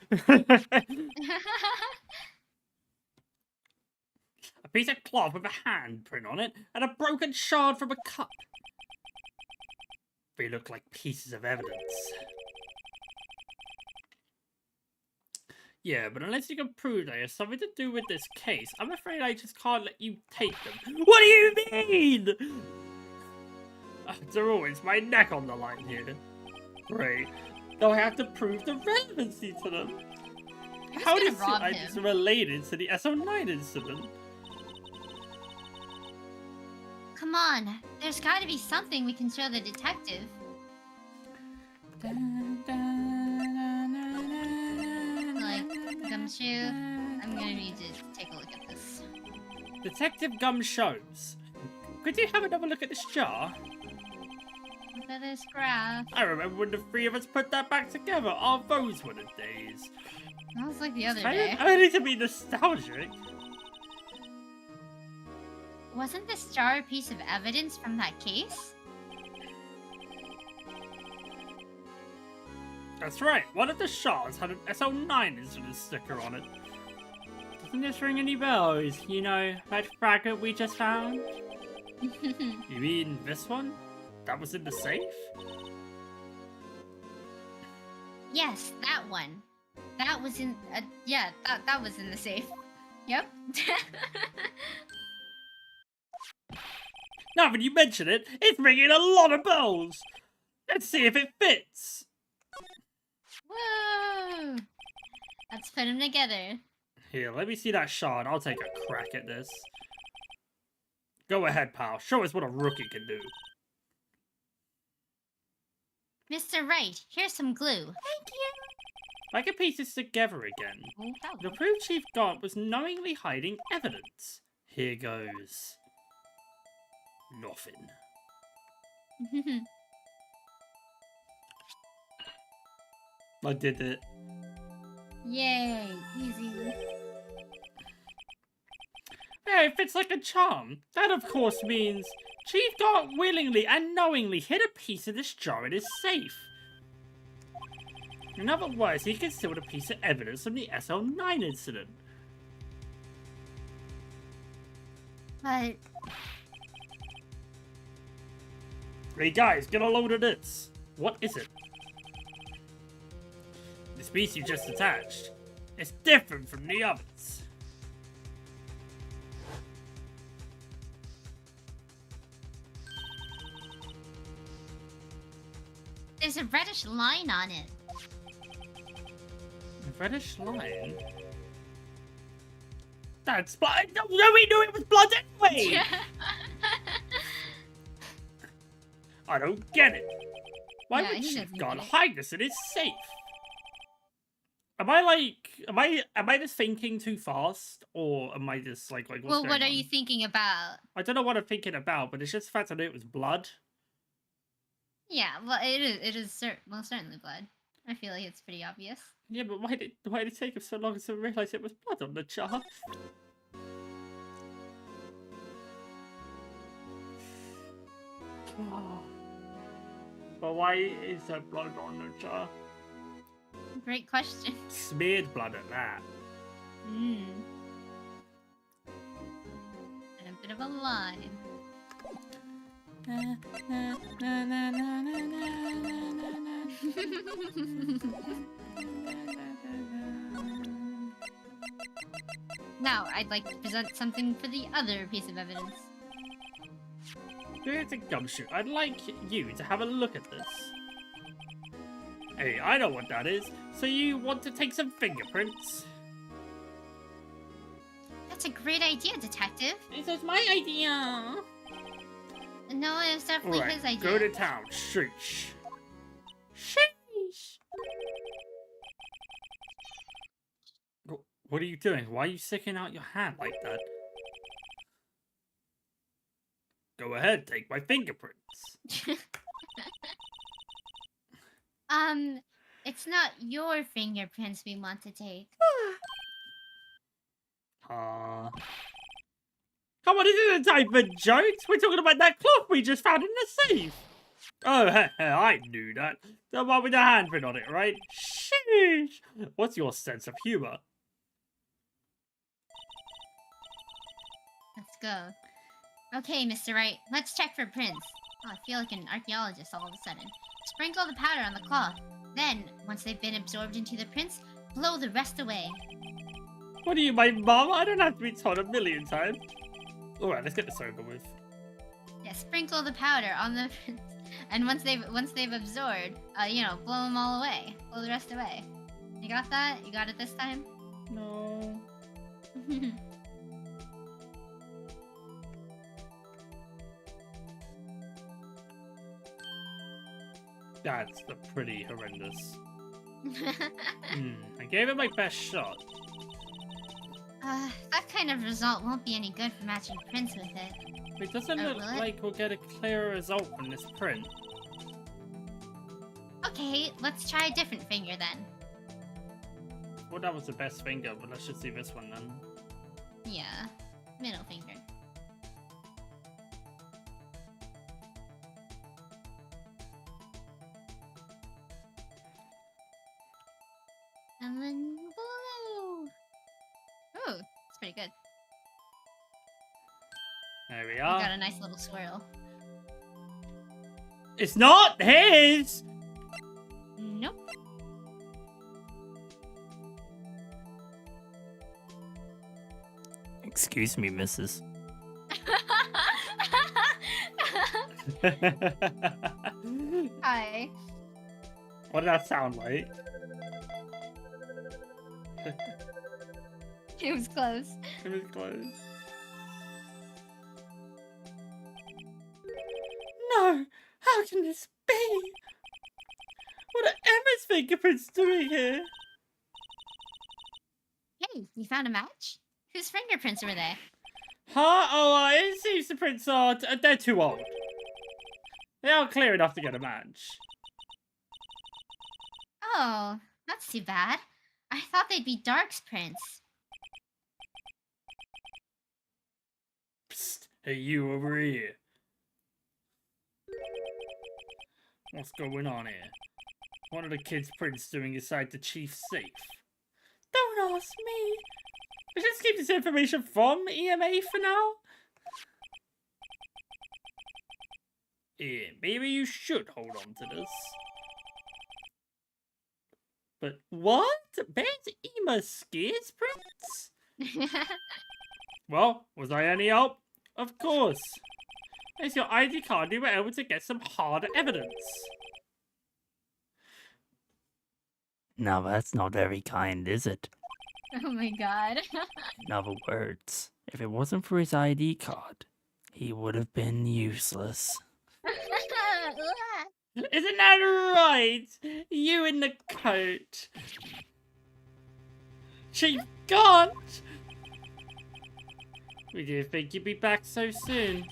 A piece of cloth with a handprint on it, and a broken shard from a cup. They look like pieces of evidence. Yeah, but unless you can prove they have something to do with this case, I'm afraid I just can't let you take them. What do you mean? After all, it's my neck on the line here. Great. Though I have to prove the relevancy to them. How gonna does rob it's him? related to the SO9 incident? Come on, there's gotta be something we can show the detective. Like, Gumshoe, I'm gonna need to take a look at this. Detective Gum shows. Could you have another look at this jar? Look at this graph. I remember when the three of us put that back together. Oh, those were the days. Sounds like the other I day. don't need to be nostalgic. Wasn't this jar a piece of evidence from that case? That's right. One of the shards had an SO9 incident sticker on it. Doesn't this ring any bells? You know, that fragment we just found? You mean this one? That was in the safe? Yes, that one. That was in. Yeah, that was in the safe. Yep. Now that you mention it, it's ringing a lot of bells. Let's see if it fits. Whoa! Let's put them together. Here, let me see that shard. I'll take a crack at this. Go ahead, pal. Show us what a rookie can do. Mr. Wright, here's some glue. Thank you. I can piece this together again. The proof Chief got was knowingly hiding evidence. Here goes. Nothing. I did it. Yay, easy. Yeah, it fits like a charm. That, of course, means Chief Gart willingly and knowingly hid a piece of this jar in his safe. In other words, he concealed a piece of evidence from the SL9 incident. But Hey guys, get a load of this. What is it? This piece you just attached. It's different from the others. there's a reddish line on it. A reddish line? That's blood. No, we knew it was blood anyway! I don't get it. Why Yeah, would he Chief doesn't Gart get it. hide this in his safe? Am I just thinking too fast? Or am I just like what's Well, going what are on? you thinking about? I don't know what I'm thinking about, but it's just the fact I knew it was blood. Yeah, well, it is certainly blood. I feel like it's pretty obvious. Yeah, but why did it take him so long to realise it was blood on the jar? But why is there blood on the jar? Great question. Smeared blood at that. Hmm. And a bit of a line. Now, I'd like to present something for the other piece of evidence. Here's a gumshoe. I'd like you to have a look at this. Hey, I know what that is. So you want to take some fingerprints? That's a great idea, Detective. This is my idea. No, it was definitely Alright, his idea. go to town. Sheesh. Sheesh. What are you doing? Why are you sticking out your hand like that? Go ahead, take my fingerprints. It's not your fingerprints we want to take. Come on, this isn't a time for jokes. We're talking about that clock we just found in the safe. Oh, I knew that. The one with the handprint on it, right? Sheesh. What's your sense of humor? Let's go. Okay, Mr. Wright, let's check for prints. Oh, I feel like an archaeologist all of a sudden. Sprinkle the powder on the cloth. Then, once they've been absorbed into the prints, blow the rest away. What are you, my mom? I don't have to be told a million times. Alright, let's get this over with. Yeah, sprinkle the powder on the prints. And once they've absorbed, you know, blow them all away. Blow the rest away. You got that? You got it this time? No. That's pretty horrendous. I gave it my best shot. That kind of result won't be any good for matching prints with it. It doesn't look like we'll get a clear result from this print. Okay, let's try a different finger then. Well, that was the best finger, but let's just do this one then. Yeah, middle finger. And then blue. Oh, it's pretty good. There we We are. got a nice little swirl. It's not his! Nope. Excuse me, missus. Hi. What did that sound like? It was close. It was close. No! How can this be? What are Emma's fingerprints doing here? Hey, you found a match? Whose fingerprints were they? Huh? Oh, it seems the prints are... they're too old. They aren't clear enough to get a match. Oh, that's too bad. I thought they'd be Dark's prints. Psst, hey, you over here. What's going on here? What are the kids' prints doing inside the chief's safe? Don't ask me. Let's just keep this information from EMA for now. Yeah, maybe you should hold on to this. But what? Banned Ema Skiers prints? Well, was I any help? Of course. It's your ID card, you were able to get some hard evidence. Now that's not very kind, is it? Oh my god. In other words, if it wasn't for his ID card, he would have been useless. Isn't that right? You in the coat. Chief God! We didn't think you'd be back so soon.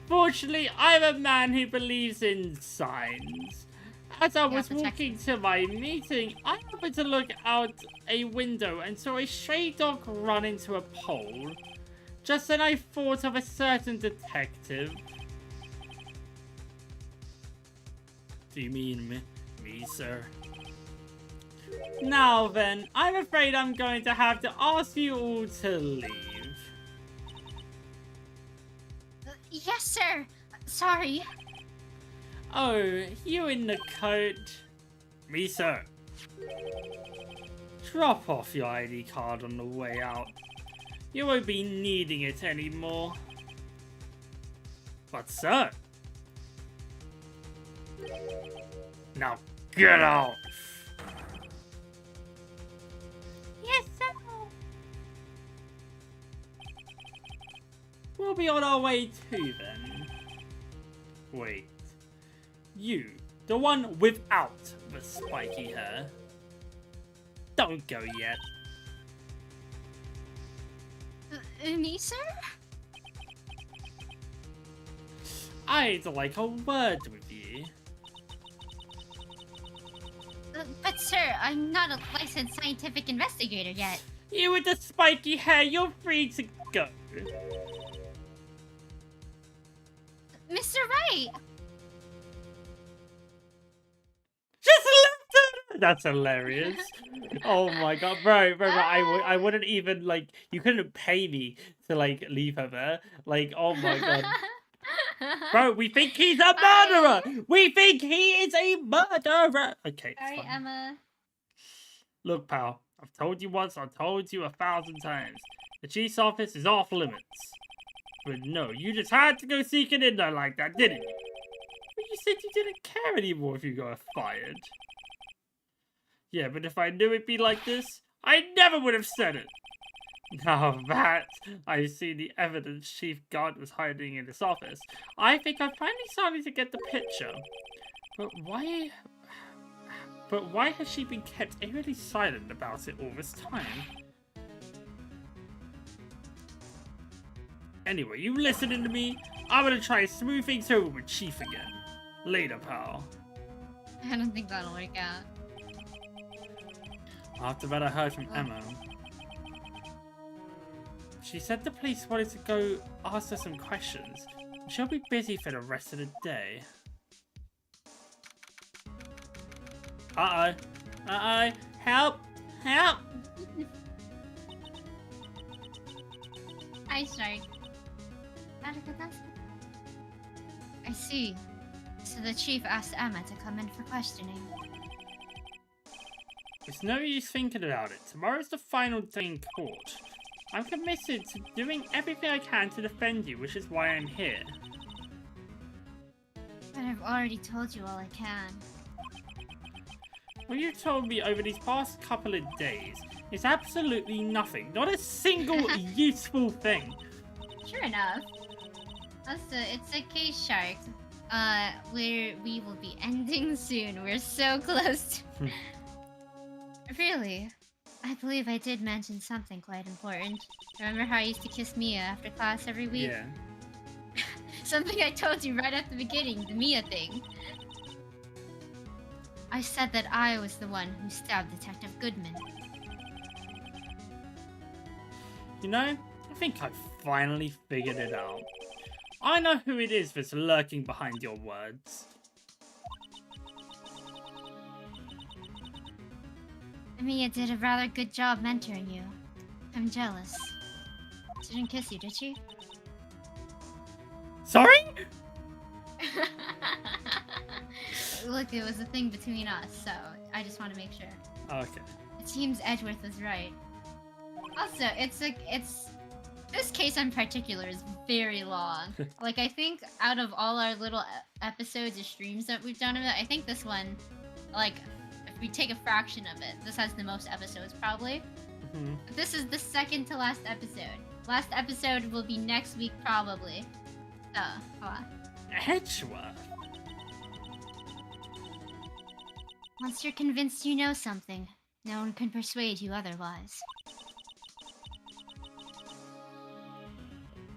Fortunately, I'm a man who believes in signs. As I was walking to my meeting, I happened to look out a window and saw a stray dog run into a pole. Just then I thought of a certain detective. Do you mean me, sir? Now then, I'm afraid I'm going to have to ask you all to leave. Yes, sir. Sorry. Oh, you in the coat? Me, sir. Drop off your ID card on the way out. You won't be needing it anymore. But, sir. Now, get out! Yes, sir. We'll be on our way too, then. Wait. You, the one without the spiky hair. Don't go yet. Me, sir? I'd like a word with you. But sir, I'm not a licensed scientific investigator yet. You with the spiky hair, you're free to go. Mr. Wright! Just left her! That's hilarious. Oh my god, bro, I wouldn't even, like, you couldn't pay me to, like, leave her there. Like, oh my god. Bro, we think he's a murderer! We think he is a murderer! Okay, Sorry, fine. Emma. Look, pal, I've told you once, I've told you 1,000 times. The chief's office is off limits. But no, you just had to go seeking in there like that, didn't you? But you said you didn't care anymore if you got fired. Yeah, but if I knew it'd be like this, I never would have said it. Now that I've seen the evidence Chief Guard was hiding in his office, I think I'm finally starting to get the picture. But why has she been kept eerily silent about it all this time? Anyway, you listening to me? I'm gonna try and smooth things over with Chief again. Later, pal. I don't think that'll work out. After that, I heard from Emma. She said the police wanted to go ask her some questions. She'll be busy for the rest of the day. Uh-oh. Uh-oh. Help! Help! I start. I see. So the chief asked Emma to come in for questioning. It's no use thinking about it. Tomorrow's the final day in court. I'm committed to doing everything I can to defend you, which is why I'm here. But I've already told you all I can. What you told me over these past couple of days is absolutely nothing. Not a single useful thing. Sure enough. Also, it's a case, Shark. Where we will be ending soon. We're so close to... Really? I believe I did mention something quite important. Remember how I used to kiss Mia after class every week? Yeah. Something I told you right at the beginning, the Mia thing. I said that I was the one who stabbed Detective Goodman. You know, I think I've finally figured it out. I know who it is that's lurking behind your words. Mia did a rather good job mentoring you. I'm jealous. She didn't kiss you, did she? Sorry? Look, it was a thing between us, so I just want to make sure. Okay. It seems Edgeworth was right. Also, this case in particular is very long. Like, I think out of all our little episodes or streams that we've done of it, I think this one, like, if we take a fraction of it, this has the most episodes, probably. Mm-hmm. But this is the second to last episode. Last episode will be next week, probably. Hold on. Edgeworth? Once you're convinced you know something, no one can persuade you otherwise.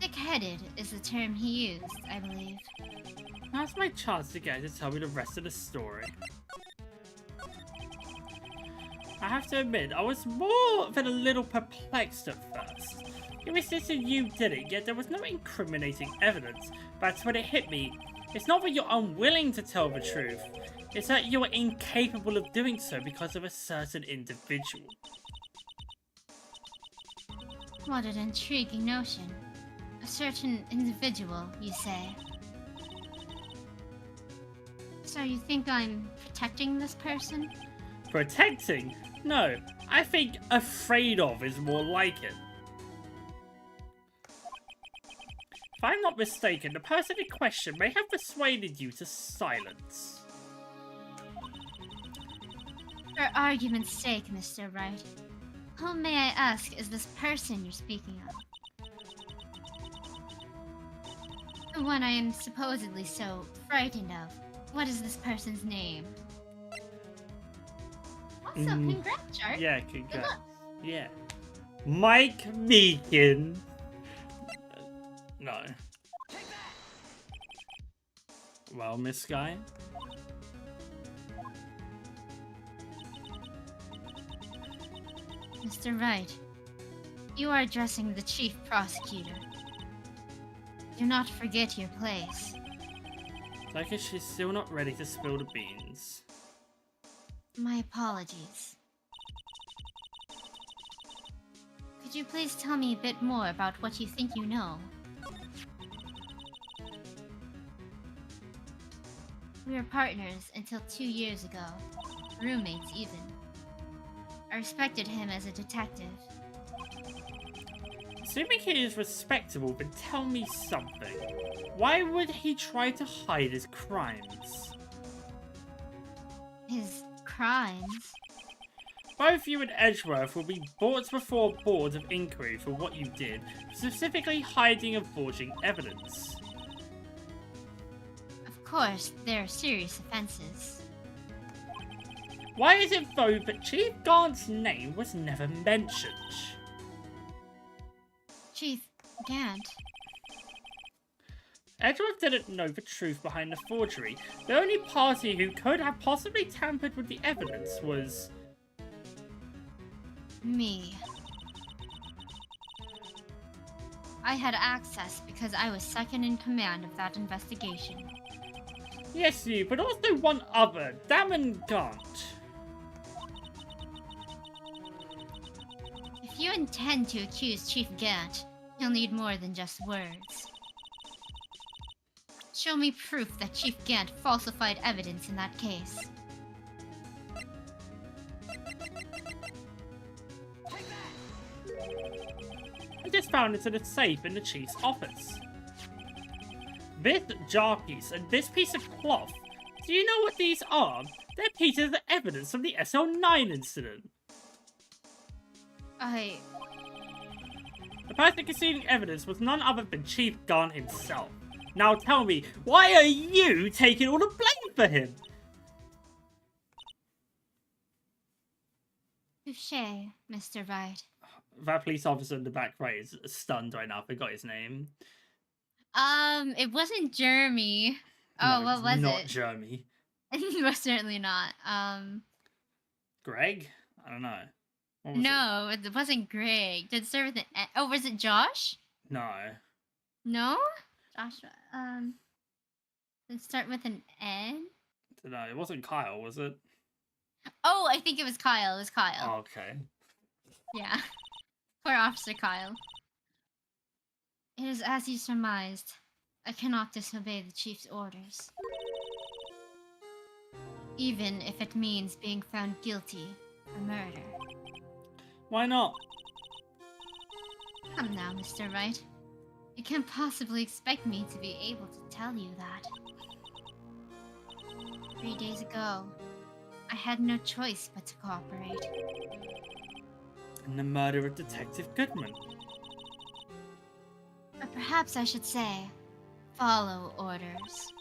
Thick-headed is the term he used, I believe. Now's my chance to get her to tell me the rest of the story. I have to admit, I was more than a little perplexed at first. You insisted you did it, yet there was no incriminating evidence. That's when it hit me. It's not that you're unwilling to tell the truth. It's that you are incapable of doing so because of a certain individual. What an intriguing notion. A certain individual, you say. So you think I'm protecting this person? Protecting? No, I think afraid of is more like it. If I'm not mistaken, the person in question may have persuaded you to silence. For argument's sake, Mr. Wright, who, may I ask, is this person you're speaking of? The one I am supposedly so frightened of. What is this person's name? Also, congrats, Shark. Yeah, congrats. Yeah. Mike Meakin. No. Well, Miss Guy. Mr. Wright, you are addressing the Chief Prosecutor. Do not forget your place. I guess she's still not ready to spill the beans. My apologies. Could you please tell me a bit more about what you think you know? We were partners until 2 years ago. Roommates, even. I respected him as a detective. Assuming he is respectable, but tell me something. Why would he try to hide his crimes? His crimes? Both you and Edgeworth will be brought before a board of inquiry for what you did, specifically hiding and forging evidence. Of course, there are serious offenses. Why is it though that Chief Gant's name was never mentioned? Chief Gant. Edgeworth didn't know the truth behind the forgery. The only party who could have possibly tampered with the evidence was... Me. I had access because I was second in command of that investigation. Yes, you, but also one other, Damon Gant. If you intend to accuse Chief Gant, you'll need more than just words. Show me proof that Chief Gant falsified evidence in that case. I just found it in a safe in the chief's office. This jar piece and this piece of cloth. Do you know what these are? They're pieces of evidence from the SL9 incident. The person conceding evidence was none other than Chief Gant himself. Now tell me, why are you taking all the blame for him? Touché, Mr. Wright. That police officer in the back right is stunned right now. I forgot his name. It wasn't Jeremy. No, What was it? Not Jeremy. Most certainly not. Greg? I don't know. What was No, it wasn't Greg. Did it start with an N? Oh, was it Josh? No. No? Joshua. Did it start with an N? No, it wasn't Kyle, was it? Oh, I think it was Kyle. It was Kyle. Oh, okay. Yeah. Poor Officer Kyle. It is as you surmised. I cannot disobey the chief's orders. Even if it means being found guilty for murder. Why not? Come now, Mr. Wright. You can't possibly expect me to be able to tell you that. 3 days ago, I had no choice but to cooperate. In the murder of Detective Goodman. Or perhaps I should say, follow orders.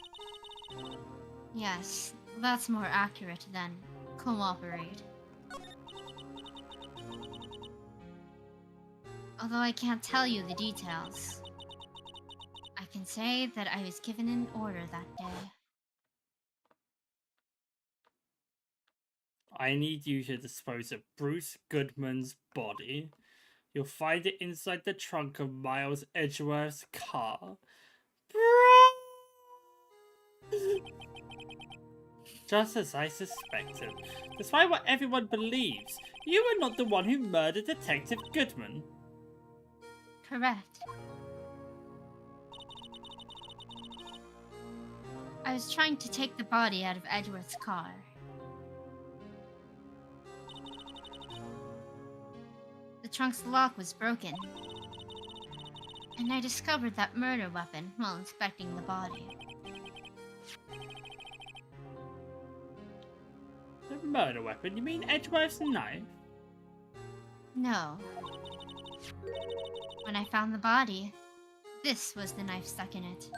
Yes, that's more accurate than cooperate. Although I can't tell you the details, I can say that I was given an order that day. I need you to dispose of Bruce Goodman's body. You'll find it inside the trunk of Miles Edgeworth's car. Just as I suspected. Despite what everyone believes, you were not the one who murdered Detective Goodman. Correct. I was trying to take the body out of Edgeworth's car. The trunk's lock was broken, and I discovered that murder weapon while inspecting the body. The murder weapon? You mean Edgeworth's knife? No. When I found the body, this was the knife stuck in it.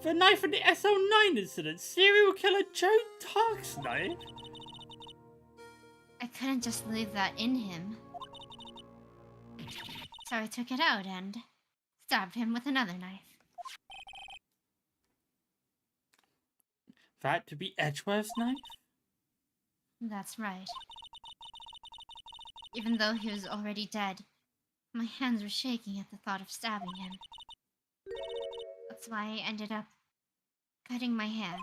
The knife from the SL9 incident? Serial killer Joe Tark's knife? I couldn't just leave that in him. So I took it out and stabbed him with another knife. That to be Edgeworth's knife? That's right. Even though he was already dead, my hands were shaking at the thought of stabbing him. That's why I ended up cutting my hand.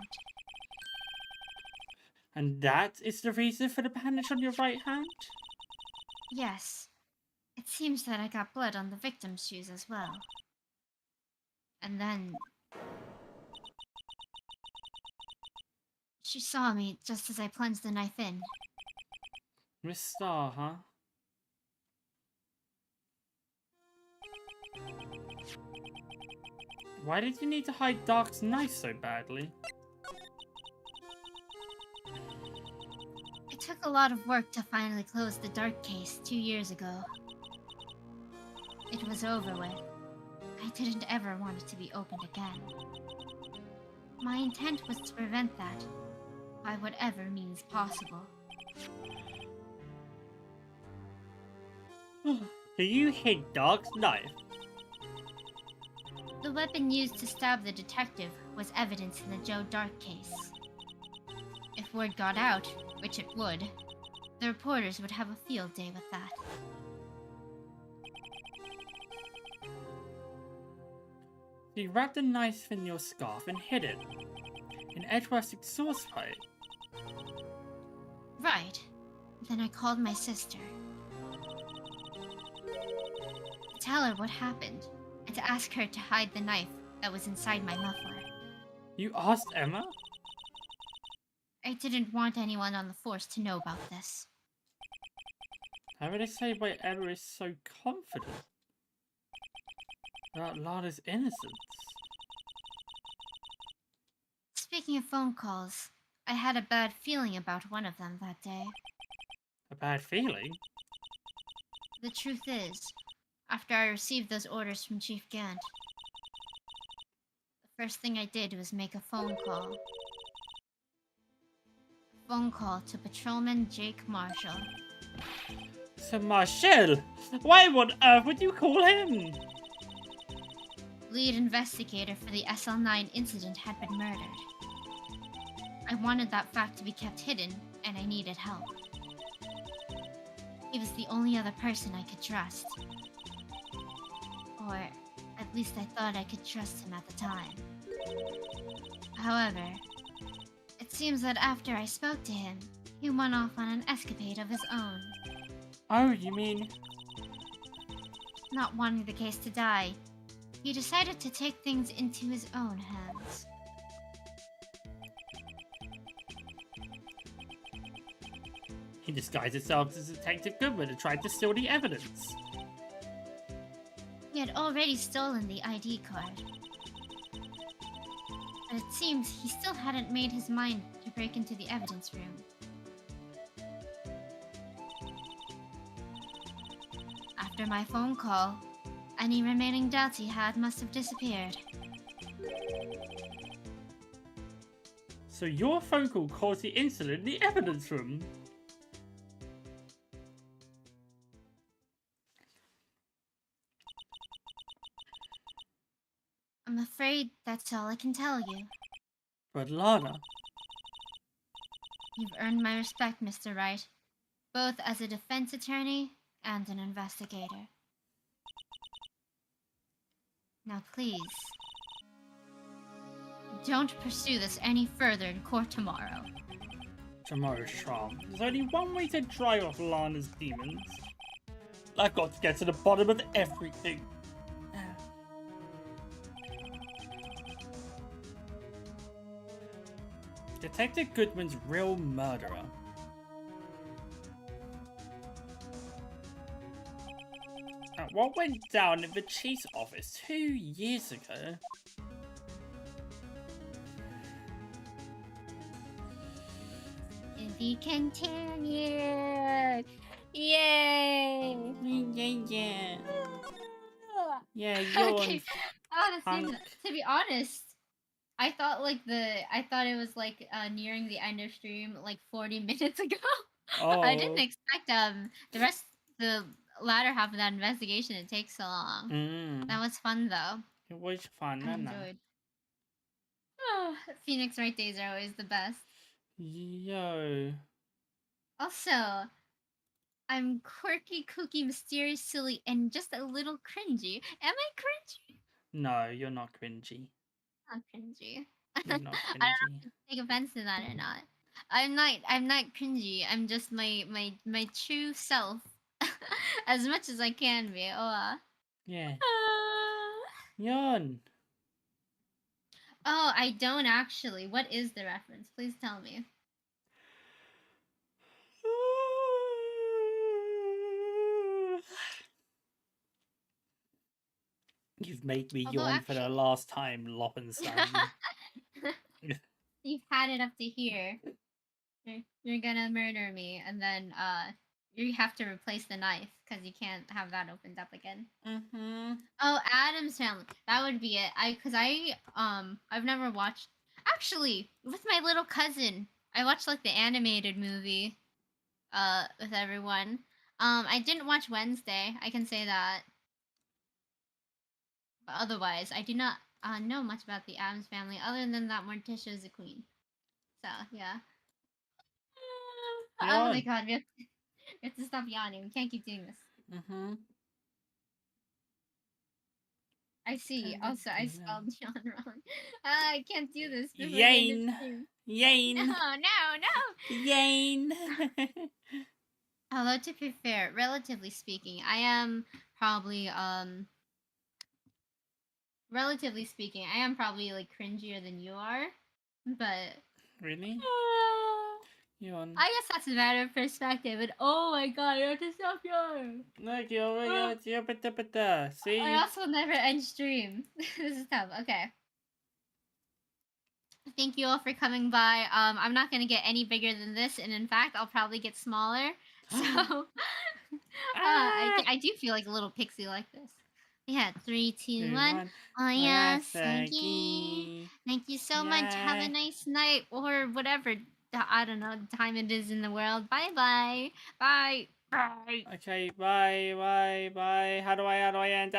And that is the reason for the bandage on your right hand? Yes. It seems that I got blood on the victim's shoes as well. And then... she saw me just as I plunged the knife in. Miss Star, huh? Why did you need to hide Dark's knife so badly? It took a lot of work to finally close the Dark case 2 years ago. It was over with. I didn't ever want it to be opened again. My intent was to prevent that, by whatever means possible. So you hid Dark's knife? The weapon used to stab the detective was evidence in the Joe Dark case. If word got out, which it would, the reporters would have a field day with that. So you wrapped the knife in your scarf and hid it in Edgeworth's exhaust pipe. Right. Then I called my sister. To tell her what happened, and to ask her to hide the knife that was inside my muffler. You asked Emma? I didn't want anyone on the force to know about this. How would I say why Emma is so confident about Lana's innocence? Speaking of phone calls, I had a bad feeling about one of them that day. A bad feeling? The truth is, after I received those orders from Chief Gant, the first thing I did was make a phone call. A phone call to Patrolman Jake Marshall. So Marshall, why on earth would you call him? Lead investigator for the SL9 incident had been murdered. I wanted that fact to be kept hidden, and I needed help. He was the only other person I could trust. Or, at least I thought I could trust him at the time. However, it seems that after I spoke to him, he went off on an escapade of his own. Oh, you mean... Not wanting the case to die, he decided to take things into his own hands. He disguised himself as Detective Goodman and tried to steal the evidence. He had already stolen the ID card. But it seems he still hadn't made his mind to break into the evidence room. After my phone call, any remaining doubts he had must have disappeared. So your phone call caused the incident in the evidence room? I'm afraid that's all I can tell you. But Lana... You've earned my respect, Mr. Wright, both as a defense attorney and an investigator. Now please, don't pursue this any further in court tomorrow. Tomorrow's trial. There's only one way to dry off Lana's demons. I've got to get to the bottom of everything. Detective Goodman's real murderer. What went down in the chief's office 2 years ago? To be continued! Yay! Yeah. Yeah, you're Okay, honestly, punk. to be honest, I thought it was like nearing the end of stream like 40 minutes ago. I didn't Oh. expect the latter half of that investigation to take so long. That was fun though. It was fun, I wasn't it? enjoyed. Oh, Phoenix Wright days are always the best. Yo. Also, I'm quirky, kooky, mysterious, silly, and just a little cringy. Am I cringy? No, you're not cringy. Not cringy. You're not I don't know cringy. if you take offense to that or not. I'm not cringy. I'm just my true self. As much as I can be. Yeah. Yawn. Oh, I don't actually. What is the reference? Please tell me. You've made me Although yawn for the actually, last time, Loppenstein. you've had it up to here. You're gonna murder me, and then you have to replace the knife because you can't have that opened up again. Mm-hmm. Oh, Adam's Family. That would be it. I've never watched. Actually, with my little cousin, I watched like the animated movie. With everyone. I didn't watch Wednesday. I can say that. But otherwise, I do not know much about the Adams Family. Other than that, Morticia is a queen. So yeah. Oh my Yawn. god, we have to stop yawning. We can't keep doing this. Mm-hmm. I see. Also, I spelled yawn wrong. I can't do this before the end of Yain. stream. Yain. No. Yain. Although to be fair, relatively speaking, I am probably relatively speaking, I am probably like cringier than you are. But Really? Yawn. I guess that's a matter of perspective. And oh my god, I have to stop yawning. Look, you're see? I also never end stream. This is tough. Okay. Thank you all for coming by. I'm not gonna get any bigger than this, and in fact, I'll probably get smaller. So, I do feel like a little pixie like this. Yeah, 3, 2, 1. Oh yes, thank you. Thank you so much. Have a nice night or whatever. I don't know time it is in the world. Bye bye. Bye. Bye. Okay, bye. How do I end?